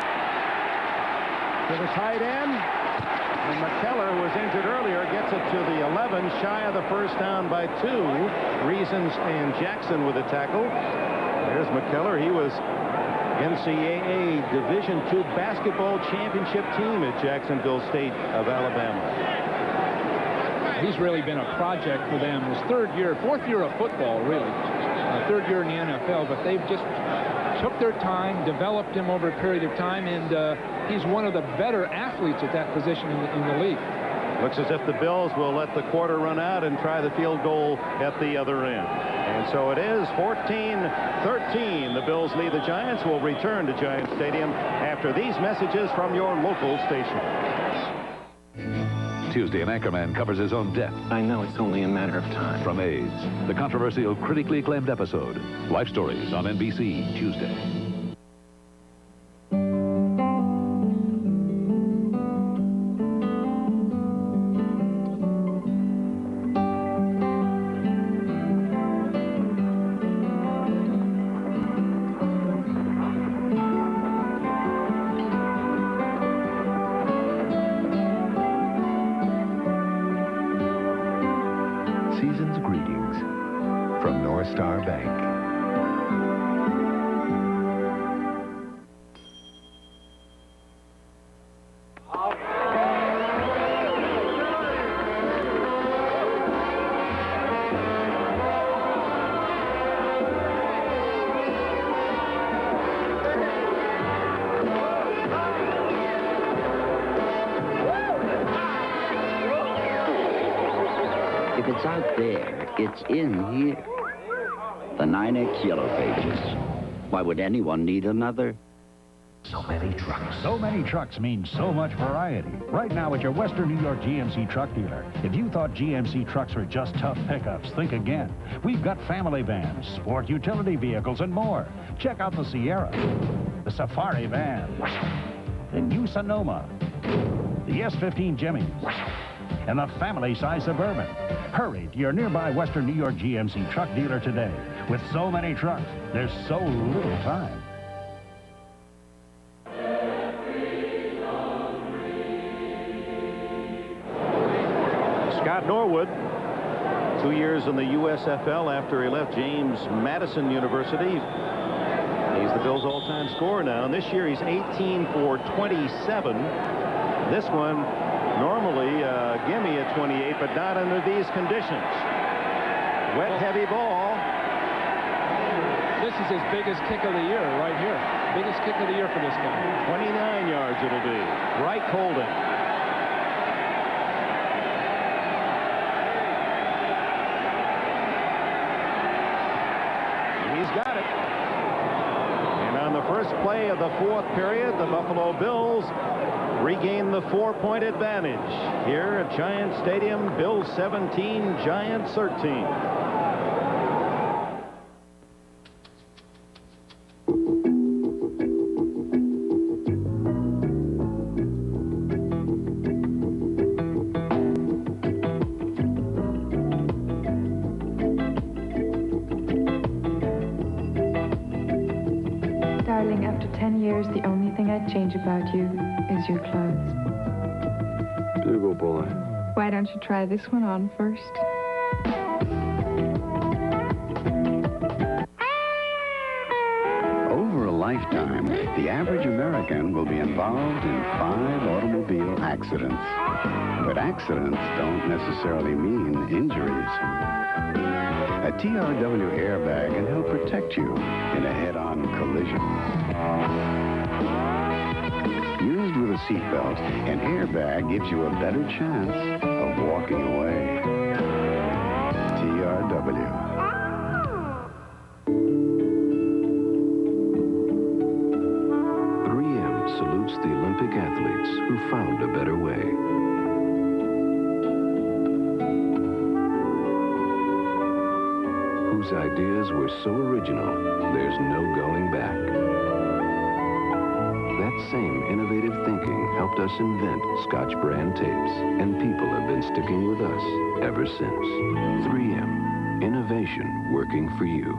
to the tight end. And McKellar, who was injured earlier, gets it to the 11, shy of the first down by 2. Reasons and Jackson with a tackle. There's McKellar. He was NCAA Division II basketball championship team at Jacksonville State of Alabama. He's really been a project for them. His fourth year of football, really. Third year in the NFL, but they've just took their time, developed him over a period of time, and he's one of the better athletes at that position in the league. Looks as if the Bills will let the quarter run out and try the field goal at the other end. And so it is 14-13. The Bills lead the Giants. Will return to Giant Stadium after these messages from your local station. Tuesday, an anchorman covers his own death. I know it's only a matter of time. From AIDS, the controversial, critically acclaimed episode. Life Stories on NBC, Tuesday. Season's greetings from North Star Bank. If it's out there, it's in here. The 9X Yellow Pages. Why would anyone need another? So many trucks. So many trucks means so much variety. Right now at your Western New York GMC truck dealer. If you thought GMC trucks were just tough pickups, think again. We've got family vans, sport utility vehicles, and more. Check out the Sierra, the Safari van, the new Sonoma, the S15 Jimmys, and the family-size Suburban. Hurry to your nearby Western New York GMC truck dealer today. With so many trucks, there's so little time. Scott Norwood, 2 years in the USFL after he left James Madison University. He's the Bills' all-time scorer now, and this year he's 18 for 27. This one, normally gimme at 28, but not under these conditions. Wet, heavy ball. This is his biggest kick of the year right here. Biggest kick of the year for this guy. 29 yards it'll be. Reich holding. He's got it. And on the first play of the fourth period, the Buffalo Bills regain the 4-point advantage here at Giant Stadium. Bills 17, Giants 13. Darling, after 10 years, the only thing I'd change about you is your clothes. Bugle boy. Why don't you try this one on first? Over a lifetime, the average American will be involved in 5 automobile accidents. But accidents don't necessarily mean injuries. A TRW airbag can help protect you in a head-on collision. Used with a seatbelt, an airbag gives you a better chance of walking away. TRW. 3M salutes the Olympic athletes who found a better way. Whose ideas were so original, there's no going back. That That same innovative thinking helped us invent Scotch brand tapes, and people have been sticking with us ever since. 3M, innovation working for you.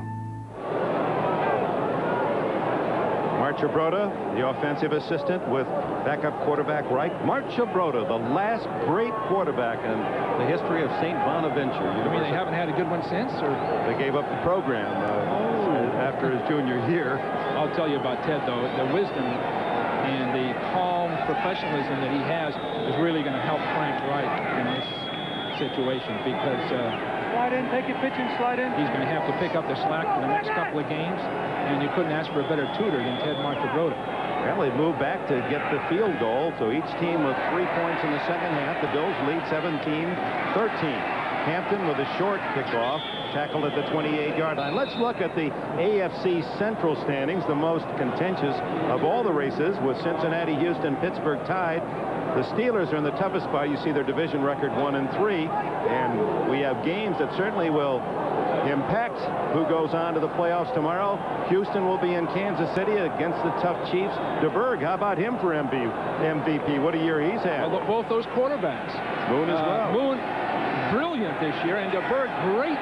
Marcia-Broda, the offensive assistant with backup quarterback Reich. Marcia-Broda, the last great quarterback in the history of St. Bonaventure. You mean they haven't had a good one since? Or they gave up the program after his junior year. I'll tell you about Ted, though. The wisdom and the calm professionalism that he has is really going to help Frank Reich in this situation because slide in, take your pitch and slide in. He's going to have to pick up the slack for the next couple of games, and you couldn't ask for a better tutor than Ted Marcia-Broda. Well, they moved back to get the field goal, so each team with 3 points in the second half. The Bills lead 17-13. Hampton with a short kickoff, tackled at the 28-yard line. Let's look at the AFC Central standings, the most contentious of all the races, with Cincinnati, Houston, Pittsburgh tied. The Steelers are in the toughest spot. You see their division record 1-3, and we have games that certainly will impact who goes on to the playoffs tomorrow. Houston will be in Kansas City against the tough Chiefs. DeBerg, how about him for MVP? What a year he's had. Well, both those quarterbacks. Moon as well. Moon, brilliant this year, and DeBerg, great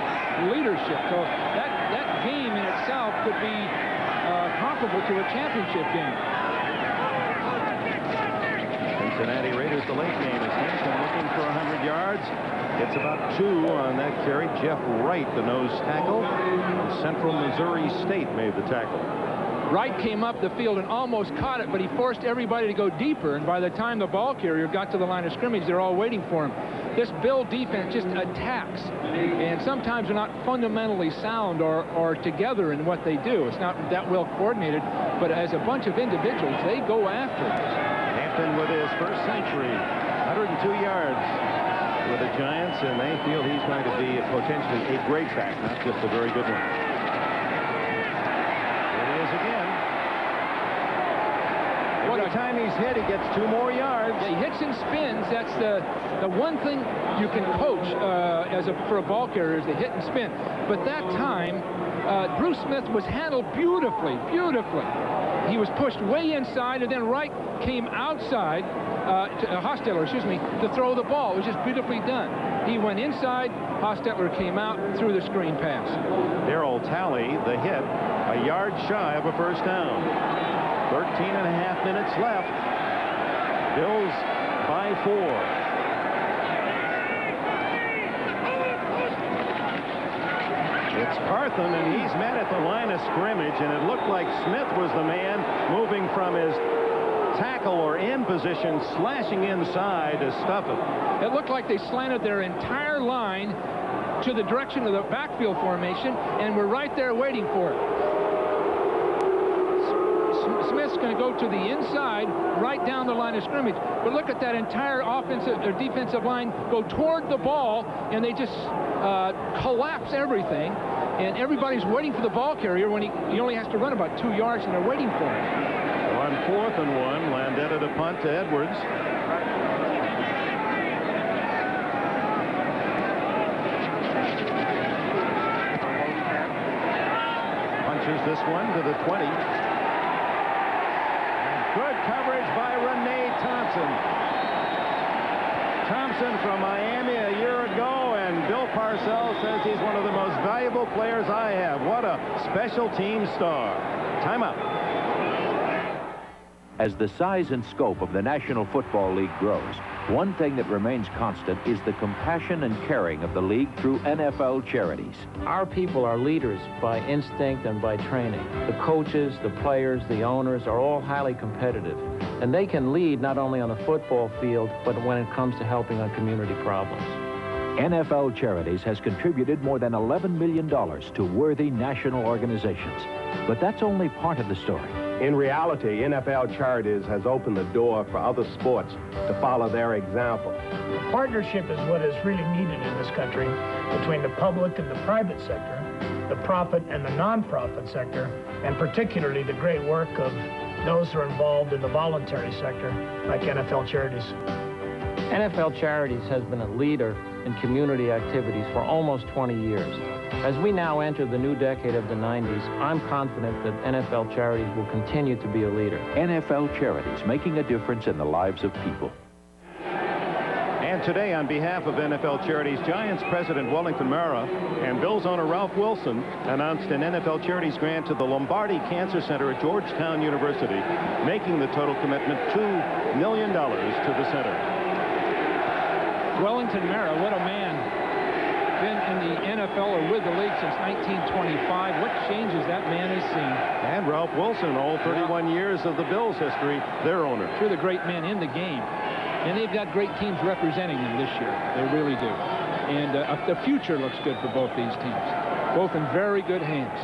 leadership. So that game in itself could be comparable to a championship game. Cincinnati Raiders, the late game, is Hampton looking for 100 yards. Gets about 2 on that carry. Jeff Wright, the nose tackle from Central Missouri State, made the tackle. Wright came up the field and almost caught it, but he forced everybody to go deeper, and by the time the ball carrier got to the line of scrimmage, they're all waiting for him. This Bill defense just attacks, and sometimes they're not fundamentally sound or together in what they do. It's not that well coordinated, but as a bunch of individuals, they go after it. Hampton with his first century, 102 yards with the Giants, and they feel he's going to be potentially a great back, not just a very good one. There he is again. Every time he's hit, he gets 2 more yards. Yeah, he hits and spins. That's the one thing you can coach for a ball carrier is the hit and spin. But that time, Bruce Smith was handled beautifully. He was pushed way inside, and then Wright came outside, Hostetler, to throw the ball. It was just beautifully done. He went inside, Hostetler came out, threw the screen pass. Darryl Talley, the hit, a yard shy of a first down. 13.5 minutes left. Bills by 4. It's Carthen, and he's met at the line of scrimmage, and it looked like Smith was the man moving from his tackle or end position, slashing inside to stuff it. It looked like they slanted their entire line to the direction of the backfield formation, and were right there waiting for it. Smith's going to go to the inside, right down the line of scrimmage. But look at that entire offensive or defensive line go toward the ball, and they just collapse everything. And everybody's waiting for the ball carrier when he only has to run about 2 yards, and they're waiting for him. On 4th and 1, Landetta to punt to Edwards. Punches this one to the 20. Good coverage by Renee Thompson. Thompson from Miami a year ago, and Bill Parcells says he's one of the most valuable players I have. What a special team star. Timeout. As the size and scope of the National Football League grows, one thing that remains constant is the compassion and caring of the league through NFL charities. Our people are leaders by instinct and by training. The coaches, the players, the owners are all highly competitive. And they can lead not only on the football field, but when it comes to helping on community problems. NFL Charities has contributed more than $11 million to worthy national organizations. But that's only part of the story. In reality, NFL Charities has opened the door for other sports to follow their example. Partnership is what is really needed in this country between the public and the private sector, the profit and the non-profit sector, and particularly the great work of those who are involved in the voluntary sector, like NFL Charities. NFL Charities has been a leader in community activities for almost 20 years. As we now enter the new decade of the 90s, I'm confident that NFL Charities will continue to be a leader. NFL Charities, making a difference in the lives of people. And today, on behalf of NFL Charities, Giants President Wellington Mara and Bills owner Ralph Wilson announced an NFL Charities grant to the Lombardi Cancer Center at Georgetown University, making the total commitment $2 million to the center. Wellington Mara, what a man. Been in the NFL or with the league since 1925. What changes that man has seen. And Ralph Wilson, all 31 years of the Bills' history, their owner. Two of the great men in the game. And they've got great teams representing them this year. They really do. And the future looks good for both these teams. Both in very good hands.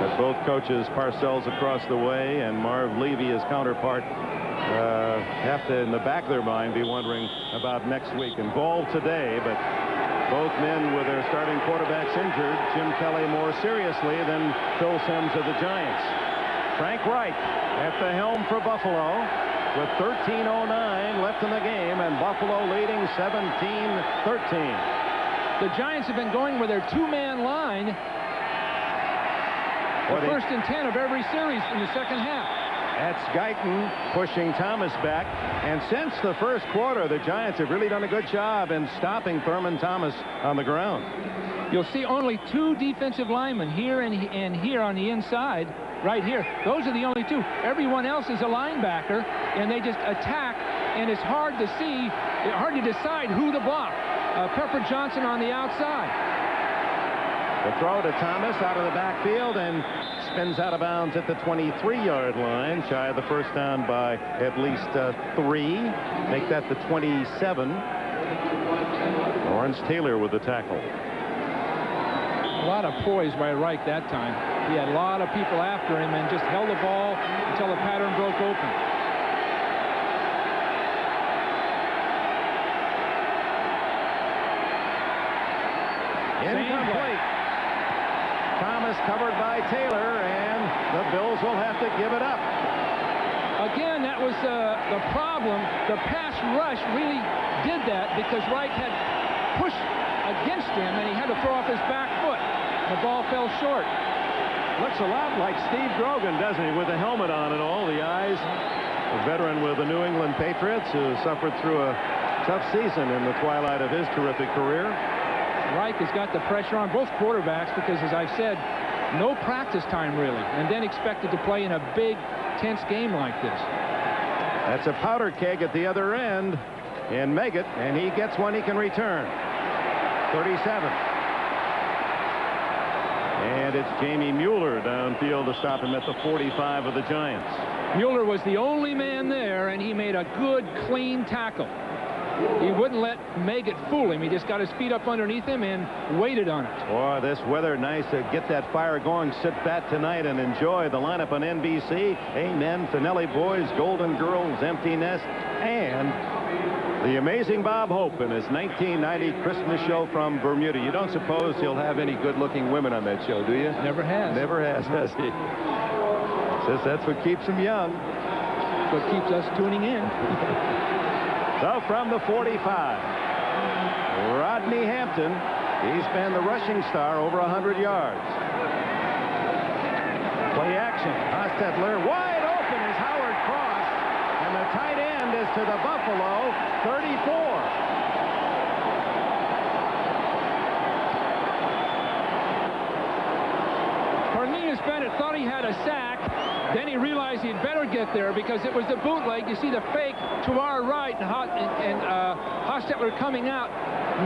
But both coaches, Parcells across the way and Marv Levy, his counterpart, have to, in the back of their mind, be wondering about next week. Involved today, but both men with their starting quarterbacks injured. Jim Kelly more seriously than Phil Simms of the Giants. Frank Reich at the helm for Buffalo, with 13:09 left in the game, and Buffalo leading 17-13. The Giants have been going with their two-man line the first and 10 of every series in the second half. That's Guyton pushing Thomas back. And since the first quarter, the Giants have really done a good job in stopping Thurman Thomas on the ground. You'll see only two defensive linemen here and here on the inside. Right here. Those are the only two. Everyone else is a linebacker, and they just attack, and it's hard to see, hard to decide who to block. Pepper Johnson on the outside. The throw to Thomas out of the backfield and spins out of bounds at the 23-yard line, shy of the first down by at least 3. Make that the 27. Lawrence Taylor with the tackle. A lot of poise by Reich that time. He had a lot of people after him and just held the ball until the pattern broke open. Incomplete. Thomas covered by Taylor, and the Bills will have to give it up. Again, that was the problem. The pass rush really did that because Reich had pushed against him, and he had to throw off his back foot. The ball fell short. Looks a lot like Steve Grogan, doesn't he, with the helmet on and all, the eyes. A veteran with the New England Patriots who suffered through a tough season in the twilight of his terrific career. Reich has got the pressure on both quarterbacks because, as I've said, no practice time really, and then expected to play in a big, tense game like this. That's a powder keg at the other end in Meggett, and he gets one he can return. 37. And it's Jamie Mueller downfield to stop him at the 45 of the Giants. Mueller was the only man there, and he made a good, clean tackle. He wouldn't let Meggett fool him. He just got his feet up underneath him and waited on it. Boy, this weather nice to get that fire going. Sit back tonight and enjoy the lineup on NBC. Amen, Finelli Boys, Golden Girls, Empty Nest, and the amazing Bob Hope in his 1990 Christmas show from Bermuda. You don't suppose he'll have any good-looking women on that show, do you? Never has. Never has he? Says that's what keeps him young. That's what keeps us tuning in. So from the 45, Rodney Hampton. He's been the rushing star over 100 yards. Play action. Hostetler wide open is Howard Cross. And the tight end is to the Buffalo 34. Cornelius Bennett thought he had a sack. Then he realized he'd better get there because it was the bootleg. You see the fake to our right and Hostetler coming out.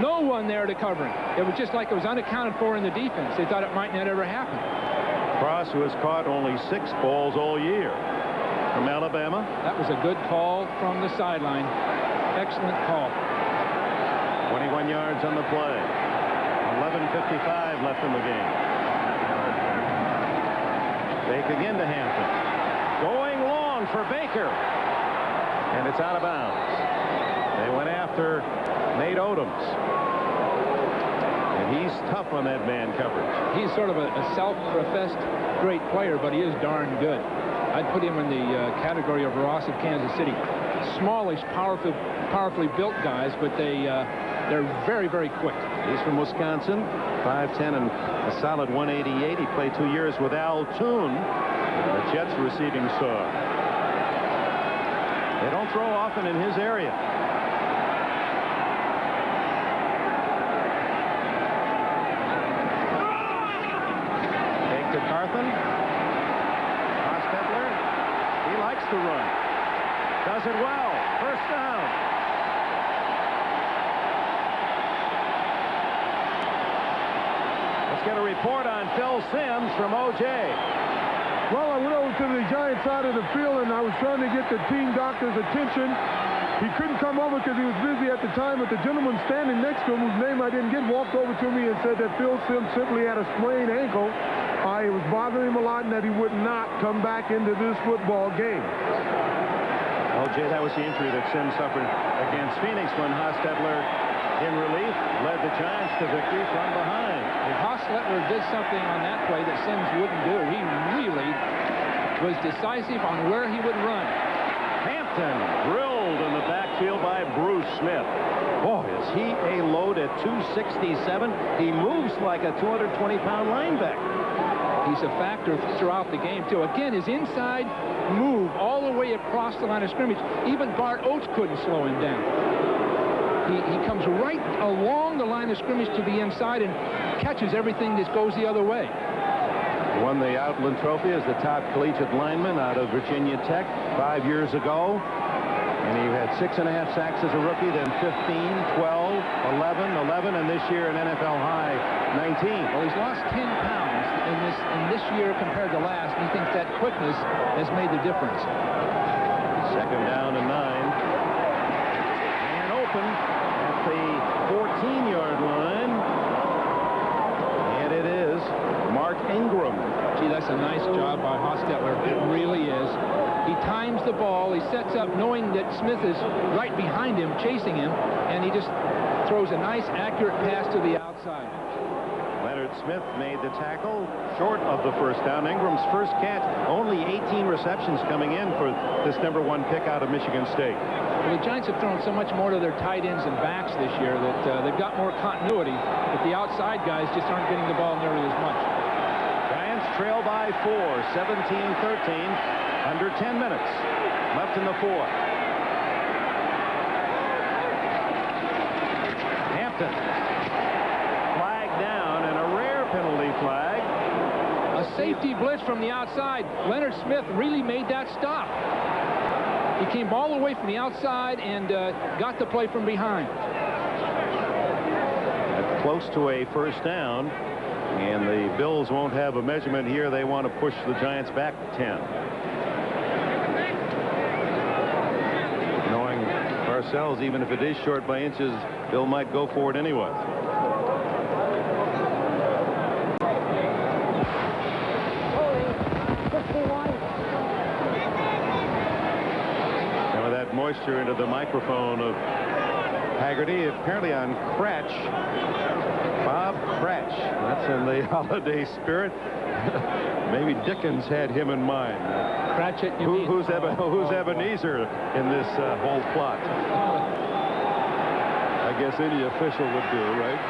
No one there to cover him. It was just like it was unaccounted for in the defense. They thought it might not ever happen. Cross, who has caught only 6 balls all year from Alabama. That was a good call from the sideline. Excellent call. 21 yards on the play. 11:55 left in the game. Fake again to Hampton. Going long for Baker. And it's out of bounds. They went after Nate Odoms. And he's tough on that man coverage. He's sort of a self-professed great player, but he is darn good. I'd put him in the category of Ross of Kansas City. Smallish, powerfully built guys, but they're very, very quick. He's from Wisconsin, 5'10" and a solid 188. He played 2 years with Al Toon, the Jets receiving star. They don't throw often in his area. Fake to Carthen. Hostetler. He likes to run. Does it well. First down. Let's get a report on Phil Simms from O.J. Well, I went over to the Giant side of the field, and I was trying to get the team doctor's attention. He couldn't come over because he was busy at the time, but the gentleman standing next to him, whose name I didn't get, walked over to me and said that Phil Simms simply had a sprained ankle. It was bothering him a lot, and that he would not come back into this football game. O.J., that was the injury that Simms suffered against Phoenix when Hostetler, in relief, led the Giants to victory from behind. If Hostetler did something on that play that Simms wouldn't do, he really was decisive on where he would run. Hampton drilled in the backfield by Bruce Smith. Boy, is he a load at 267. He moves like a 220-pound linebacker. He's a factor throughout the game, too. Again, his inside move all the way across the line of scrimmage. Even Bart Oates couldn't slow him down. He comes right along the line of scrimmage to the inside and catches everything that goes the other way. Won the Outland Trophy as the top collegiate lineman out of Virginia Tech 5 years ago. And he had 6.5 sacks as a rookie, then 15, 12, 11, and this year an NFL high 19. Well, he's lost 10 pounds in this year compared to last. He thinks that quickness has made the difference. Second down and 9. And open at the 14-yard line. And it is Mark Ingram. Gee, that's a nice job by Hostetler. It really is. He times the ball. He sets up knowing that Smith is right behind him, chasing him, and he just throws a nice, accurate pass to the outside. Leonard Smith made the tackle short of the first down. Ingram's first catch, only 18 receptions coming in for this #1 pick out of Michigan State. Well, the Giants have thrown so much more to their tight ends and backs this year that they've got more continuity, but the outside guys just aren't getting the ball nearly as much. Giants trail by 4, 17-13. Under 10 minutes left in the fourth. Hampton. Flag down and a rare penalty flag. A safety blitz from the outside. Leonard Smith really made that stop. He came all the way from the outside and got the play from behind. Close to a first down. And the Bills won't have a measurement here. They want to push the Giants back to 10. Parcells, even if it is short by inches, Bill might go for it anyway. Some of that moisture into the microphone of Haggerty, apparently on Cratch. Bob Cratch. That's in the holiday spirit. Maybe Dickens had him in mind. Cratchit, who's Ebenezer in this whole plot? I guess any official would do, right?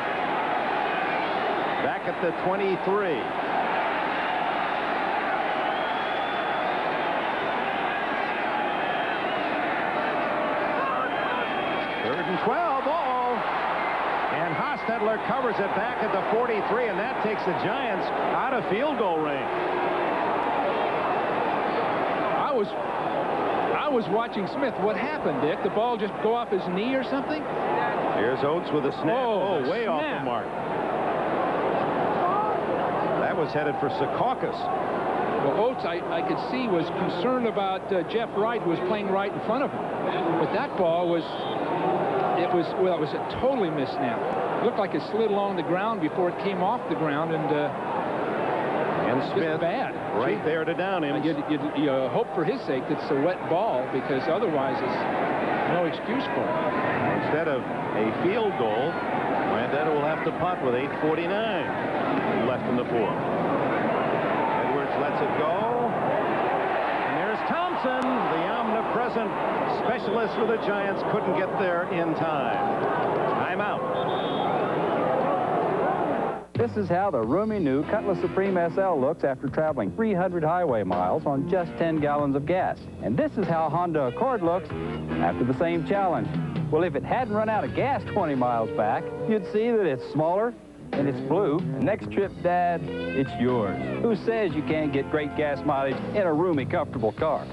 Back at the 23. Third and 12. And Hostetler covers it back at the 43, and that takes the Giants out of field goal range. I was watching Smith. What happened, Dick? The ball just go off his knee or something? Here's Oates with a snap. Oh, way off the mark. That was headed for Secaucus. Well, Oates, I could see, was concerned about Jeff Wright, who was playing right in front of him. But that ball was a totally missed snap. It looked like it slid along the ground before it came off the ground, and Smith bad. Right there to down him. You hope for his sake that it's a wet ball, because otherwise it's no excuse for it. Instead of a field goal, Landetta will have to punt with 8:49 left in the fourth. Edwards lets it go. And Anderson, specialist for the Giants, couldn't get there in time. Timeout. This is how the roomy new Cutlass Supreme SL looks after traveling 300 highway miles on just 10 gallons of gas. And this is how Honda Accord looks after the same challenge. Well, if it hadn't run out of gas 20 miles back, you'd see that it's smaller and it's blue. Next trip, Dad, it's yours. Who says you can't get great gas mileage in a roomy, comfortable car?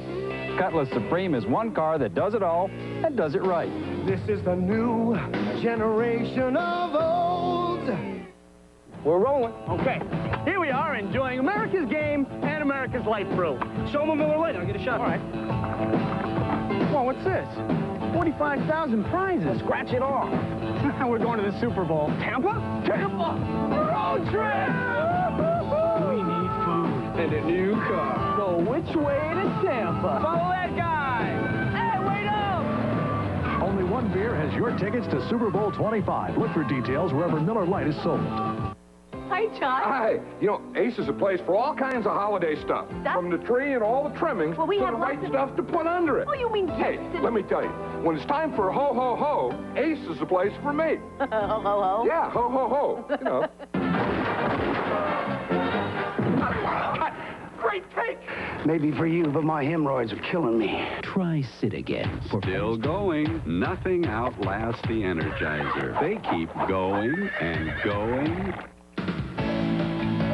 Cutlass Supreme is one car that does it all and does it right. This is the new generation of old. We're rolling. Okay. Here we are enjoying America's game and America's light brew. Show 'em a Miller Lite. I'll get a shot. All right. Whoa, what's this? 45,000 prizes. Scratch it off. We're going to the Super Bowl. Tampa? Tampa! Road trip! We need food and a new car. So which way to Tampa? Follow that guy! Hey, wait up! Only one beer has your tickets to Super Bowl 25. Look for details wherever Miller Lite is sold. Hi, John. Hi. You know, Ace is a place for all kinds of holiday stuff. From the tree and all the trimmings to the right stuff to put under it. Oh, you mean Hey, let me tell you, when it's time for ho, ho, ho, Ace is the place for me. Ho, ho, ho? Yeah, ho, ho, ho. You know. Great cake. Maybe for you, but my hemorrhoids are killing me. Try Sit Again. Still going. Nothing outlasts the Energizer. They keep going and going.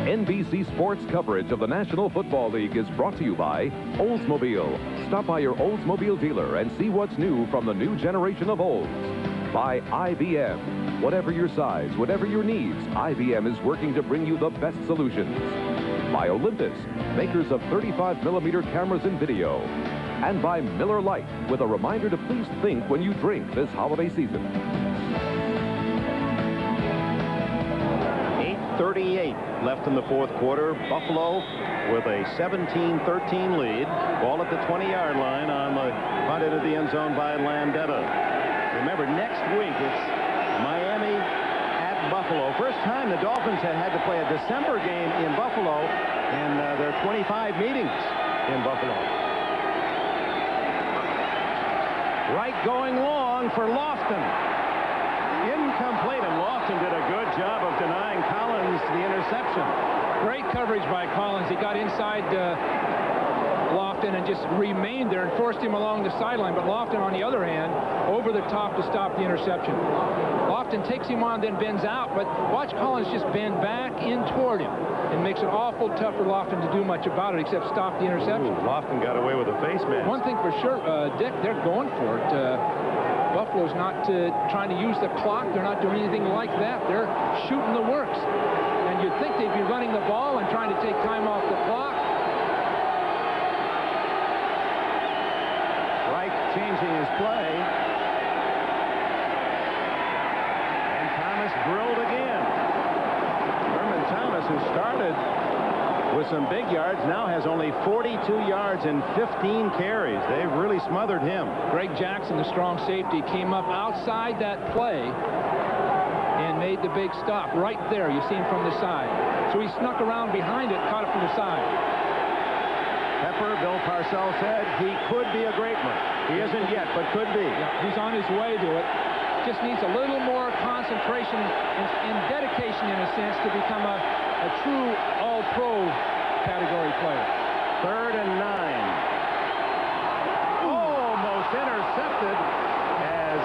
NBC Sports coverage of the National Football League is brought to you by Oldsmobile. Stop by your Oldsmobile dealer and see what's new from the new generation of Olds. By IBM. Whatever your size, whatever your needs, IBM is working to bring you the best solutions. By Olympus, makers of 35mm cameras and video. And by Miller Lite, with a reminder to please think when you drink this holiday season. 8:38 left in the fourth quarter. Buffalo with a 17-13 lead. Ball at the 20-yard line on the punt into the end zone by Landeta. Remember, next week it's Miami at Buffalo. First time the Dolphins had to play a December game in Buffalo in their 25 meetings in Buffalo. Right going long for Lofton. Incomplete, and Lofton did a good job of denying Collins the interception. Great coverage by Collins. He got inside Lofton and just remained there and forced him along the sideline. But Lofton, on the other hand, over the top to stop the interception. Lofton takes him on, then bends out. But watch Collins just bend back in toward him. It makes it awful tough for Lofton to do much about it except stop the interception. Ooh, Lofton got away with a face mask. One thing for sure, Dick, they're going for it. Buffalo's not trying to use the clock. They're not doing anything like that. They're shooting the works. And you'd think they'd be running the ball and trying to take time off the clock. Reich changing his play. And Thomas drilled again. Herman Thomas, who started with some big yards, now has only 42 yards and 15 carries. They've really smothered him. Greg Jackson, the strong safety, came up outside that play and made the big stop right there. You see him from the side. So he snuck around behind it, caught it from the side. Pepper, Bill Parcells said he could be a great one. He isn't yet, but could be. Yeah, he's on his way to it. Just needs a little more concentration and dedication, in a sense, to become a true all-pro category player. 3rd and 9. Almost intercepted as,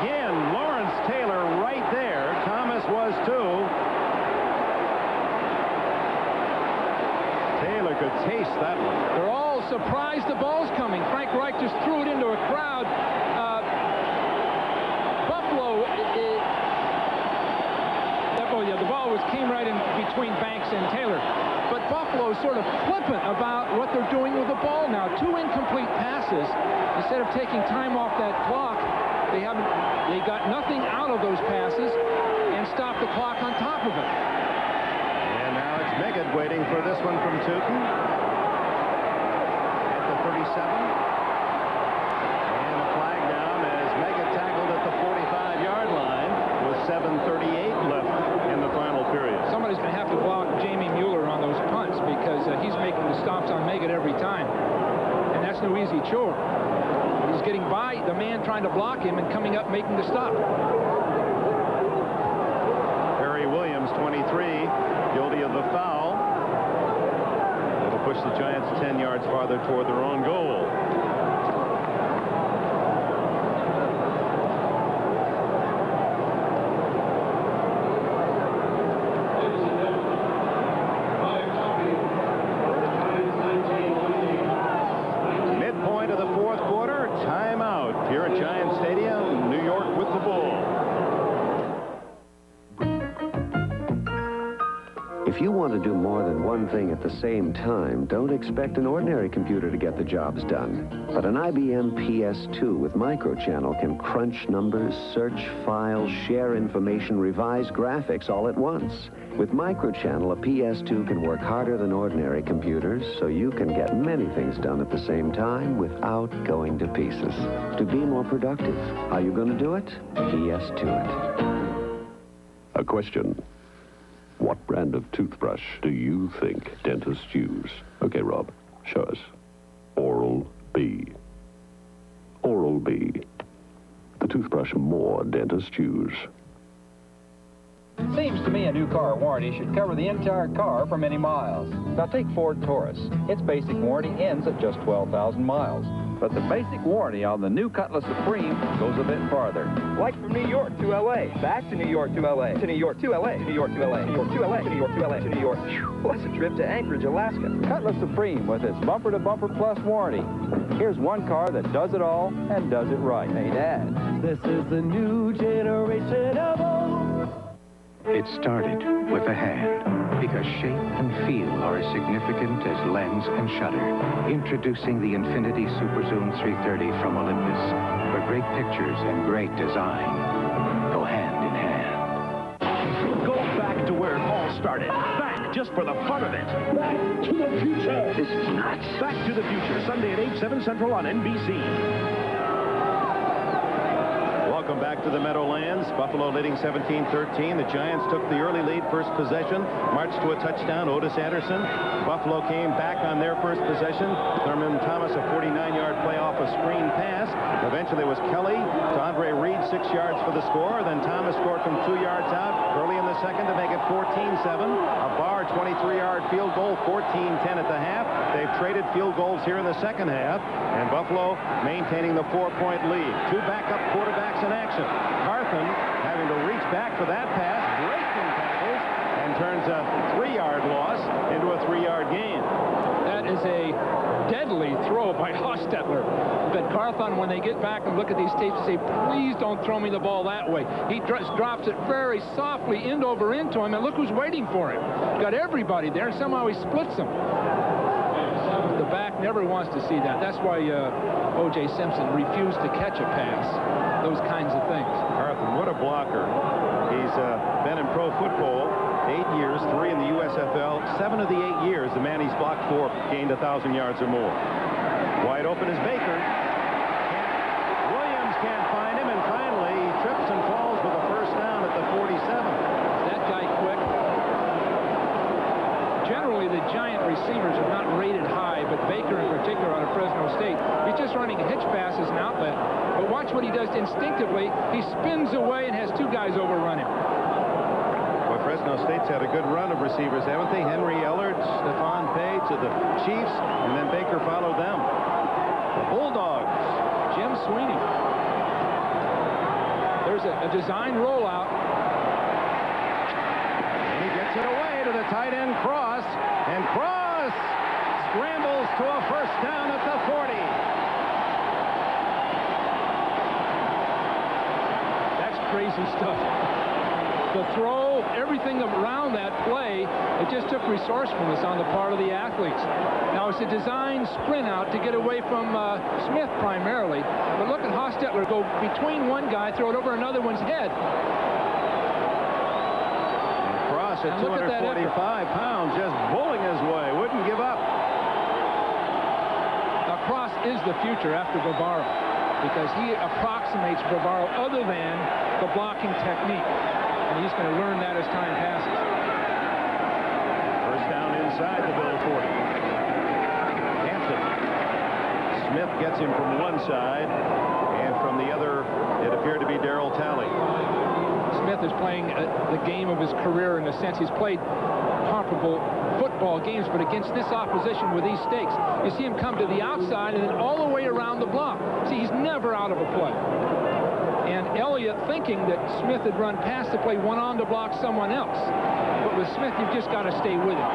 again, Lawrence Taylor right there. Thomas was too. Taylor could taste that one. They're all surprised the ball's coming. Frank Reich just threw it into a crowd. Buffalo, the ball came right in between Banks and Taylor. But Buffalo's sort of flippant about what they're doing with the ball now. 2 incomplete passes. Instead of taking time off that clock, they got nothing out of those passes and stopped the clock on top of it. And now it's Meggett waiting for this one from Tootin. At the 37. And a flag down as Meggett tackled at the 45-yard line with 7:38 left in the final period. Somebody's going to have to block Jamie Mueller on those punts because he's making the stops on Meggett every time. And that's no easy chore. He's getting by the man trying to block him and coming up making the stop. Harry Williams, 23, guilty of the foul. It'll push the Giants 10 yards farther toward their own goal. Midpoint of the fourth quarter, timeout here at Giant Stadium, New York with the ball. If you want to do more than one thing at the same time, don't expect an ordinary computer to get the jobs done. But an IBM PS2 with microchannel can crunch numbers, search files, share information, revise graphics all at once. With microchannel, a PS2 can work harder than ordinary computers, so you can get many things done at the same time without going to pieces. To be more productive, how you going to do it? PS2 it. A question. What brand of toothbrush do you think dentists use? Okay, Rob, show us. Oral-B. Oral-B. The toothbrush more dentists use. Seems to me a new car warranty should cover the entire car for many miles. Now take Ford Taurus. Its basic warranty ends at just 12,000 miles. But the basic warranty on the new Cutlass Supreme goes a bit farther. Like from New York to L.A., back to New York to L.A., to New York to L.A., to New York to L.A., New York to L.A., to New York to L.A., to New York. Plus a trip to Anchorage, Alaska. Cutlass Supreme with its bumper-to-bumper plus warranty. Here's one car that does it all and does it right. Hey, Dad. This is the new generation of old. It started with a hand, because shape and feel are as significant as lens and shutter. Introducing the Infinity Super Zoom 330 from Olympus, where great pictures and great design go hand in hand. Go back to where it all started. Back just for the fun of it. Back to the future. This is nuts. Back to the Future, Sunday at 8, 7 Central on NBC. Welcome back to the Meadowlands. Buffalo leading 17-13. The Giants took the early lead, first possession, marched to a touchdown. Otis Anderson. Buffalo came back on their first possession. Thurman Thomas, a 49-yard play off a screen pass. Eventually it was Kelly to Andre Reed, 6 yards for the score. Then Thomas scored from 2 yards out early in the second to make it 14-7. A Barr 23-yard field goal, 14-10 at the half. They've traded field goals here in the second half, and Buffalo maintaining the 4-point lead. Two backup quarterbacks in action. Carthen having to reach back for that pass, breaking tackles, and turns a 3-yard loss into a 3-yard gain. That is a deadly throw by Hostetler. But Carthon, when they get back and look at these tapes, say, please don't throw me the ball that way. He drops it very softly end over into him, and look who's waiting for him. Got everybody there, and somehow he splits them. The back never wants to see that. That's why O.J. Simpson refused to catch a pass. Those kinds of things. Carthen, what a blocker. He's been in pro football 8 years, 3 in the USFL. 7 of the 8 years, the man he's blocked for gained 1,000 yards or more. Wide open is Baker. Williams can't find him, and finally he trips and falls with a first down at the 47. That guy quick. Generally, the Giant receivers are not rated high, but Baker in particular out of Fresno State, he's just running hitch passes and outlet. But watch what he does instinctively. He spins away and has 2 guys overrun him. Well, Fresno State's had a good run of receivers, haven't they? Henry Ellard, Stephon Page of the Chiefs, and then Baker followed them. The Bulldogs. Jim Sweeney. There's a design rollout. And he gets it away to the tight end Cross, and Cross scrambles to a first down at the 40. Crazy stuff. The throw, everything around that play, it just took resourcefulness on the part of the athletes. Now, it's a design sprint out to get away from Smith primarily, but look at Hostetler go between one guy, throw it over another one's head. And Cross at 245 pounds, just bowling his way, wouldn't give up. Now, Cross is the future after Bavaro, because he approximates Bavaro other than the blocking technique, and he's going to learn that as time passes. First down inside the Bill 40. Hampton. Smith gets him from one side, and from the other, it appeared to be Darryl Talley. Smith is playing the game of his career in a sense. He's played comparable football games, but against this opposition with these stakes, you see him come to the outside and then all the way around the block. See, he's never out of a play. And Elliott thinking that Smith had run past the play, went on to block someone else. But with Smith, you've just got to stay with him.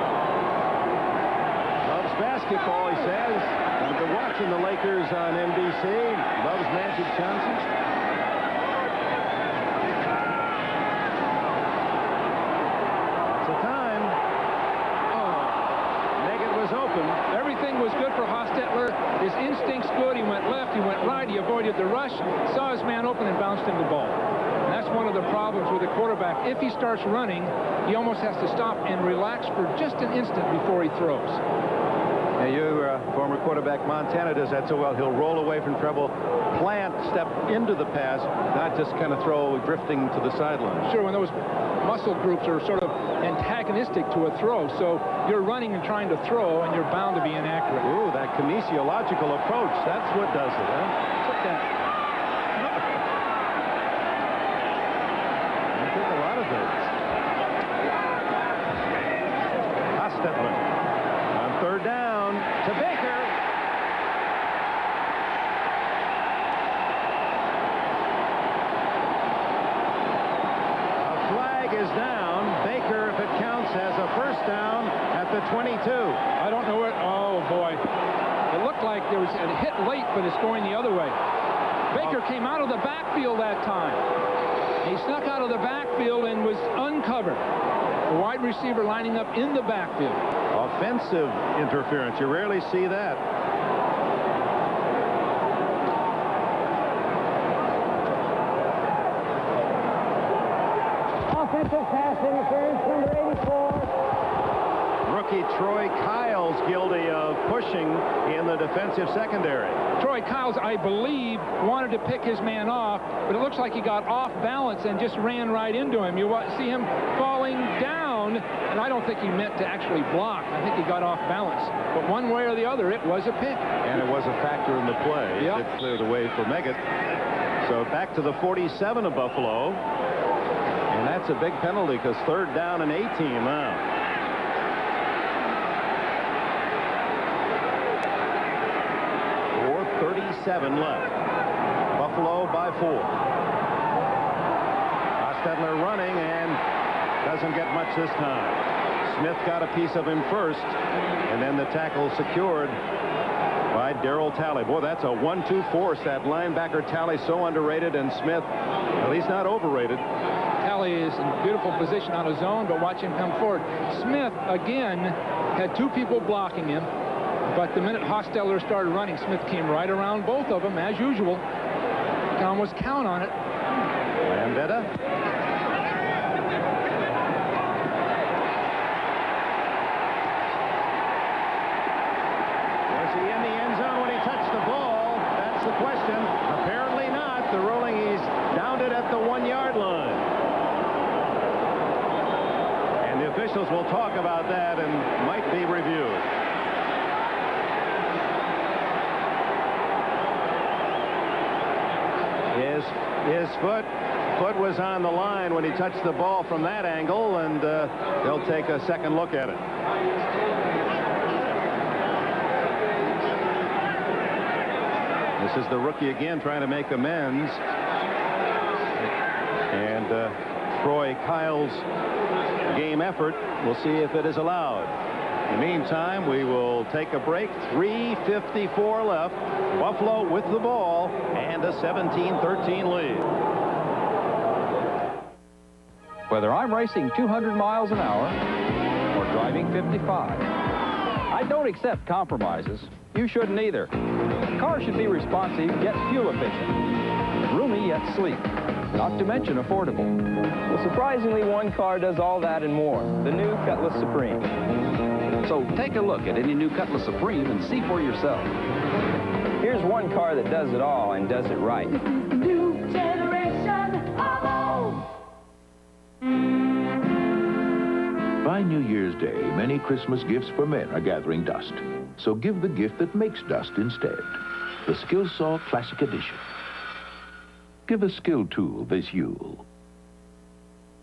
Loves basketball, he says. I've been watching the Lakers on NBC. Loves Magic Johnson. Lots of time. Oh, Meggett was open. Everything was good for Hostetler. His instinct's good. He went left, he went right, he avoided the rush, saw his man open and bounced him the ball. And that's one of the problems with a quarterback. If he starts running, he almost has to stop and relax for just an instant before he throws. Now, your former quarterback, Montana, does that so well. He'll roll away from trouble, plant, step into the pass, not just kind of throw drifting to the sideline. Sure, when those muscle groups are sort of antagonistic to a throw, so you're running and trying to throw, and you're bound to be inaccurate. Ooh, that kinesiological approach, that's what does it, huh? Took that. I think a lot of things. Hostetler on third down to Baker. A flag is down. Baker, if it counts, has a first down at the 22. I don't know where. Oh, boy. It looked like there was a hit late, but it's going the other way. Baker came out of the backfield that time. He snuck out of the backfield and was uncovered. The wide receiver lining up in the backfield. Offensive interference. You rarely see that. Offensive pass interference, number 84. Rookie Troy Kyle's guilty of pushing in the defensive secondary. Troy Kyles, I believe, wanted to pick his man off, but it looks like he got off balance and just ran right into him. You see him falling down, and I don't think he meant to actually block. I think he got off balance. But one way or the other, it was a pick. And it was a factor in the play. Yep. It cleared the way for Meggett. So back to the 47 of Buffalo. And that's a big penalty because third down and 18 now. 4:37 left. Buffalo by 4. Hostetler running and doesn't get much this time. Smith got a piece of him first, and then the tackle secured by Darryl Talley. Boy, that's a 1-2 force. That linebacker Talley, so underrated, and Smith, well, he's not overrated. Talley is in beautiful position on his own, but watch him come forward. Smith, again, had two people blocking him, but the minute Hostetler started running, Smith came right around both of them, as usual. You can almost count on it. Landetta. Was he in the end zone when he touched the ball? That's the question. Apparently not. The ruling, he's downed it at the 1-yard line. And the officials will talk about that and might be reviewed. His foot was on the line when he touched the ball from that angle, and they'll take a second look at it. This is the rookie again trying to make amends. And Troy Kyle's game effort, we'll see if it is allowed. In the meantime, we will take a break. 3:54 left. Buffalo with the ball and a 17-13 lead. Whether I'm racing 200 miles an hour or driving 55, I don't accept compromises. You shouldn't either. The car should be responsive yet fuel efficient, roomy yet sleek, not to mention affordable. Well, surprisingly, one car does all that and more. The new Cutlass Supreme. So take a look at any new Cutlass Supreme and see for yourself. Here's one car that does it all and does it right. New generation of old. By New Year's Day, many Christmas gifts for men are gathering dust. So give the gift that makes dust instead. the Skill Saw Classic Edition. Give a skill tool this Yule.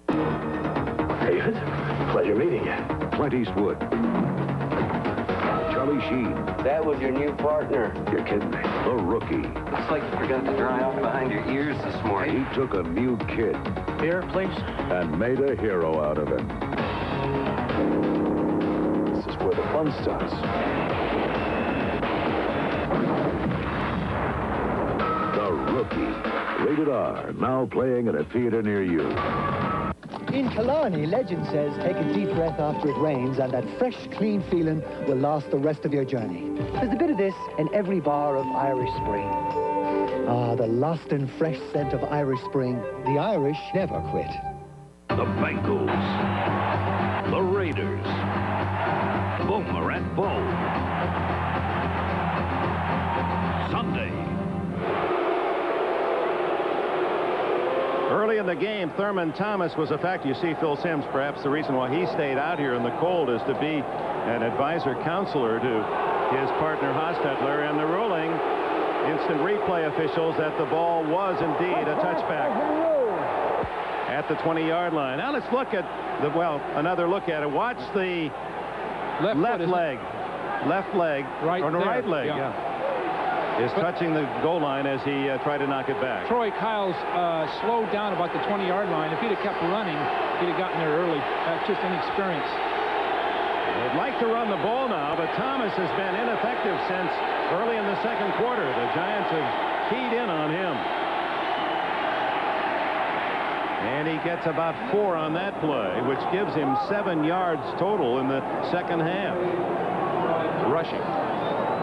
David, pleasure meeting you. Clint Eastwood. Charlie Sheen. That was your new partner. You're kidding me. The Rookie. Looks like you forgot to dry off behind your ears this morning. He took a mute kid. Beer, please. And made a hero out of him. This is where the fun starts. The Rookie. Rated R. Now playing at a theater near you. In Killarney, legend says take a deep breath after it rains and that fresh, clean feeling will last the rest of your journey. There's a bit of this in every bar of Irish Spring. Ah, the lost and fresh scent of Irish Spring. The Irish never quit. The Bengals. The Raiders. Boomer and Bo. Sunday. Early in the game, Thurman Thomas was a factor. You see Phil Simms, perhaps the reason why he stayed out here in the cold is to be an advisor counselor to his partner Hostetler, and the ruling, instant replay officials, that the ball was indeed a touchback at the 20-yard line. Now let's look at the, well, another look at it. Watch the left leg, right, or the there. right leg, is touching the goal line as he tried to knock it back. Troy Kyles slowed down about the 20-yard line. If he'd have kept running, he'd have gotten there early. That's just inexperience. They'd like to run the ball now, but Thomas has been ineffective since early in the second quarter. The Giants have keyed in on him. And he gets about 4 on that play, which gives him 7 yards total in the second half. Rushing.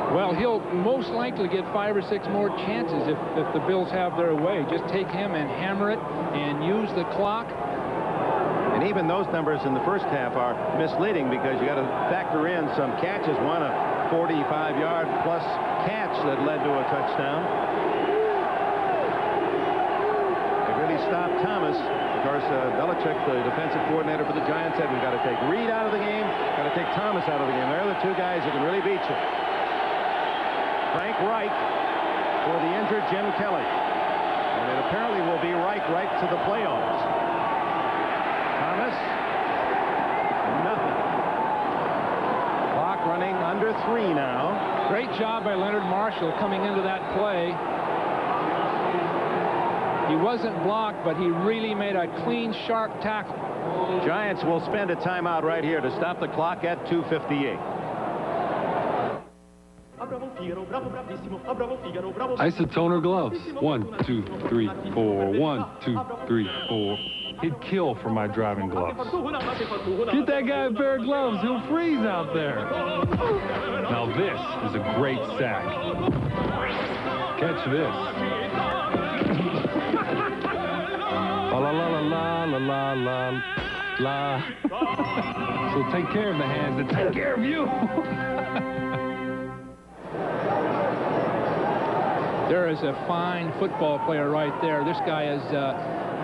Well, he'll most likely get 5 or 6 more chances if the Bills have their way. Just take him and hammer it and use the clock. And even those numbers in the first half are misleading because you got to factor in some catches. One, a 45-yard plus catch that led to a touchdown. They really stopped Thomas. Of course, Belichick, the defensive coordinator for the Giants, said we've got to take Reed out of the game, got to take Thomas out of the game. They're the two guys who can really beat you. Frank Reich for the injured Jim Kelly. And it apparently will be Reich right to the playoffs. Thomas, nothing. Clock running under 3 now. Great job by Leonard Marshall coming into that play. He wasn't blocked, but he really made a clean, sharp tackle. Giants will spend a timeout right here to stop the clock at 2:58. Isotoner gloves. 1, 2, 3, 4. 1, 2, 3, 4. He'd kill for my driving gloves. Get that guy a pair of gloves. He'll freeze out there. Now this is a great sack. Catch this. La la la la la la la la. So take care of the hands that take care of you. There is a fine football player right there. This guy is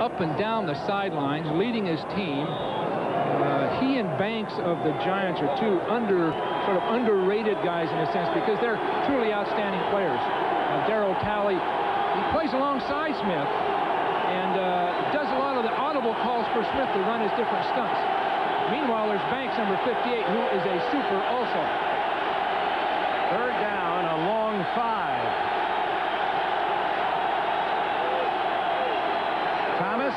up and down the sidelines, leading his team. He and Banks of the Giants are two sort of underrated guys in a sense because they're truly outstanding players. Darryl Talley, he plays alongside Smith and does a lot of the audible calls for Smith to run his different stunts. Meanwhile, there's Banks, number 58, who is a super also. Third down, a long 5. Thomas.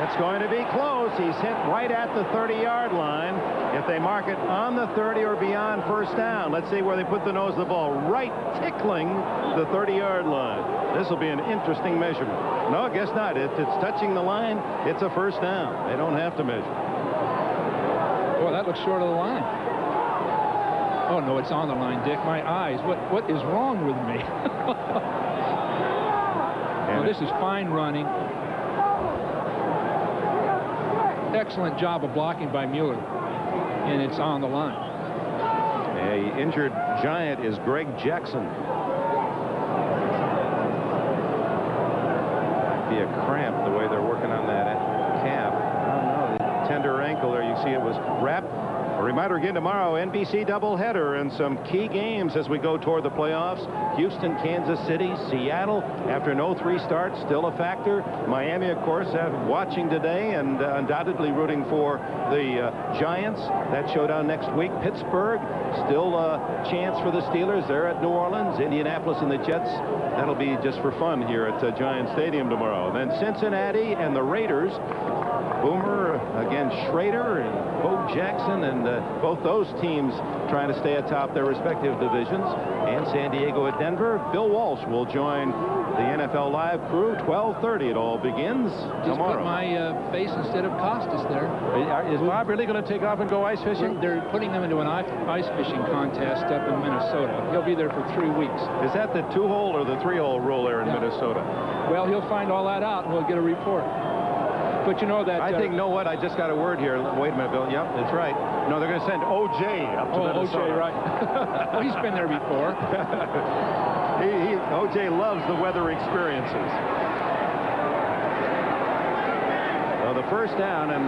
It's going to be close. He's hit right at the 30-yard line. If they mark it on the 30 or beyond first down, let's see where they put the nose of the ball. Right tickling the 30-yard line. This will be an interesting measurement. No, I guess not. If it's touching the line, it's a first down. They don't have to measure. Well, that looks short of the line. Oh, no, it's on the line, Dick. My eyes. What is wrong with me? Well, this is fine running. Excellent job of blocking by Mueller. And it's on the line. A injured Giant is Greg Jackson. Might be a cramp the way they're working on that calf. I don't know. The tender ankle there, you see it was wrapped A reminder again tomorrow, NBC doubleheader and some key games as we go toward the playoffs. Houston, Kansas City, Seattle, after an 0-3 start, still a factor. Miami, of course, watching today and undoubtedly rooting for the Giants. That showdown next week. Pittsburgh, still a chance for the Steelers. They're at New Orleans. Indianapolis and the Jets. That'll be just for fun here at Giant Stadium tomorrow. Then Cincinnati and the Raiders. Boomer against Schrader and Bo Jackson, and both those teams trying to stay atop their respective divisions. And San Diego at Denver. Bill Walsh will join the NFL Live crew. 12:30 it all begins tomorrow. Just put my face instead of Costas there. Is Bob really going to take off and go ice fishing? They're putting them into an ice fishing contest up in Minnesota. He'll be there for 3 weeks. Is that the 2-hole or the 3-hole rule there in Minnesota? Well, he'll find all that out and we'll get a report. But you know that... I think, know what? I just got a word here. Wait a minute, Bill. Yep, that's right. No, they're going to send O.J. up to Minnesota. O.J., right. Well, he's been there before. O.J. loves the weather experiences. So the first down and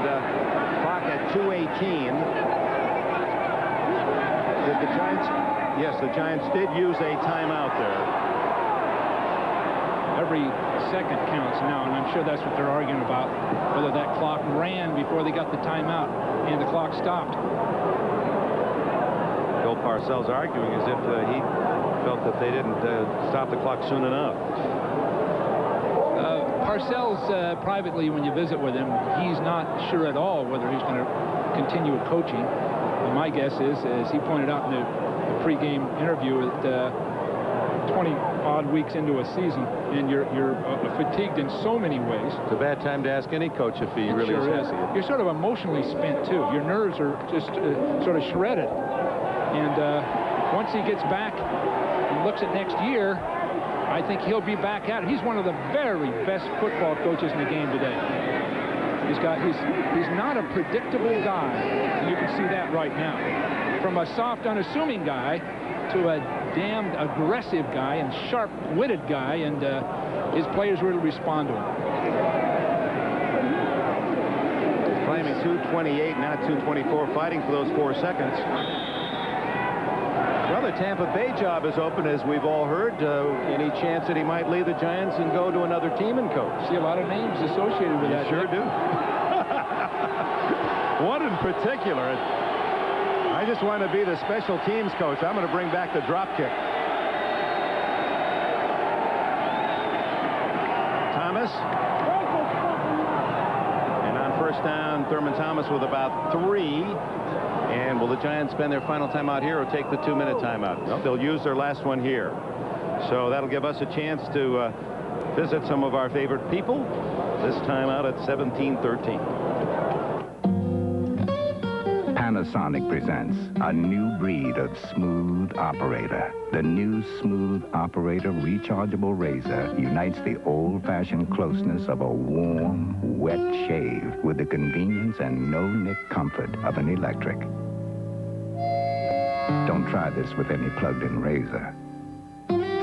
clock at 2:18. Did the Giants... Yes, the Giants did use a timeout there. Every second counts now, and I'm sure that's what they're arguing about, whether that clock ran before they got the timeout and the clock stopped. Bill Parcells arguing as if he felt that they didn't stop the clock soon enough. Parcells, privately, when you visit with him, he's not sure at all whether he's going to continue with coaching. And my guess is, as he pointed out in the pregame interview, that 20-odd weeks into a season, and you're fatigued in so many ways. It's a bad time to ask any coach if he really is happy. You're sort of emotionally spent, too. Your nerves are just sort of shredded. And once he gets back and looks at next year, I think he'll be back at it. He's one of the very best football coaches in the game today. He's not a predictable guy. You can see that right now. From a soft, unassuming guy to a damned aggressive guy and sharp-witted guy, and his players really respond to him. Claiming 2:28, not 2:24, fighting for those 4 seconds. Well, the Tampa Bay job is open, as we've all heard. Any chance that he might leave the Giants and go to another team and coach? See a lot of names associated with that. Sure do. One in particular. I just want to be the special teams coach. I'm going to bring back the drop kick. Thomas. And on first down, Thurman Thomas with about 3. And will the Giants spend their final timeout here or take the 2-minute timeout? No, they'll use their last one here. So that'll give us a chance to visit some of our favorite people. This time out at 17:13. Panasonic presents a new breed of smooth operator. The new Smooth Operator rechargeable razor unites the old-fashioned closeness of a warm, wet shave with the convenience and no-nick comfort of an electric. Don't try this with any plugged-in razor.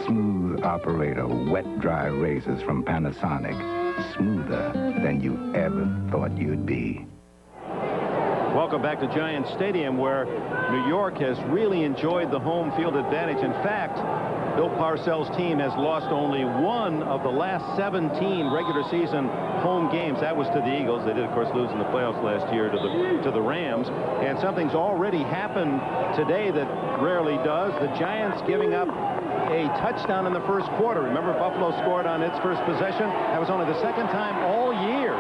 Smooth Operator wet-dry razors from Panasonic. Smoother than you ever thought you'd be. Welcome back to Giant Stadium, where New York has really enjoyed the home field advantage. In fact, Bill Parcells' team has lost only one of the last 17 regular season home games. That was to the Eagles. They did, of course, lose in the playoffs last year to the Rams. And something's already happened today that rarely does. The Giants giving up a touchdown in the first quarter. Remember, Buffalo scored on its first possession. That was only the second time all year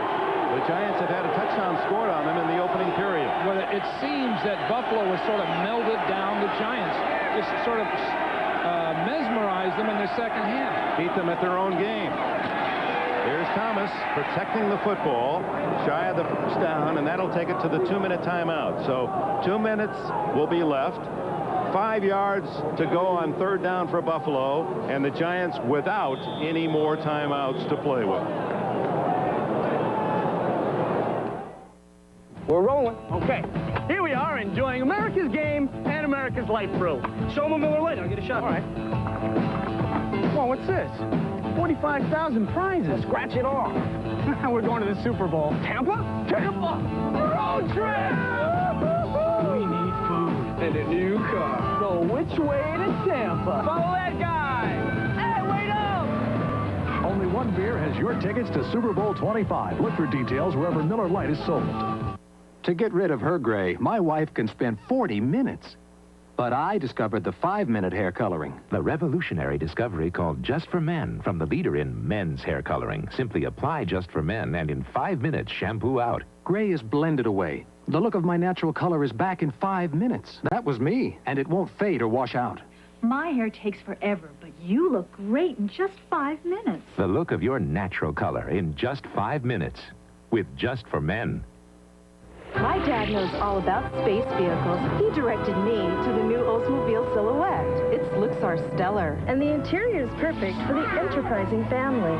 the Giants have had a touchdown scored on them in the opening period. Well, it seems that Buffalo has sort of melded down the Giants, just sort of mesmerized them in the second half. Beat them at their own game. Here's Thomas protecting the football, shy of the first down, and that'll take it to the 2-minute timeout. So 2 minutes will be left. 5 yards to go on third down for Buffalo, and the Giants without any more timeouts to play with. We're rolling. Okay. Here we are enjoying America's game and America's light brew. Show them a Miller Lite. I'll get a shot. All right. Whoa, what's this? 45,000 prizes. Scratch it off. We're going to the Super Bowl. Tampa? Tampa! Road trip! We need and a new car. So which way to Tampa? Follow that guy. Hey, wait up! Only one beer has your tickets to Super Bowl 25. Look for details wherever Miller Lite is sold. To get rid of her gray, my wife can spend 40 minutes. But I discovered the 5-minute hair coloring. The revolutionary discovery called Just for Men from the leader in men's hair coloring. Simply apply Just for Men and in 5 minutes shampoo out. Gray is blended away. The look of my natural color is back in 5 minutes. That was me, and it won't fade or wash out. My hair takes forever, but you look great in just 5 minutes. The look of your natural color in just 5 minutes with Just for Men. My dad knows all about space vehicles. He directed me to the new Oldsmobile Silhouette. Its looks are stellar, and the interior is perfect for the enterprising family.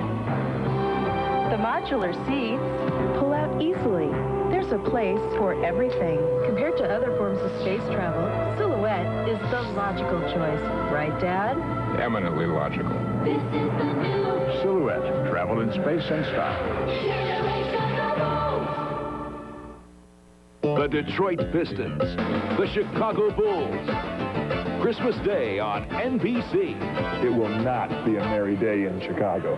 The modular seats pull out easily. There's a place for everything. Compared to other forms of space travel, Silhouette is the logical choice. Right, Dad? Eminently logical. This is the new Silhouette. Travel in space and style. The Detroit Pistons, the Chicago Bulls. Christmas Day on NBC. It will not be a merry day in Chicago.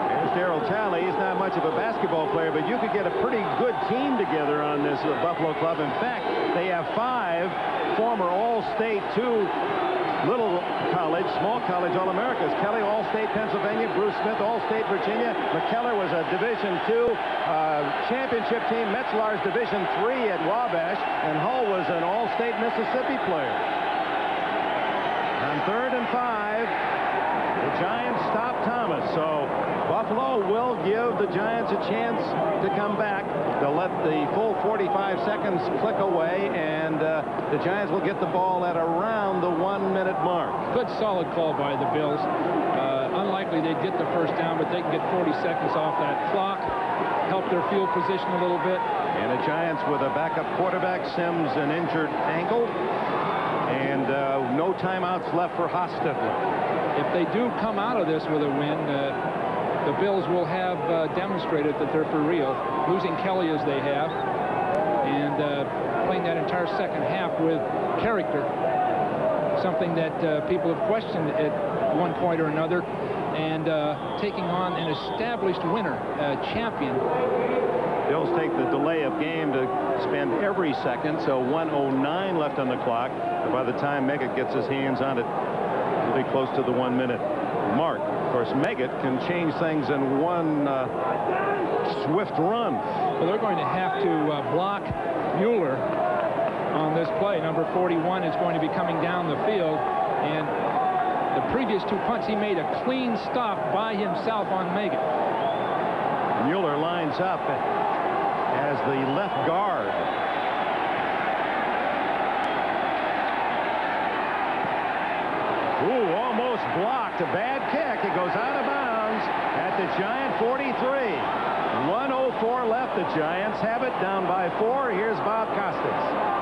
There's Darryl Talley. He's not much of a basketball player, but you could get a pretty good team together on this Buffalo club. In fact, they have 5 former All-State, 2 little college, small college All-Americas. Kelly, All-State Pennsylvania. Bruce Smith, All-State Virginia. McKellar was a Division II championship team. Metzlar's Division III at Wabash. And Hull was an All-State Mississippi player. On 3rd and 5, the Giants stop Thomas. So Buffalo will give the Giants a chance to come back. They'll let the full 45 seconds click away, and the Giants will get the ball at around the 1-minute mark. Good solid call by the Bills. Unlikely they'd get the first down, but they can get 40 seconds off that clock, help their field position a little bit. And the Giants with a backup quarterback, Sims an injured ankle, and no timeouts left for Hostetler. If they do come out of this with a win, the Bills will have demonstrated that they're for real, losing Kelly as they have, and playing that entire second half with character, something that people have questioned at one point or another, and taking on an established winner, champion. Bills take the delay of game to spend every second, so 1:09 left on the clock. And by the time Meggett gets his hands on it, it'll be close to the 1-minute mark. Of course, Meggett can change things in one swift run. Well, they're going to have to block Mueller on this play. Number 41 is going to be coming down the field, and the previous 2 punts he made a clean stop by himself on Meggett. Mueller lines up as the left guard. Ooh, almost blocked. A bad kick. It goes out of bounds at the Giant 43. 1:04 left. The Giants have it down by 4. Here's Bob Costas.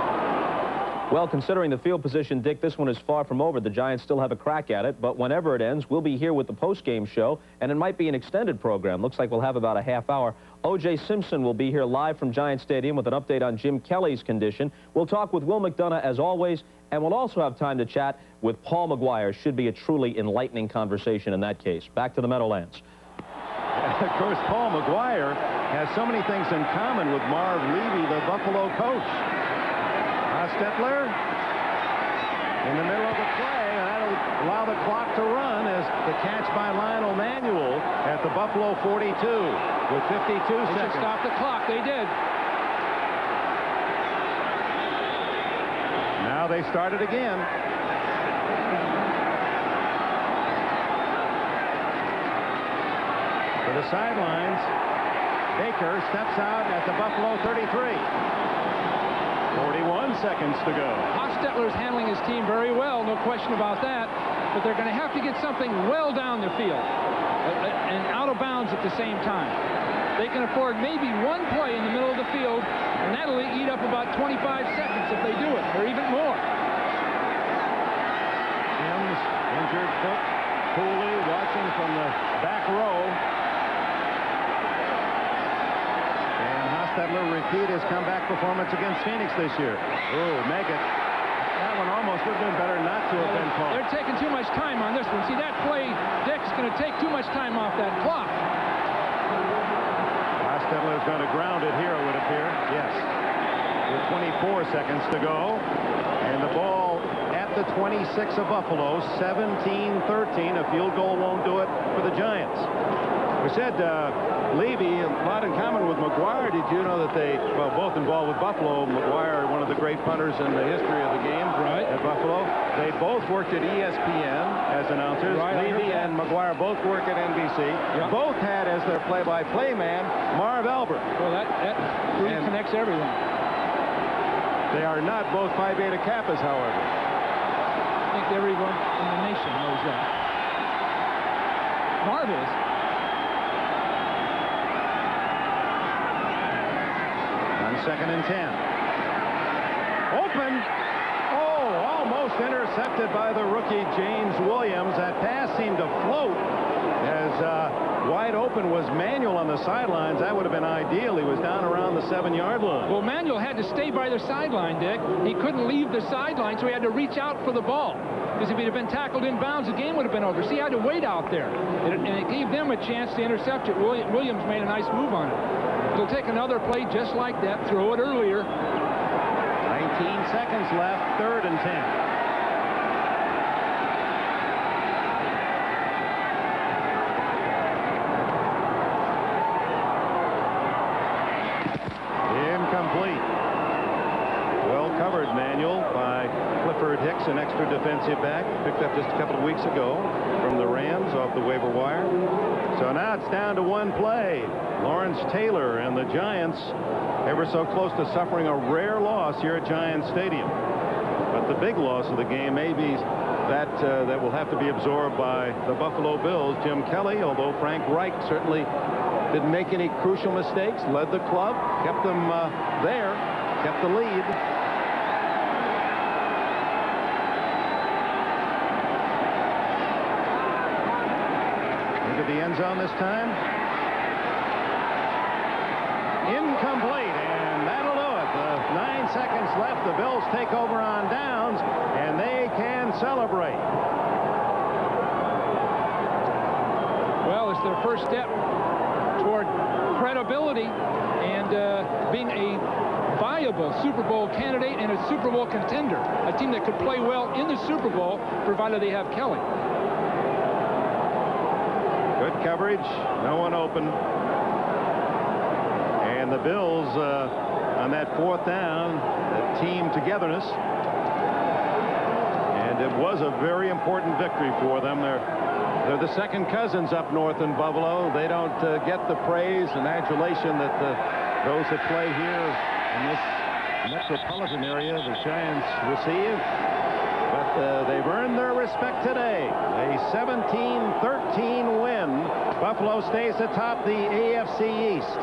Well, considering the field position, Dick, this one is far from over. The Giants still have a crack at it, but whenever it ends, we'll be here with the post-game show, and it might be an extended program. Looks like we'll have about a half hour. O.J. Simpson will be here live from Giant Stadium with an update on Jim Kelly's condition. We'll talk with Will McDonough, as always, and we'll also have time to chat with Paul McGuire. Should be a truly enlightening conversation in that case. Back to the Meadowlands. Of course, Paul McGuire has so many things in common with Marv Levy, the Buffalo coach. Hostetler in the middle of the play, and that'll allow the clock to run as the catch by Lionel Manuel at the Buffalo 42 with 52 seconds. They should stop the clock. They did. Now they start it again. To the sidelines, Baker steps out at the Buffalo 33. 41 seconds to go. Hostetler's handling his team very well, no question about that. But they're going to have to get something well down the field and out of bounds at the same time. They can afford maybe one play in the middle of the field, and that'll eat up about 25 seconds if they do it, or even more. Sims, injured foot. Cooley watching from the back row. And Hostetler repeat his comeback performance against Phoenix this year. Ooh, make it. That one almost would have been better not to have been called. They're taking too much time on this one. See, that play, Dick's going to take too much time off that clock. Hostetler is going to ground it here, it would appear. Yes. With 24 seconds to go. And the ball at the 26 of Buffalo, 17-13. A field goal won't do it for the Giants. We said Levy, a lot in common with McGuire. Did you know that they, well, both involved with Buffalo. McGuire, one of the great punters in the history of the game at Buffalo. They both worked at ESPN as announcers. Levy and McGuire both work at NBC. Both had as their play-by-play man Marv Albert. Well, that really connects everything. They are not both Phi Beta Kappas, however. I think everyone in the nation knows that. Marv is. On 2nd and 10. Open. Oh, almost intercepted by the rookie James Williams. That pass seemed to float as wide open was Manuel on the sidelines. That would have been ideal. He was down around the 7-yard line. Well, Manuel had to stay by the sideline, Dick. He couldn't leave the sideline, so he had to reach out for the ball. Because if he'd have been tackled in bounds, the game would have been over. So he had to wait out there. And it gave them a chance to intercept it. Williams made a nice move on it. It'll take another play just like that. Throw it earlier. 19 seconds left. 3rd and 10. Incomplete. Well covered, Manuel, by Clifford Hicks, an extra defensive back. Picked up just a couple of weeks ago from the Rams off the waiver wire. So now it's down to one play. Lawrence Taylor and the Giants ever so close to suffering a rare loss here at Giants Stadium. But the big loss of the game may be that that will have to be absorbed by the Buffalo Bills. Jim Kelly, although Frank Reich certainly didn't make any crucial mistakes, led the club, kept them there, kept the lead. Into the end zone this time. Incomplete, and that'll do it. 9 seconds left. The Bills take over on downs, and they can celebrate. Well, it's their first step toward credibility and being a viable Super Bowl candidate and a Super Bowl contender. A team that could play well in the Super Bowl, provided they have Kelly. Good coverage. No one open. And the Bills on that 4th down, the team togetherness. And it was a very important victory for them. They're the second cousins up north in Buffalo. They don't get the praise and adulation that those that play here in this metropolitan area, the Giants, receive. But they've earned their respect today. A 17-13 win. Buffalo stays atop the AFC East.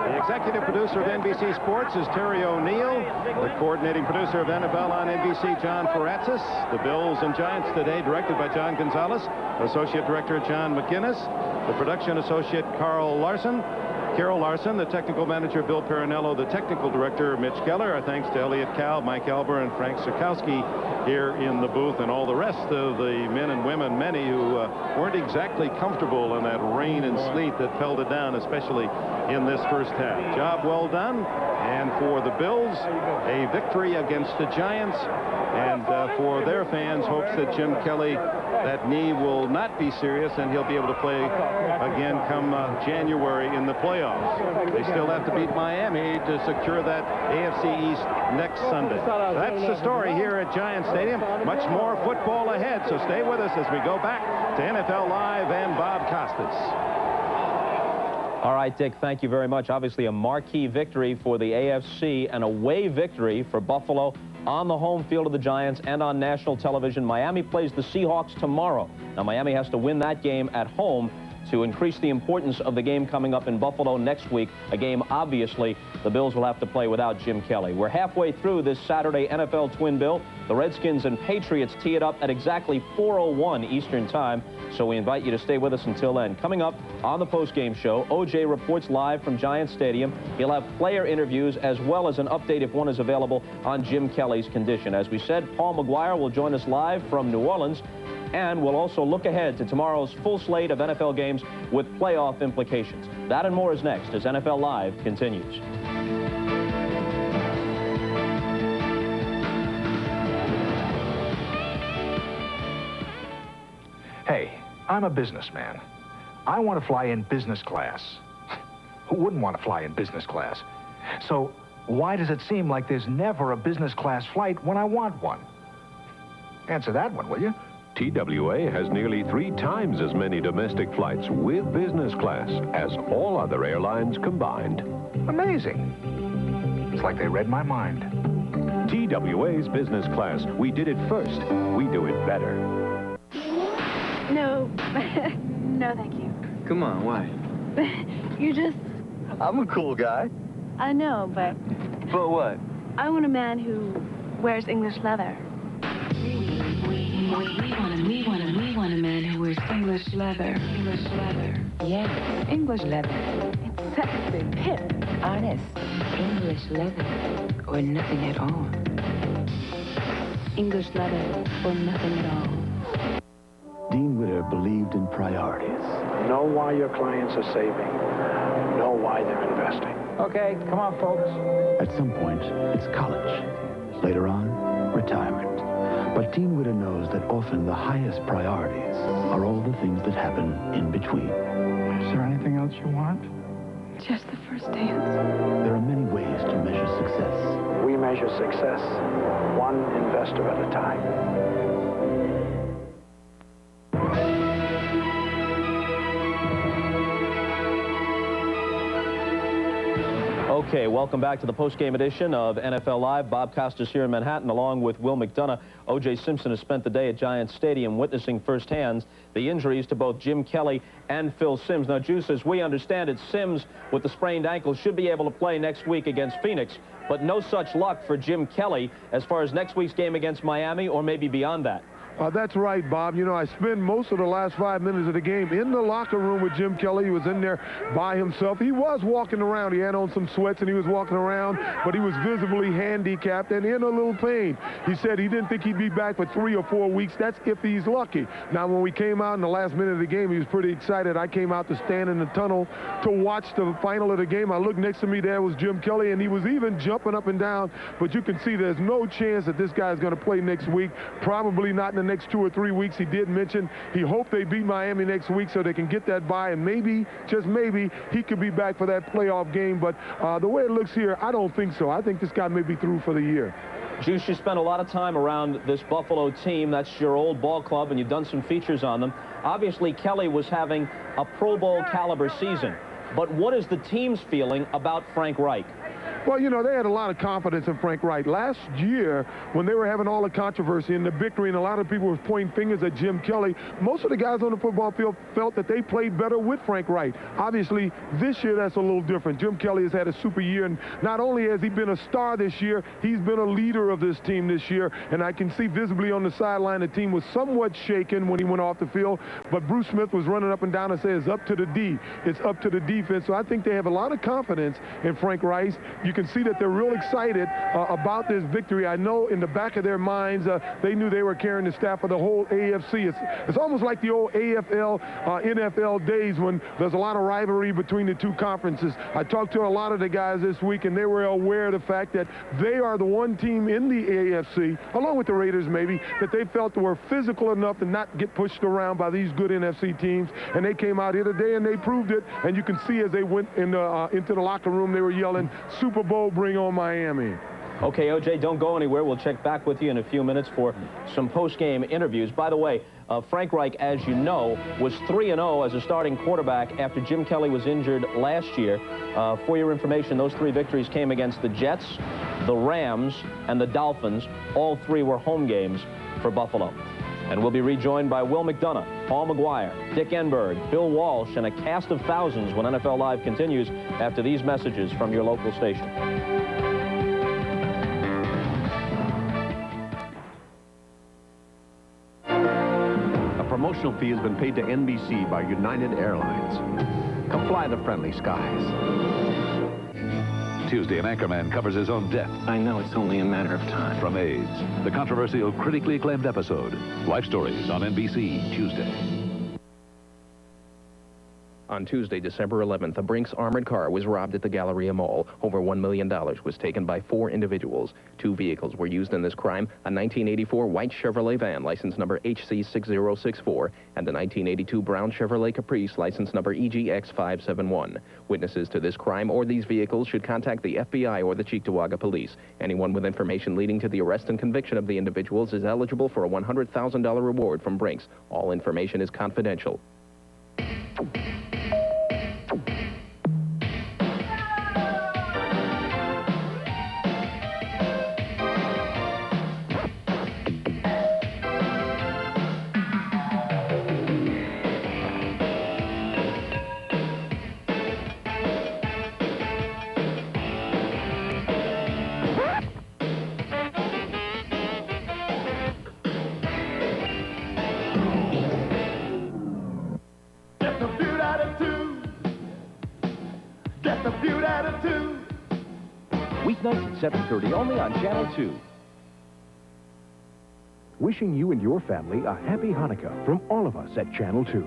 The executive producer of NBC Sports is Terry O'Neill. The coordinating producer of NFL on NBC, John Faratzis. The Bills and Giants today, directed by John Gonzalez. Associate director John McGinnis. The production associate Carol Larson. Carol Larson, the technical manager Bill Perinello, the technical director Mitch Geller. Our thanks to Elliot Cal, Mike Elber, and Frank Sikowski here in the booth, and all the rest of the men and women, many who weren't exactly comfortable in that rain and sleet that pelted down, especially in this first half. Job well done, and for the Bills, a victory against the Giants, and for their fans, hopes that Jim Kelly, that knee will not be serious, and he'll be able to play again come January in the playoffs. They still have to beat Miami to secure that AFC East next Sunday. That's the story here at Giants Stadium. Much more football ahead, so stay with us as we go back to NFL Live and Bob Costas. All right, Dick, thank you very much. Obviously a marquee victory for the AFC, an away victory for Buffalo on the home field of the Giants and on national television. Miami plays the Seahawks tomorrow. Now, Miami has to win that game at home to increase the importance of the game coming up in Buffalo next week, a game obviously the Bills will have to play without Jim Kelly. We're halfway through this Saturday NFL twin bill. The Redskins and Patriots tee it up at exactly 4:01 Eastern Time, so we invite you to stay with us until then. Coming up on the postgame show, O.J. reports live from Giant Stadium. He'll have player interviews as well as an update, if one is available, on Jim Kelly's condition. As we said, Paul McGuire will join us live from New Orleans, and we'll also look ahead to tomorrow's full slate of NFL games with playoff implications. That and more is next as NFL Live continues. Hey, I'm a businessman. I want to fly in business class. Who wouldn't want to fly in business class? So why does it seem like there's never a business class flight when I want one? Answer that one, will you? TWA has nearly 3 times as many domestic flights with business class as all other airlines combined. Amazing. It's like they read my mind. TWA's business class. We did it first. We do it better. No. No, thank you. Come on, why? You're just... I'm a cool guy. I know, but... But what? I want a man who wears English leather. We want a man who wears English leather. English leather. Yes, English leather. It's sexy, hip, Honest. English leather. Or nothing at all. English leather or nothing at all. Dean Witter believed in priorities. Know why your clients are saving. Know why they're investing. Okay, come on, folks. At some point, it's college. Later on, retirement. But Dean Witter knows that often the highest priorities are all the things that happen in between. Is there anything else you want? Just the first dance. There are many ways to measure success. We measure success one investor at a time. Okay, welcome back to the post-game edition of NFL Live. Bob Costas here in Manhattan, along with Will McDonough. O.J. Simpson has spent the day at Giant Stadium witnessing firsthand the injuries to both Jim Kelly and Phil Simms. Now, Juice, as we understand it, Simms, with the sprained ankle, should be able to play next week against Phoenix, but no such luck for Jim Kelly as far as next week's game against Miami or maybe beyond that. That's right, Bob. You know, I spent most of the last 5 minutes of the game in the locker room with Jim Kelly. He was in there by himself. He was walking around. He had on some sweats and he was walking around, but he was visibly handicapped and in a little pain. He said he didn't think he'd be back for 3 or 4 weeks. That's if he's lucky. Now, when we came out in the last minute of the game, he was pretty excited. I came out to stand in the tunnel to watch the final of the game. I looked next to me. There was Jim Kelly, and he was even jumping up and down. But you can see there's no chance that this guy's going to play next week. Probably not in the next 2 or 3 weeks. He did mention he hoped they beat Miami next week so they can get that bye, and maybe, just maybe, he could be back for that playoff game. But the way it looks here, I don't think so. I think this guy may be through for the year. Juice, you spent a lot of time around this Buffalo team. That's your old ball club, and you've done some features on them. Obviously, Kelly was having a Pro Bowl caliber season. But what is the team's feeling about Frank Reich? Well, you know, they had a lot of confidence in Frank Reich. Last year, when they were having all the controversy and the victory, and a lot of people were pointing fingers at Jim Kelly, most of the guys on the football field felt that they played better with Frank Reich. Obviously, this year, that's a little different. Jim Kelly has had a super year, and not only has he been a star this year, he's been a leader of this team this year, and I can see visibly on the sideline the team was somewhat shaken when he went off the field, but Bruce Smith was running up and down and said, it's up to the D. It's up to the defense. So I think they have a lot of confidence in Frank Reich. You can see that they're real excited about this victory. I know in the back of their minds, they knew they were carrying the staff of the whole AFC. It's almost like the old AFL, NFL days when there's a lot of rivalry between the two conferences. I talked to a lot of the guys this week, and they were aware of the fact that they are the one team in the AFC, along with the Raiders maybe, that they felt were physical enough to not get pushed around by these good NFC teams. And they came out here today, and they proved it. And you can see as they went into the locker room, they were yelling, Super Bowl, bring on Miami. Okay, O.J., don't go anywhere. We'll check back with you in a few minutes for some post-game interviews. By the way, Frank Reich, as you know, was 3-0 as a starting quarterback after Jim Kelly was injured last year. For your information, those 3 victories came against the Jets, the Rams, and the Dolphins. All 3 were home games for Buffalo. And we'll be rejoined by Will McDonough, Paul McGuire, Dick Enberg, Bill Walsh, and a cast of thousands when NFL Live continues after these messages from your local station. A promotional fee has been paid to NBC by United Airlines. Come fly the friendly skies. Tuesday, an anchorman covers his own death. I know it's only a matter of time. From AIDS, the controversial, critically acclaimed episode. Life Stories on NBC, Tuesday. On Tuesday, December 11th, a Brinks armored car was robbed at the Galleria Mall. Over $1 million was taken by 4 individuals. 2 vehicles were used in this crime, a 1984 white Chevrolet van, license number HC6064, and a 1982 brown Chevrolet Caprice, license number EGX571. Witnesses to this crime or these vehicles should contact the FBI or the Cheektowaga Police. Anyone with information leading to the arrest and conviction of the individuals is eligible for a $100,000 reward from Brinks. All information is confidential. Weeknights at 7:30 only on Channel 2. Wishing you and your family a happy Hanukkah from all of us at Channel 2.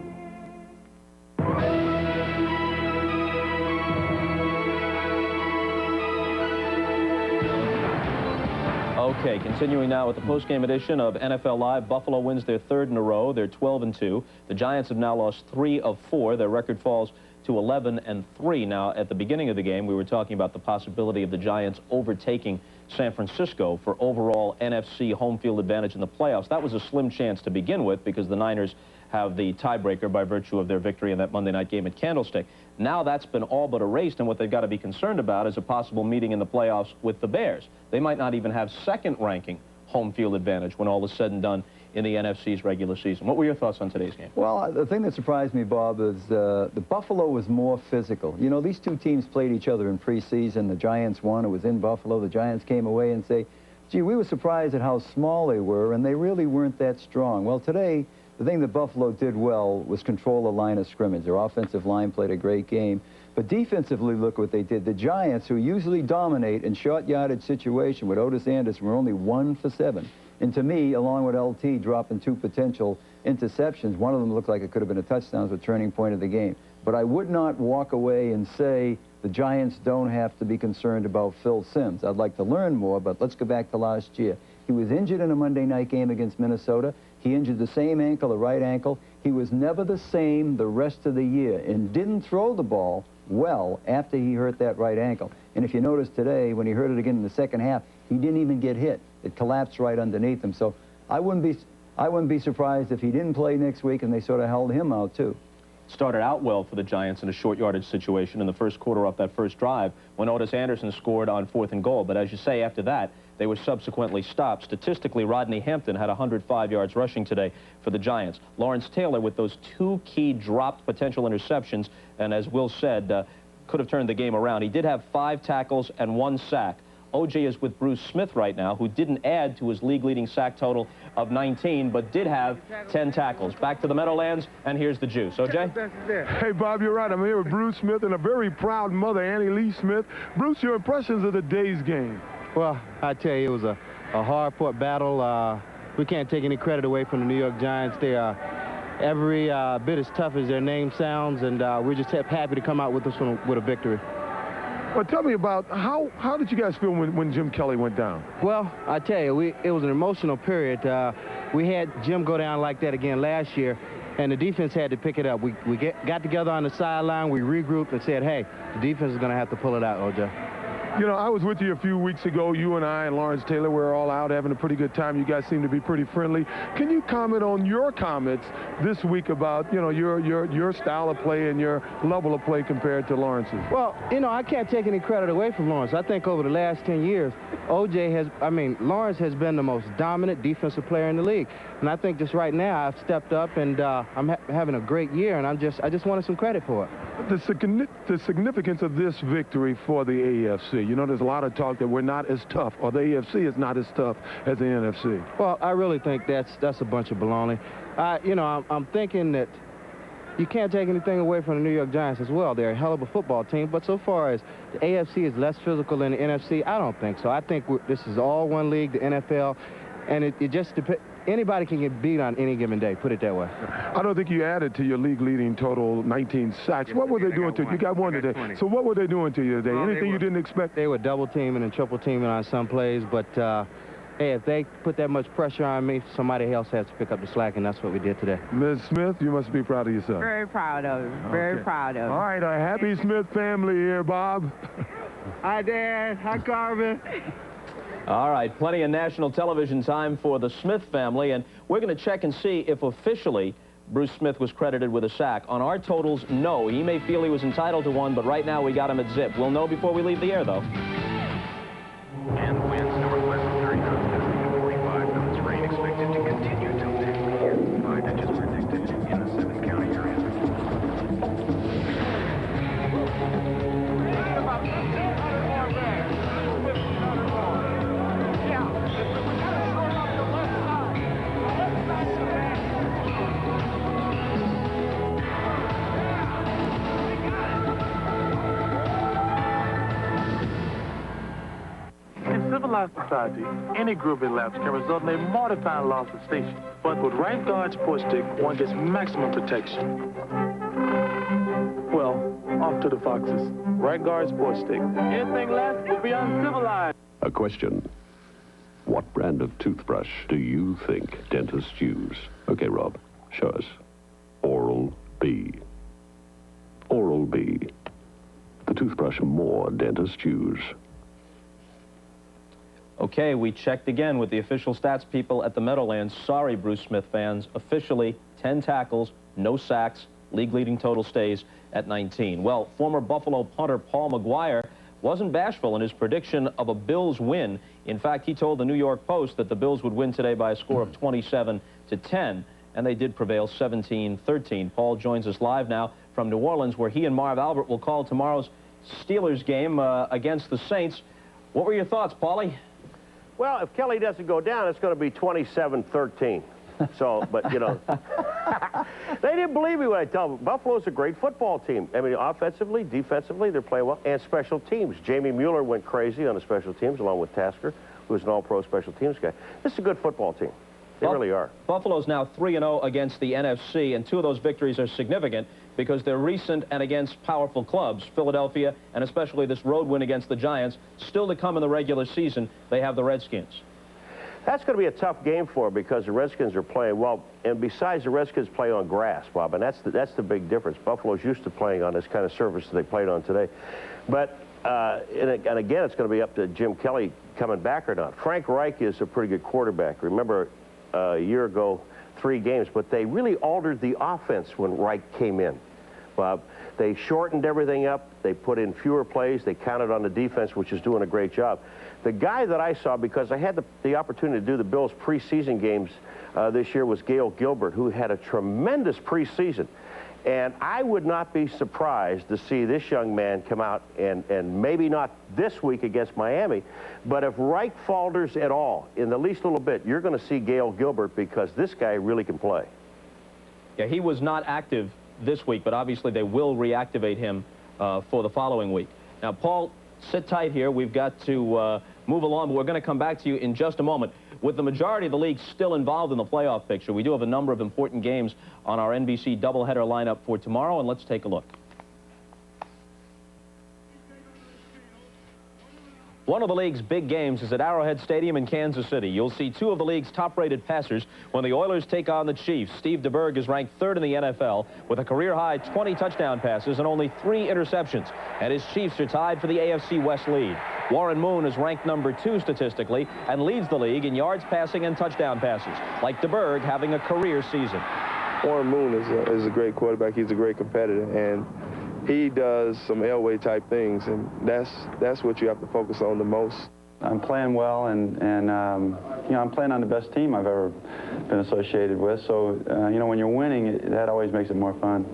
Okay, continuing now with the postgame edition of NFL Live. Buffalo wins their 3rd in a row. They're 12-2. The Giants have now lost 3 of 4. Their record falls to 11-3. Now, at the beginning of the game, we were talking about the possibility of the Giants overtaking San Francisco for overall NFC home field advantage in the playoffs. That was a slim chance to begin with because the Niners have the tiebreaker by virtue of their victory in that Monday night game at Candlestick. Now that's been all but erased, and what they've got to be concerned about is a possible meeting in the playoffs with the Bears. They might not even have second-ranking home field advantage when all is said and done in the NFC's regular season. What were your thoughts on today's game? Well, the thing that surprised me, Bob, is the Buffalo was more physical. You know, these two teams played each other in preseason. The Giants won. It was in Buffalo. The Giants came away and say, gee, we were surprised at how small they were, and they really weren't that strong. Well, today, the thing that Buffalo did well was control the line of scrimmage. Their offensive line played a great game. But defensively, look what they did. The Giants, who usually dominate in short yardage situation with Otis Anderson, were only 1 for 7. And to me, along with LT dropping 2 potential interceptions, one of them looked like it could have been a touchdown. It was a turning point of the game. But I would not walk away and say the Giants don't have to be concerned about Phil Simms. I'd like to learn more, but let's go back to last year. He was injured in a Monday night game against Minnesota. He injured the same ankle, the right ankle. He was never the same the rest of the year and didn't throw the ball well after he hurt that right ankle. And if you notice today, when he hurt it again in the second half, he didn't even get hit. It collapsed right underneath him. So I wouldn't be surprised if he didn't play next week and they sort of held him out too. Started out well for the Giants in a short yardage situation in the first quarter off that first drive when Otis Anderson scored on 4th and goal. But as you say, after that, they were subsequently stopped. Statistically, Rodney Hampton had 105 yards rushing today for the Giants. Lawrence Taylor with those 2 key dropped potential interceptions, and as Will said, could have turned the game around. He did have 5 tackles and 1 sack. OJ is with Bruce Smith right now, who didn't add to his league-leading sack total of 19, but did have 10 tackles. Back to the Meadowlands, and here's the juice. OJ? Hey, Bob, you're right. I'm here with Bruce Smith and a very proud mother, Annie Lee Smith. Bruce, your impressions of the day's game? Well, I tell you, it was a hard-fought battle. We can't take any credit away from the New York Giants. They are every bit as tough as their name sounds, and we're just happy to come out with this one with a victory. Well, tell me about how did you guys feel when Jim Kelly went down? Well, I tell you, it was an emotional period. We had Jim go down like that again last year, and the defense had to pick it up. We got together on the sideline, we regrouped and said, hey, the defense is going to have to pull it out, OJ. You know, I was with you a few weeks ago. You and I and Lawrence Taylor were all out having a pretty good time. You guys seem to be pretty friendly. Can you comment on your comments this week about, you know, your style of play and your level of play compared to Lawrence's? Well, you know, I can't take any credit away from Lawrence. I think over the last 10 years, Lawrence has been the most dominant defensive player in the league. And I think just right now I've stepped up and I'm having a great year, and I just wanted some credit for it. The significance of this victory for the AFC. You know, there's a lot of talk that we're not as tough, or the AFC is not as tough as the NFC. Well, I really think that's a bunch of baloney. You know, I'm thinking that you can't take anything away from the New York Giants as well. They're a hell of a football team, but so far as the AFC is less physical than the NFC, I don't think so. I think this is all one league, the NFL, and it just depends. Anybody can get beat on any given day, put it that way. I don't think you added to your league-leading total 19 sacks. What were they doing to you? You got one today. 20. So what were they doing to you today? Well, anything you didn't expect? They were double-teaming and triple-teaming on some plays, but hey, if they put that much pressure on me, somebody else has to pick up the slack, and that's what we did today. Ms. Smith, you must be proud of yourself. Very proud of him. Very proud of him. All right, a happy Smith family here, Bob. Hi, Dad. Hi, Carmen. All right, plenty of national television time for the Smith family, and we're going to check and see if officially Bruce Smith was credited with a sack. On our totals, no. He may feel he was entitled to one, but right now we got him at zip. We'll know before we leave the air, though. And winds northwest 30 knots, gusting to 45 knots. Rain expected to continue till 10 p.m. 5 inches predicted in the 7-county area. civilized society, any groovy lapse can result in a mortifying loss of station. But with Right Guard Sports Stick, one gets maximum protection. Well, off to the foxes. Right Guard Sports Stick. Anything less will be uncivilized. A question. What brand of toothbrush do you think dentists use? Okay, Rob, show us. Oral-B. Oral-B. The toothbrush more dentists use. Okay, we checked again with the official stats people at the Meadowlands. Sorry, Bruce Smith fans. Officially, 10 tackles, no sacks, league-leading total stays at 19. Well, former Buffalo punter Paul McGuire wasn't bashful in his prediction of a Bills win. In fact, he told the New York Post that the Bills would win today by a score of 27-10, and they did prevail 17-13. Paul joins us live now from New Orleans, where he and Marv Albert will call tomorrow's Steelers game against the Saints. What were your thoughts, Paulie? Well, if Kelly doesn't go down, it's going to be 27-13. So, but, you know, they didn't believe me when I told them. Buffalo's a great football team. I mean, offensively, defensively, they're playing well. And special teams. Jamie Mueller went crazy on the special teams, along with Tasker, who's an all-pro special teams guy. This is a good football team. They really are. Buffalo's now 3-0 against the NFC, and two of those victories are significant because they're recent and against powerful clubs, Philadelphia, and especially this road win against the Giants. Still to come in the regular season, they have the Redskins. That's going to be a tough game for them because the Redskins are playing well, and besides, the Redskins play on grass, Bob, and that's the big difference. Buffalo's used to playing on this kind of surface that they played on today. But, and again, it's going to be up to Jim Kelly coming back or not. Frank Reich is a pretty good quarterback. Remember, a year ago, 3 games, but they really altered the offense when Reich came in, Bob. They shortened everything up. They put in fewer plays. They counted on the defense, which is doing a great job. The guy that I saw, because I had the opportunity to do the Bills preseason games this year, was Gail Gilbert, who had a tremendous preseason. And I would not be surprised to see this young man come out and maybe not this week against Miami, but if Reich falters at all, in the least little bit, you're going to see Gail Gilbert because this guy really can play. Yeah, he was not active this week, but obviously they will reactivate him for the following week. Now, Paul, sit tight here. We've got to move along, but we're going to come back to you in just a moment. With the majority of the league still involved in the playoff picture, we do have a number of important games on our NBC doubleheader lineup for tomorrow, and let's take a look. One of the league's big games is at Arrowhead Stadium in Kansas City. You'll see 2 of the league's top-rated passers when the Oilers take on the Chiefs. Steve DeBerg is ranked 3rd in the NFL with a career-high 20 touchdown passes and only 3 interceptions. And his Chiefs are tied for the AFC West lead. Warren Moon is ranked number 2 statistically and leads the league in yards passing and touchdown passes, like DeBerg having a career season. Warren Moon is a great quarterback. He's a great competitor, and he does some Elway type things, and that's what you have to focus on the most. I'm playing well, and you know, I'm playing on the best team I've ever been associated with. So you know, when you're winning, that always makes it more fun.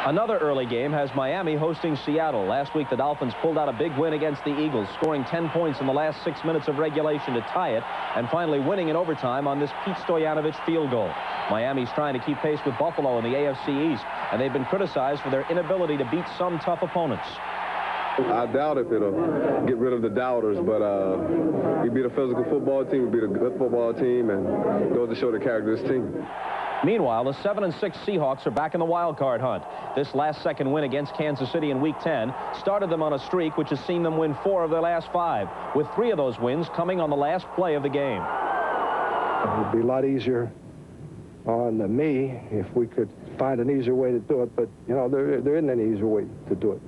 Another early game has Miami hosting Seattle. Last week, the Dolphins pulled out a big win against the Eagles, scoring 10 points in the last 6 minutes of regulation to tie it, and finally winning in overtime on this Pete Stoyanovich field goal. Miami's trying to keep pace with Buffalo in the AFC East, and they've been criticized for their inability to beat some tough opponents. I doubt if it'll get rid of the doubters, but we beat a physical football team, we beat a good football team, and it goes to show the character of this team. Meanwhile, the 7-6 Seahawks are back in the wild card hunt. This last-second win against Kansas City in Week 10 started them on a streak which has seen them win 4 of their last 5, with 3 of those wins coming on the last play of the game. It would be a lot easier on me if we could find an easier way to do it, but, you know, there isn't any easier way to do it.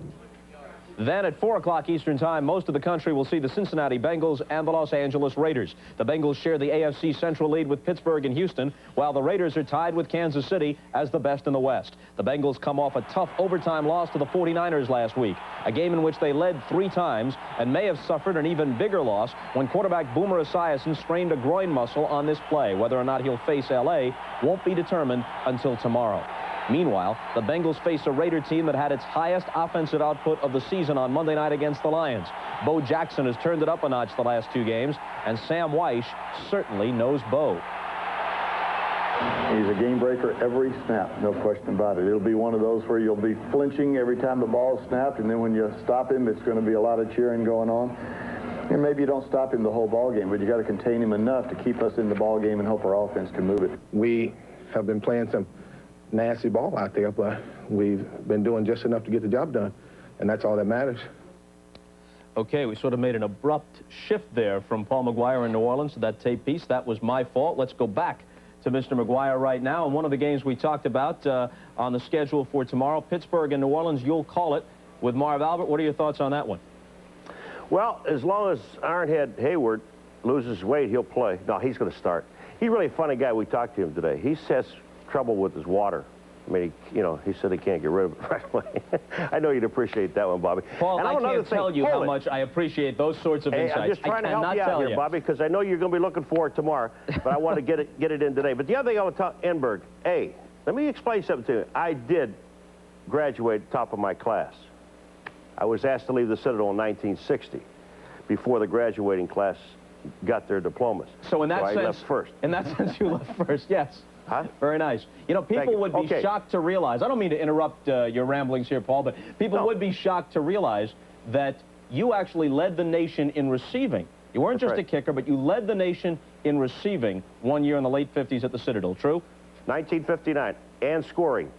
Then at 4 o'clock Eastern Time, most of the country will see the Cincinnati Bengals and the Los Angeles Raiders. The Bengals share the AFC Central lead with Pittsburgh and Houston, while the Raiders are tied with Kansas City as the best in the West. The Bengals come off a tough overtime loss to the 49ers last week, a game in which they led 3 times and may have suffered an even bigger loss when quarterback Boomer Esiason strained a groin muscle on this play. Whether or not he'll face L.A. won't be determined until tomorrow. Meanwhile, the Bengals face a Raider team that had its highest offensive output of the season on Monday night against the Lions. Bo Jackson has turned it up a notch the last 2 games, and Sam Weish certainly knows Bo. He's a game breaker every snap, no question about it. It'll be one of those where you'll be flinching every time the ball is snapped, and then when you stop him, it's going to be a lot of cheering going on. And maybe you don't stop him the whole ball game, but you got to contain him enough to keep us in the ball game and hope our offense can move it. We have been playing some nasty ball out there, but we've been doing just enough to get the job done, and that's all that matters. Okay, we sort of made an abrupt shift there from Paul McGuire in New Orleans to that tape piece. That was my fault. Let's go back to Mr. McGuire right now. And one of the games we talked about on the schedule for tomorrow, Pittsburgh and New Orleans, you'll call it with Marv Albert. What are your thoughts on that one? Well, as long as Ironhead Hayward loses weight, he'll play. No, he's going to start. He's really a funny guy. We talked to him today. He says trouble with his water. I mean, you know, he said he can't get rid of it right away. I know you'd appreciate that one, Bobby. Paul, I can't tell you how much I appreciate those sorts of insights. I'm just trying to help you out here, Bobby, because I know you're going to be looking for it tomorrow, but I want to get it in today. But the other thing I want to tell Enberg, hey, let me explain something to you. I did graduate top of my class. I was asked to leave the Citadel in 1960 before the graduating class got their diplomas. So in that sense, I left first. In that sense, you left first, yes. Huh? Very nice. You know, people would be shocked to realize, I don't mean to interrupt your ramblings here, Paul, but people would be shocked to realize that you actually led the nation in receiving. You weren't just a kicker, but you led the nation in receiving 1 year in the late 50s at the Citadel, true? 1959, and scoring.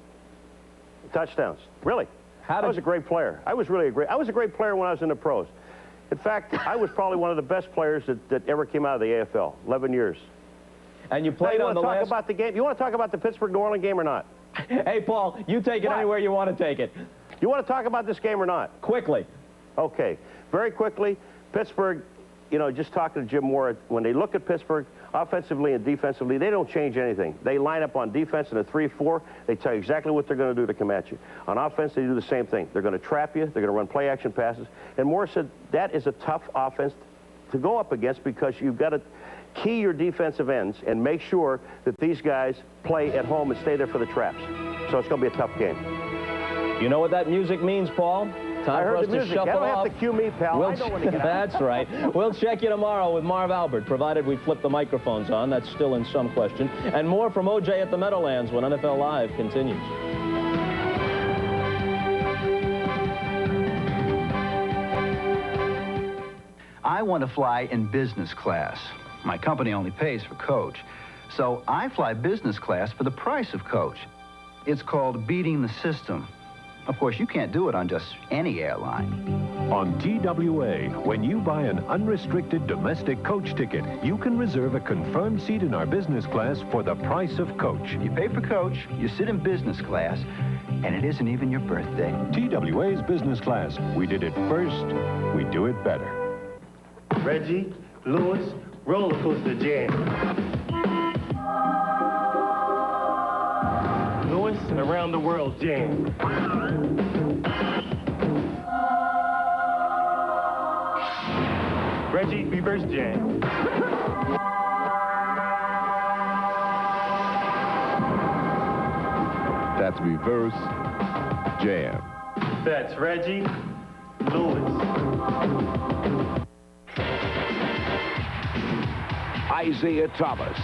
Touchdowns. Really. I was a great player. I was a great player when I was in the pros. In fact, I was probably one of the best players that ever came out of the AFL, 11 years. And you played on the last... about the game? You want to talk about the Pittsburgh-New Orleans game or not? Hey, Paul, you take it anywhere you want to take it. You want to talk about this game or not? Quickly. Okay. Very quickly, Pittsburgh, you know, just talking to Jim Moore, when they look at Pittsburgh, offensively and defensively, they don't change anything. They line up on defense in a 3-4. They tell you exactly what they're going to do to come at you. On offense, they do the same thing. They're going to trap you. They're going to run play-action passes. And Moore said that is a tough offense to go up against because you've got to key your defensive ends and make sure that these guys play at home and stay there for the traps. So it's going to be a tough game. You know what that music means, Paul? Time for us to shuffle off. You don't have to cue me, pal. I know when to get out. That's right. We'll check you tomorrow with Marv Albert, provided we flip the microphones on. That's still in some question. And more from O.J. at the Meadowlands when NFL Live continues. I want to fly in business class. My company only pays for coach. So I fly business class for the price of coach. It's called beating the system. Of course, you can't do it on just any airline. On TWA, when you buy an unrestricted domestic coach ticket, you can reserve a confirmed seat in our business class for the price of coach. You pay for coach, you sit in business class, and it isn't even your birthday. TWA's business class. We did it first, we do it better. Reggie, Lewis, roller coaster jam. Lewis and Around the World jam. Reggie, reverse jam. That's reverse jam. That's Reggie, Lewis. Isaiah Thomas.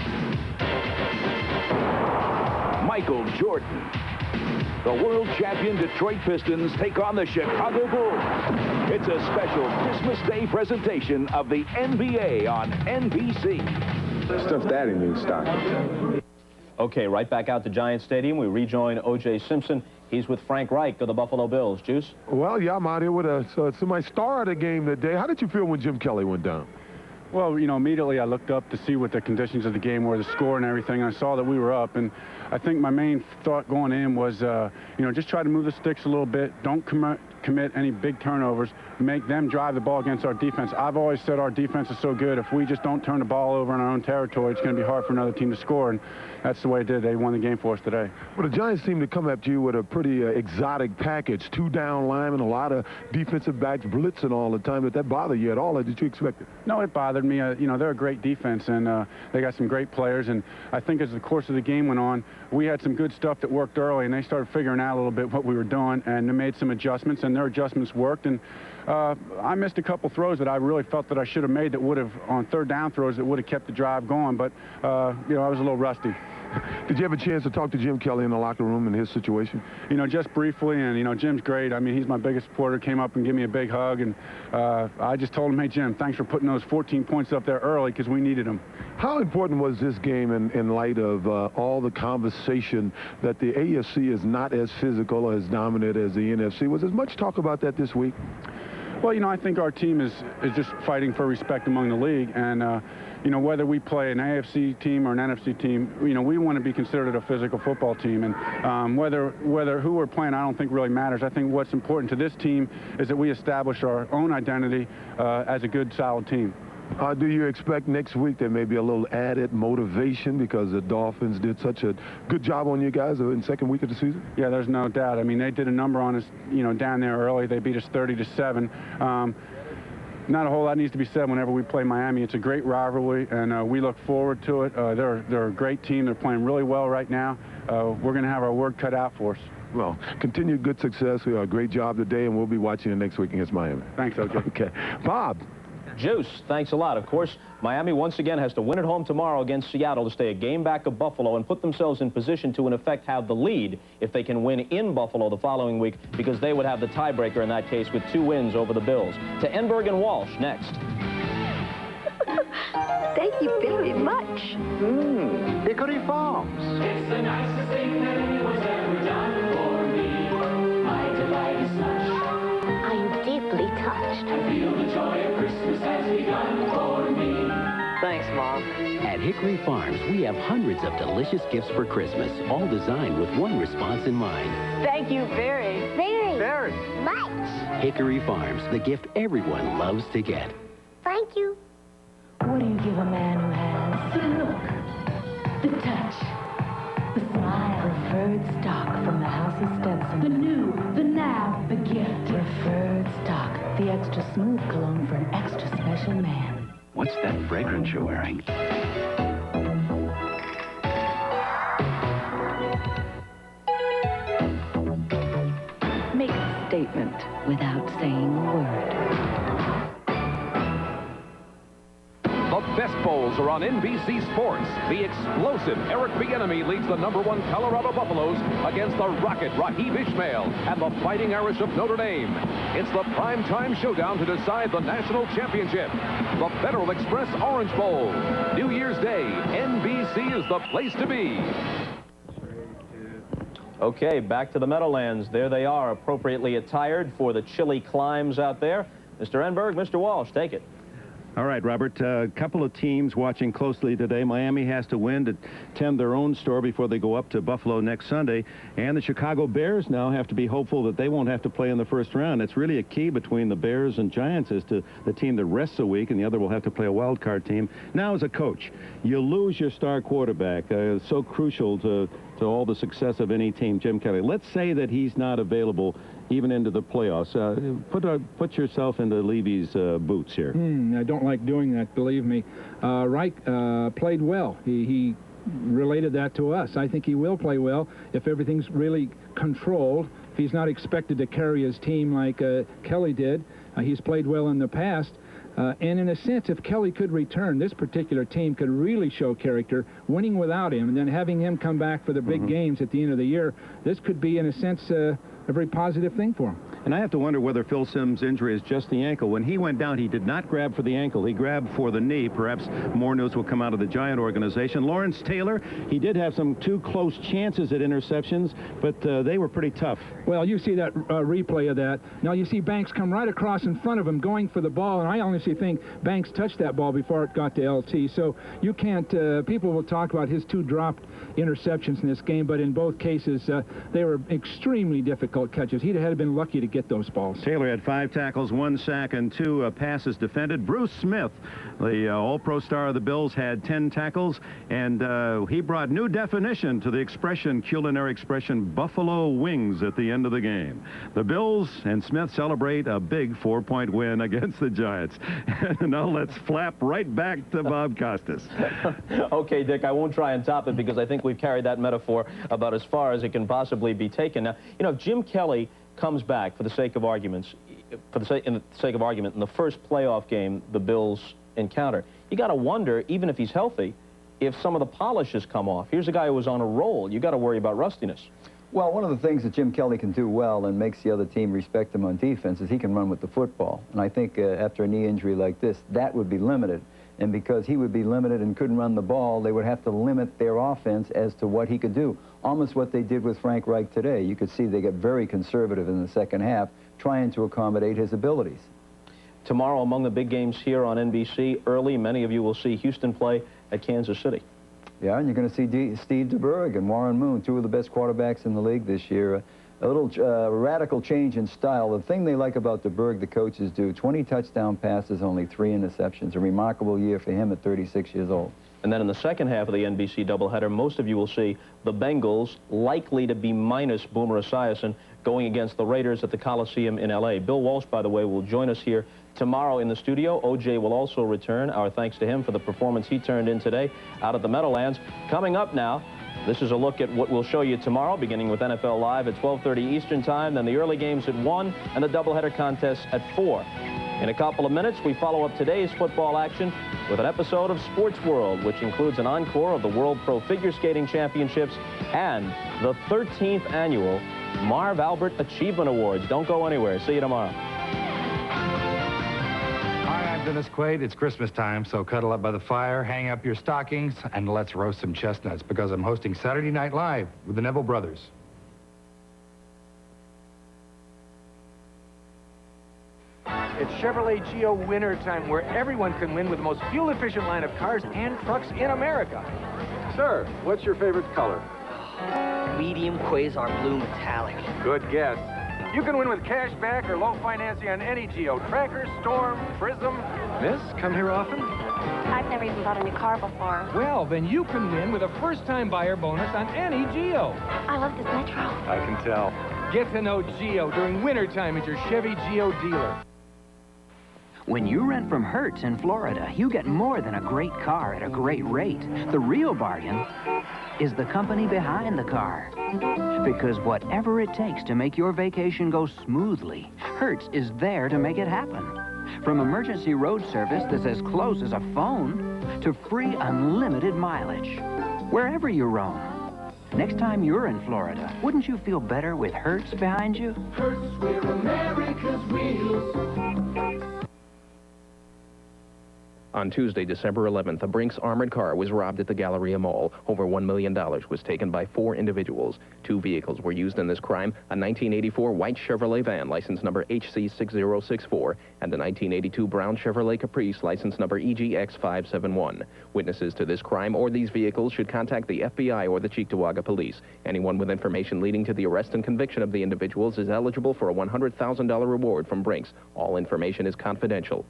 Michael Jordan. The world champion Detroit Pistons take on the Chicago Bulls. It's a special Christmas Day presentation of the NBA on NBC. Stuff that in your stocking. Okay, right back out to Giant Stadium. We rejoin O.J. Simpson. He's with Frank Reich of the Buffalo Bills. Juice? Well, yeah, I'm out here with my star of the game today. How did you feel when Jim Kelly went down? Well, you know, immediately I looked up to see what the conditions of the game were, the score and everything. I saw that we were up, and I think my main thought going in was, you know, just try to move the sticks a little bit. Don't commit any big turnovers. Make them drive the ball against our defense. I've always said our defense is so good. If we just don't turn the ball over in our own territory, it's going to be hard for another team to score, and that's the way it did. They won the game for us today. Well, the Giants seem to come after you with a pretty exotic package. 2 down linemen, a lot of defensive backs blitzing all the time. Did that bother you at all, or did you expect it? No, it bothered me. You know, they're a great defense, and they got some great players. And I think as the course of the game went on, we had some good stuff that worked early, and they started figuring out a little bit what we were doing, and they made some adjustments, and their adjustments worked. And I missed a couple throws that I really felt that I should have made that would have, on 3rd down throws, that would have kept the drive going. But, you know, I was a little rusty. Did you have a chance to talk to Jim Kelly in the locker room in his situation? You know, just briefly, and, you know, Jim's great. I mean, he's my biggest supporter, came up and gave me a big hug, and I just told him, hey, Jim, thanks for putting those 14 points up there early because we needed them. How important was this game in light of all the conversation that the AFC is not as physical or as dominant as the NFC? Was there much talk about that this week? Well, you know, I think our team is just fighting for respect among the league, and you know, whether we play an AFC team or an NFC team, you know, we want to be considered a physical football team, and whether who we're playing, I don't think really matters. I think what's important to this team is that we establish our own identity as a good, solid team. Do you expect next week there may be a little added motivation because the Dolphins did such a good job on you guys in the 2nd week of the season? Yeah, there's no doubt. I mean, they did a number on us, you know, down there early. They beat us 30-7. Not a whole lot needs to be said whenever we play Miami. It's a great rivalry, and we look forward to it. They're a great team. They're playing really well right now. We're going to have our work cut out for us. Well, continued good success. We have a great job today, and we'll be watching you next week against Miami. Thanks, OJ. Okay. Bob. Juice, thanks a lot. Of course, Miami once again has to win at home tomorrow against Seattle to stay a game back of Buffalo and put themselves in position to, in effect, have the lead if they can win in Buffalo the following week, because they would have the tiebreaker in that case with 2 wins over the Bills. To Enberg and Walsh next. Thank you very much. Hickory Farms. It's the nicest thing that anyone's ever done for me. My delight is such. I'm deeply touched. I feel the joy of Christmas has begun for me. Thanks, Mom. At Hickory Farms, we have hundreds of delicious gifts for Christmas, all designed with one response in mind. Thank you very much. Hickory Farms, the gift everyone loves to get. Thank you. What do you give a man who has the look, the touch, the smile? Preferred stock from the House of Stetson. The new, the now, the gift. Preferred stock, the extra smooth cologne for an extra special man. What's that fragrance you're wearing? Make a statement without saying a word. The best bowls are on NBC Sports. The explosive Eric Bieniemy leads the #1 Colorado Buffaloes against the rocket Raheem Ishmael and the Fighting Irish of Notre Dame. It's the primetime showdown to decide the national championship. The Federal Express Orange Bowl. New Year's Day, NBC is the place to be. Okay, back to the Meadowlands. There they are, appropriately attired for the chilly climes out there. Mr. Enberg, Mr. Walsh, take it. All right, Robert, a couple of teams watching closely today. Miami has to win to tend their own store before they go up to Buffalo next Sunday. And the Chicago Bears now have to be hopeful that they won't have to play in the first round. It's really a key between the Bears and Giants as to the team that rests a week, and the other will have to play a wild card team. Now, as a coach, you lose your star quarterback, so crucial to all the success of any team, Jim Kelly. Let's say that he's not available even into the playoffs. Put yourself into Levy's boots here. I don't like doing that, believe me. Reich played well. He related that to us. I think he will play well if everything's really controlled. If he's not expected to carry his team like Kelly did. He's played well in the past. And in a sense, if Kelly could return, this particular team could really show character, winning without him, and then having him come back for the big games at the end of the year. This could be, in a sense, a very positive thing for him. And I have to wonder whether Phil Simms' injury is just the ankle. When he went down, he did not grab for the ankle. He grabbed for the knee. Perhaps more news will come out of the Giant organization. Lawrence Taylor, he did have some 2 close chances at interceptions, but they were pretty tough. Well, you see that replay of that. Now you see Banks come right across in front of him going for the ball, and I honestly think Banks touched that ball before it got to LT. So you can't, people will talk about his 2 dropped interceptions in this game, but in both cases, they were extremely difficult catches. He'd have been lucky to get those balls. Taylor had 5 tackles, 1 sack, and 2 passes defended. Bruce Smith, the All-Pro star of the Bills, had 10 tackles, and he brought new definition to the expression, culinary expression, buffalo wings at the end of the game. The Bills and Smith celebrate a big 4-point win against the Giants. Now let's flap right back to Bob Costas. Okay, Dick, I won't try and top it because I think we've carried that metaphor about as far as it can possibly be taken. Now, you know, if Jim Kelly comes back, for the sake of arguments, in the first playoff game the Bills encounter, you got to wonder, even if he's healthy, if some of the polish has come off. Here's a guy who was on a roll. You got to worry about rustiness. Well, one of the things that Jim Kelly can do well and makes the other team respect him on defense is he can run with the football. And I think after a knee injury like this, that would be limited. And because he would be limited and couldn't run the ball, they would have to limit their offense as to what he could do. Almost what they did with Frank Reich today. You could see they get very conservative in the second half, trying to accommodate his abilities. Tomorrow, among the big games here on NBC, early, many of you will see Houston play at Kansas City. Yeah, and you're going to see Steve DeBerg and Warren Moon, 2 of the best quarterbacks in the league this year. A little radical change in style. The thing they like about DeBerg, the coaches do, 20 touchdown passes, only 3 interceptions. A remarkable year for him at 36 years old. And then in the second half of the NBC doubleheader, most of you will see the Bengals likely to be minus Boomer Esiason going against the Raiders at the Coliseum in L.A. Bill Walsh, by the way, will join us here tomorrow in the studio. O.J. will also return. Our thanks to him for the performance he turned in today out at the Meadowlands. Coming up now, this is a look at what we'll show you tomorrow, beginning with NFL Live at 12:30 Eastern Time, then the early games at 1, and the doubleheader contests at 4. In a couple of minutes, we follow up today's football action with an episode of Sports World, which includes an encore of the World Pro Figure Skating Championships and the 13th annual Marv Albert Achievement Awards. Don't go anywhere. See you tomorrow. Hi, I'm Dennis Quaid. It's Christmas time, so cuddle up by the fire, hang up your stockings, and let's roast some chestnuts because I'm hosting Saturday Night Live with the Neville Brothers. It's Chevrolet Geo winter time, where everyone can win with the most fuel-efficient line of cars and trucks in America. Sir, what's your favorite color? Medium Quasar Blue Metallic. Good guess. You can win with cash back or low financing on any Geo. Tracker, Storm, Prism. Miss, come here often? I've never even bought a new car before. Well, then you can win with a first-time buyer bonus on any Geo. I love this Metro. I can tell. Get to know Geo during wintertime at your Chevy Geo dealer. When you rent from Hertz in Florida, you get more than a great car at a great rate. The real bargain is the company behind the car. Because whatever it takes to make your vacation go smoothly, Hertz is there to make it happen. From emergency road service that's as close as a phone to free unlimited mileage, wherever you roam. Next time you're in Florida, wouldn't you feel better with Hertz behind you? Hertz, we're America's wheels. On Tuesday, December 11th, a Brinks armored car was robbed at the Galleria Mall. Over $1 million was taken by 4 individuals. 2 vehicles were used in this crime, a 1984 white Chevrolet van, license number HC6064, and a 1982 brown Chevrolet Caprice, license number EGX571. Witnesses to this crime or these vehicles should contact the FBI or the Cheektowaga Police. Anyone with information leading to the arrest and conviction of the individuals is eligible for a $100,000 reward from Brinks. All information is confidential.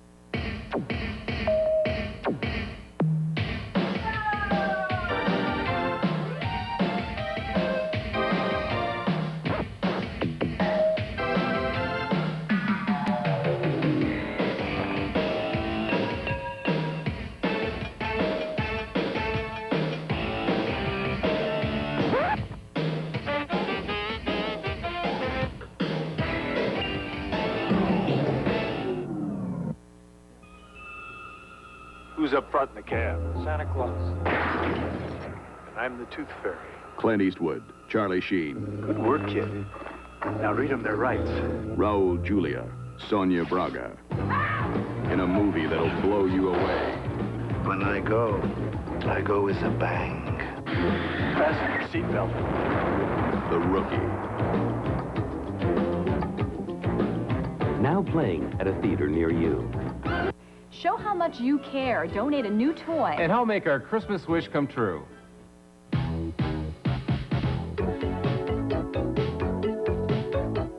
Who's up front in the cab? Santa Claus. And I'm the Tooth Fairy. Clint Eastwood, Charlie Sheen. Good work, kid. Now read them their rights. Raul Julia, Sonia Braga. In a movie that'll blow you away. When I go with a bang. Fasten your seatbelt. The Rookie. Now playing at a theater near you. Show how much you care. Donate a new toy. And help make our Christmas wish come true.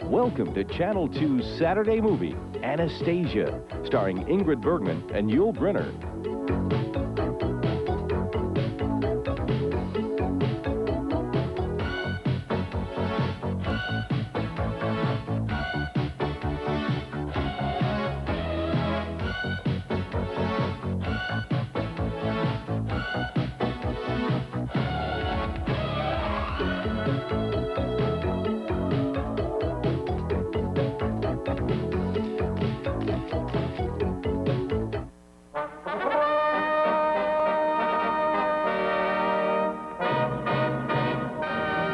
Welcome to Channel 2's Saturday movie, Anastasia, starring Ingrid Bergman and Yul Brynner.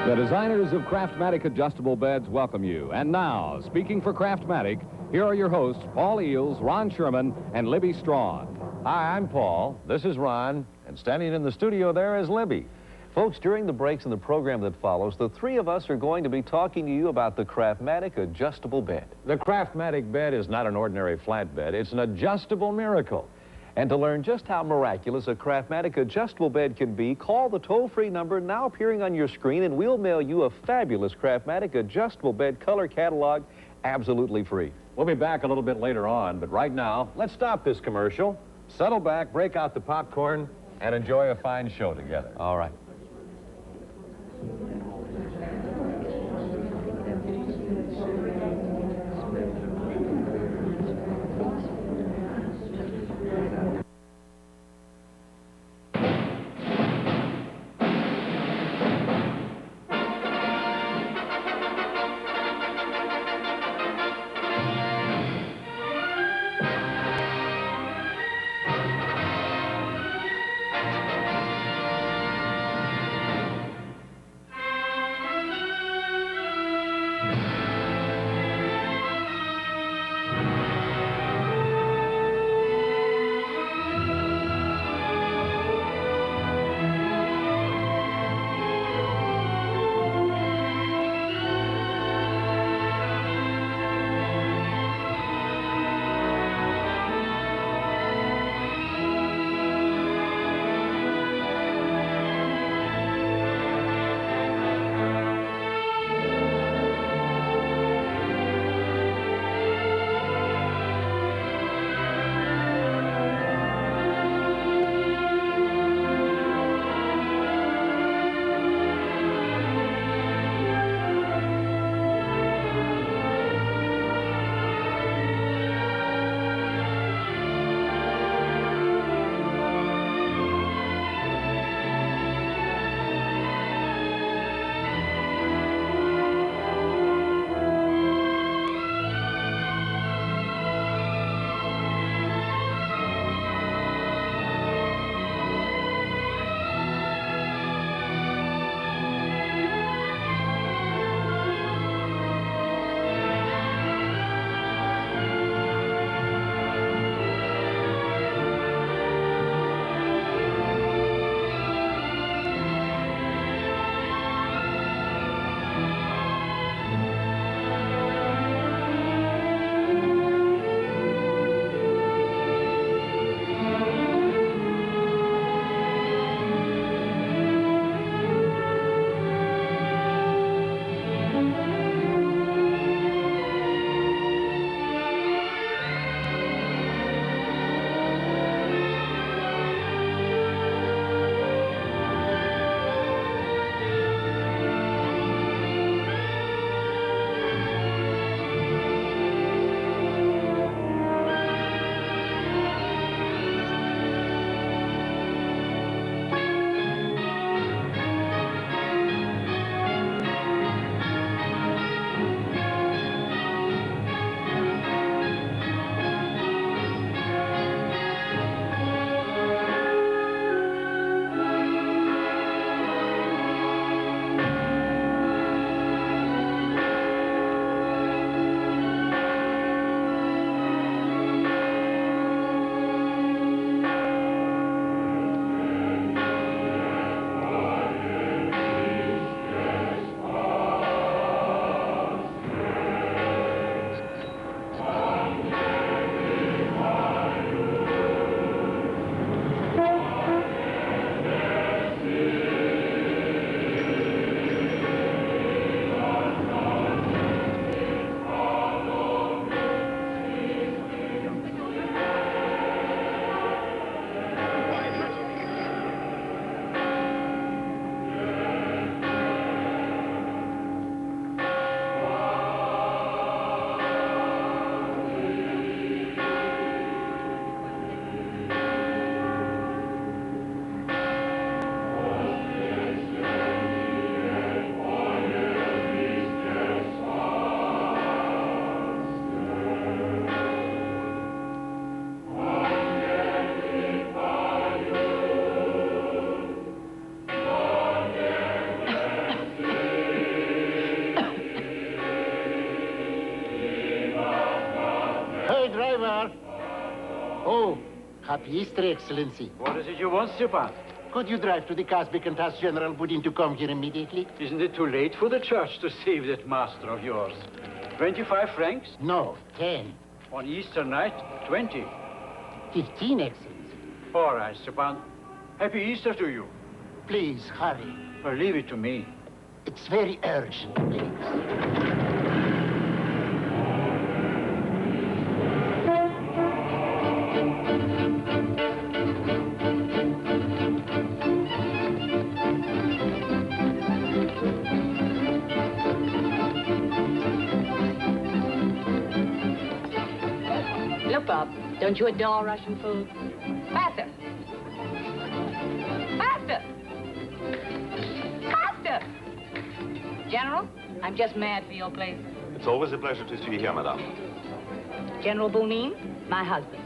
The designers of Craftmatic adjustable beds welcome you. And now, speaking for Craftmatic, here are your hosts, Paul Eels, Ron Sherman, and Libby Strawn. Hi, I'm Paul. This is Ron. And standing in the studio there is Libby. Folks, during the breaks in the program that follows, the three of us are going to be talking to you about the Craftmatic adjustable bed. The Craftmatic bed is not an ordinary flat bed. It's an adjustable miracle. And to learn just how miraculous a Craftmatic adjustable bed can be, call the toll-free number now appearing on your screen, and we'll mail you a fabulous Craftmatic adjustable bed color catalog absolutely free. We'll be back a little bit later on, but right now, let's stop this commercial, settle back, break out the popcorn, and enjoy a fine show together. All right. Oh, happy Easter, Excellency. What is it you want, Stepan? Could you drive to the Kazbek and ask General Budin to come here immediately? Isn't it too late for the church to save that master of yours? 25 francs? No, 10. On Easter night, 20. 15, Excellency. All right, Stepan. Happy Easter to you. Please, hurry. Or leave it to me. It's very urgent, please. Look, Bob, don't you adore Russian food? Faster! Faster! Faster! General, I'm just mad for your place. It's always a pleasure to see you here, madame. General Bunin, my husband.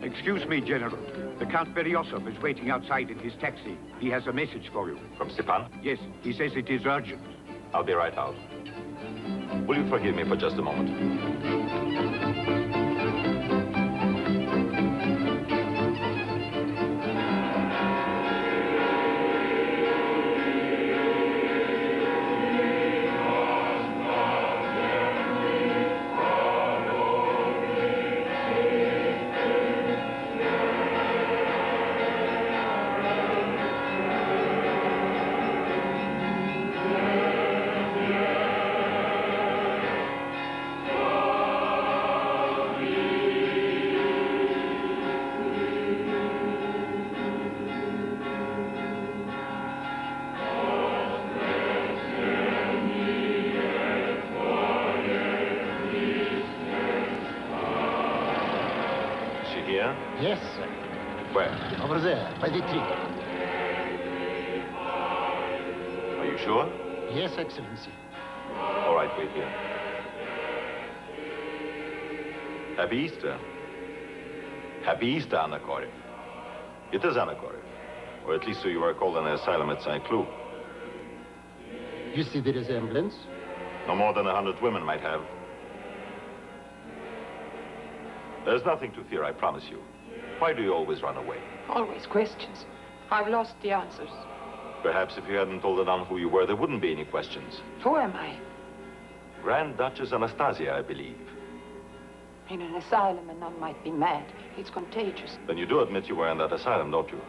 Excuse me, General. The Count Beryosov is waiting outside in his taxi. He has a message for you. From Stepan? Yes, he says it is urgent. I'll be right out. Will you forgive me for just a moment? Here? Yes, sir. Where? Over there, by the tree. Are you sure? Yes, Excellency. All right, wait here. Happy Easter. Happy Easter, Anakorev. It is Anakorev. Or at least so you were called in an asylum at St. Cloud. You see the resemblance? No more than 100 women might have. There's nothing to fear, I promise you. Why do you always run away? Always questions. I've lost the answers. Perhaps if you hadn't told the nun who you were, there wouldn't be any questions. Who am I? Grand Duchess Anastasia, I believe. In an asylum, a nun might be mad. It's contagious. Then you do admit you were in that asylum, don't you?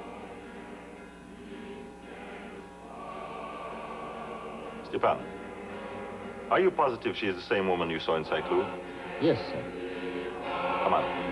Stepan, are you positive she is the same woman you saw in St. Cloud? Yes, sir. Come on.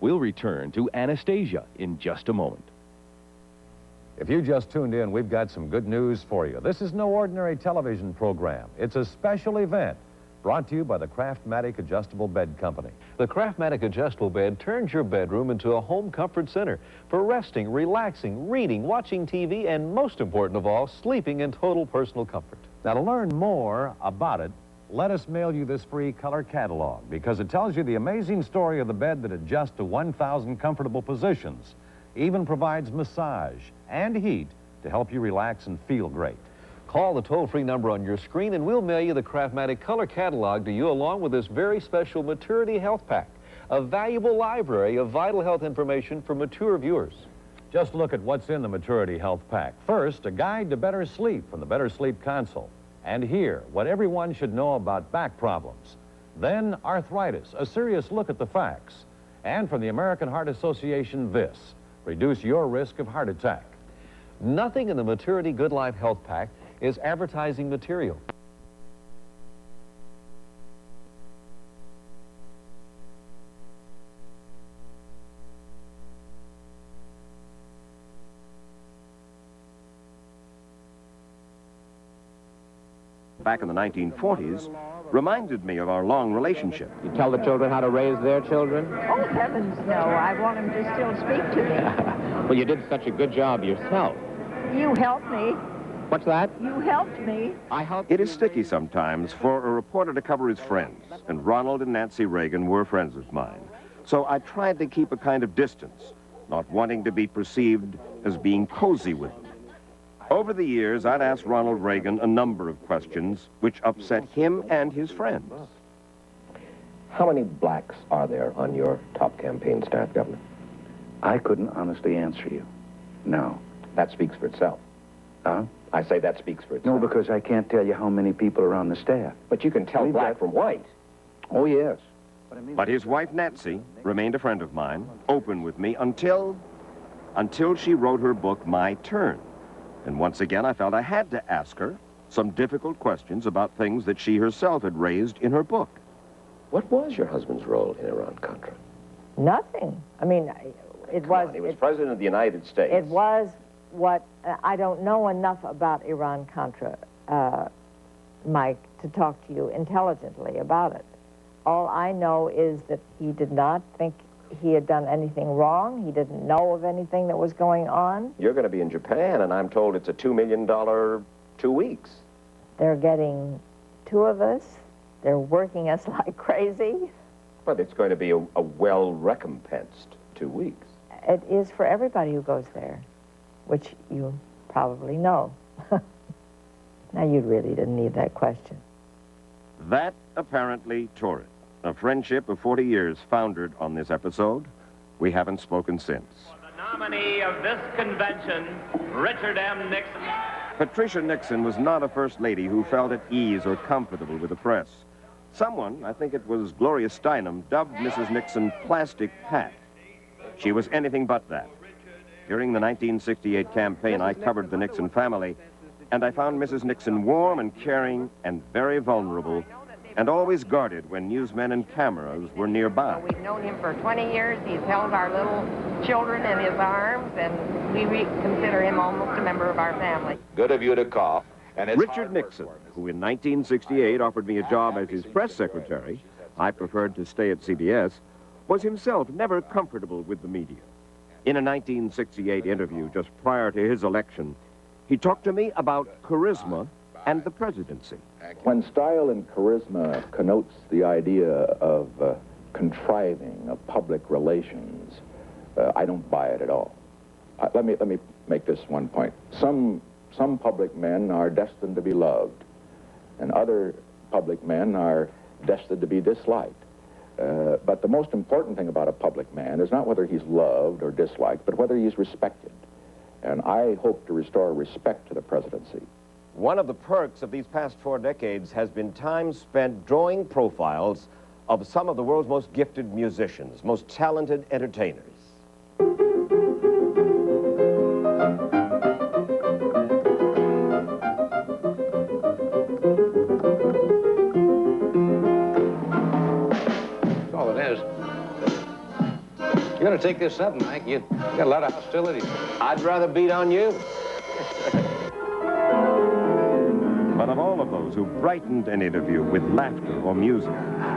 We'll return to Anastasia in just a moment. If you just tuned in, we've got some good news for you. This is no ordinary television program. It's a special event brought to you by the Craftmatic Adjustable Bed Company. The Craftmatic Adjustable Bed turns your bedroom into a home comfort center for resting, relaxing, reading, watching TV, and most important of all, sleeping in total personal comfort. Now, to learn more about it, let us mail you this free color catalog because it tells you the amazing story of the bed that adjusts to 1,000 comfortable positions, even provides massage and heat to help you relax and feel great. Call the toll-free number on your screen and we'll mail you the Craftmatic Color Catalog to you along with this very special Maturity Health Pack, a valuable library of vital health information for mature viewers. Just look at what's in the Maturity Health Pack. First, a guide to better sleep from the Better Sleep Console. And here, what everyone should know about back problems. Then, arthritis, a serious look at the facts. And from the American Heart Association, this: reduce your risk of heart attack. Nothing in the Maturity Good Life Health Pack is advertising material. Back in the 1940s, reminded me of our long relationship. You tell the children how to raise their children? Oh, heavens, no. I want him to still speak to me. Well, you did such a good job yourself. You helped me. What's that? You helped me. It is sticky sometimes for a reporter to cover his friends, and Ronald and Nancy Reagan were friends of mine. So I tried to keep a kind of distance, not wanting to be perceived as being cozy with them. Over the years, I'd asked Ronald Reagan a number of questions which upset him and his friends. How many blacks are there on your top campaign staff, Governor? I couldn't honestly answer you. No. That speaks for itself. Huh? I say that speaks for itself. No, because I can't tell you how many people are on the staff. But you can tell black from white. Oh, yes. But his wife, Nancy, remained a friend of mine, open with me until she wrote her book, My Turn. And once again, I felt I had to ask her some difficult questions about things that she herself had raised in her book. What was your husband's role in Iran-Contra? Nothing. I mean, it was... He was president of the United States. It was what... I don't know enough about Iran-Contra, Mike, to talk to you intelligently about it. All I know is that he did not think he had done anything wrong. He didn't know of anything that was going on. You're going to be in Japan, and I'm told it's a $2 million 2 weeks. They're getting 2 of us. They're working us like crazy. But it's going to be a well-recompensed 2 weeks. It is for everybody who goes there, which you probably know. Now, you really didn't need that question. That apparently tore it. A friendship of 40 years foundered on this episode. We haven't spoken since. The nominee of this convention, Richard M. Nixon. Patricia Nixon was not a first lady who felt at ease or comfortable with the press. Someone, I think it was Gloria Steinem, dubbed Mrs. Nixon Plastic Pat. She was anything but that. During the 1968 campaign, I covered the Nixon family, and I found Mrs. Nixon warm and caring and very vulnerable, and always guarded when newsmen and cameras were nearby. We've known him for 20 years. He's held our little children in his arms, and we consider him almost a member of our family. Good of you to call. Richard Nixon, who in 1968 offered me a job as his press secretary, I preferred to stay at CBS, was himself never comfortable with the media. In a 1968 interview just prior to his election, he talked to me about charisma and the presidency. When style and charisma connotes the idea of contriving of public relations, I don't buy it at all. Let me make this one point. Some public men are destined to be loved, and other public men are destined to be disliked. But the most important thing about a public man is not whether he's loved or disliked, but whether he's respected. And I hope to restore respect to the presidency. One of the perks of these past 4 decades has been time spent drawing profiles of some of the world's most gifted musicians, most talented entertainers. That's all it is. You gotta take this up, Mike. You got a lot of hostility. I'd rather beat on you. But of all of those who brightened an interview with laughter or music,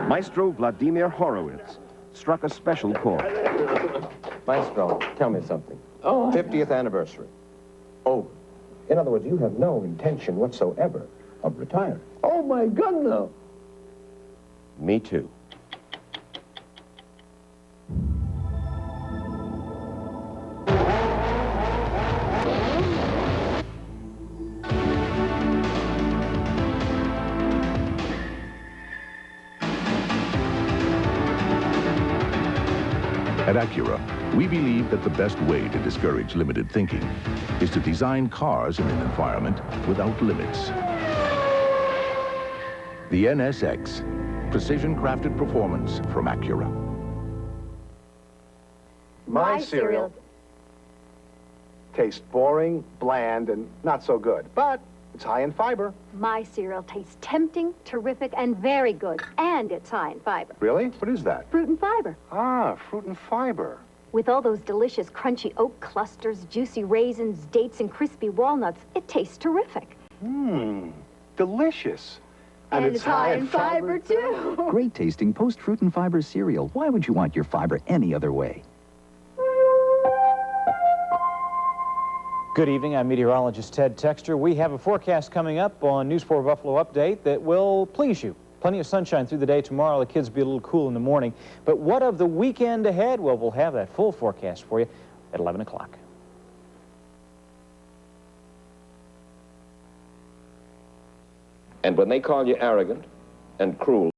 Maestro Vladimir Horowitz struck a special chord. Maestro, tell me something. Oh. 50th anniversary. Oh, in other words, you have no intention whatsoever of retiring. Oh, my God, no. Me too. At Acura, we believe that the best way to discourage limited thinking is to design cars in an environment without limits. The NSX, precision-crafted performance from Acura. My cereal tastes boring, bland, and not so good, but it's high in fiber. My cereal tastes tempting, terrific, and very good, and it's high in fiber. Really? What is that? Fruit and fiber. Ah, fruit and fiber. With all those delicious crunchy oat clusters, juicy raisins, dates, and crispy walnuts, it tastes terrific. Mmm, delicious. And it's high in fiber, too. Great tasting post-fruit and fiber cereal. Why would you want your fiber any other way? Good evening, I'm meteorologist Ted Texter. We have a forecast coming up on News 4 Buffalo Update that will please you. Plenty of sunshine through the day tomorrow. The kids will be a little cool in the morning. But what of the weekend ahead? Well, we'll have that full forecast for you at 11 o'clock. And when they call you arrogant and cruel,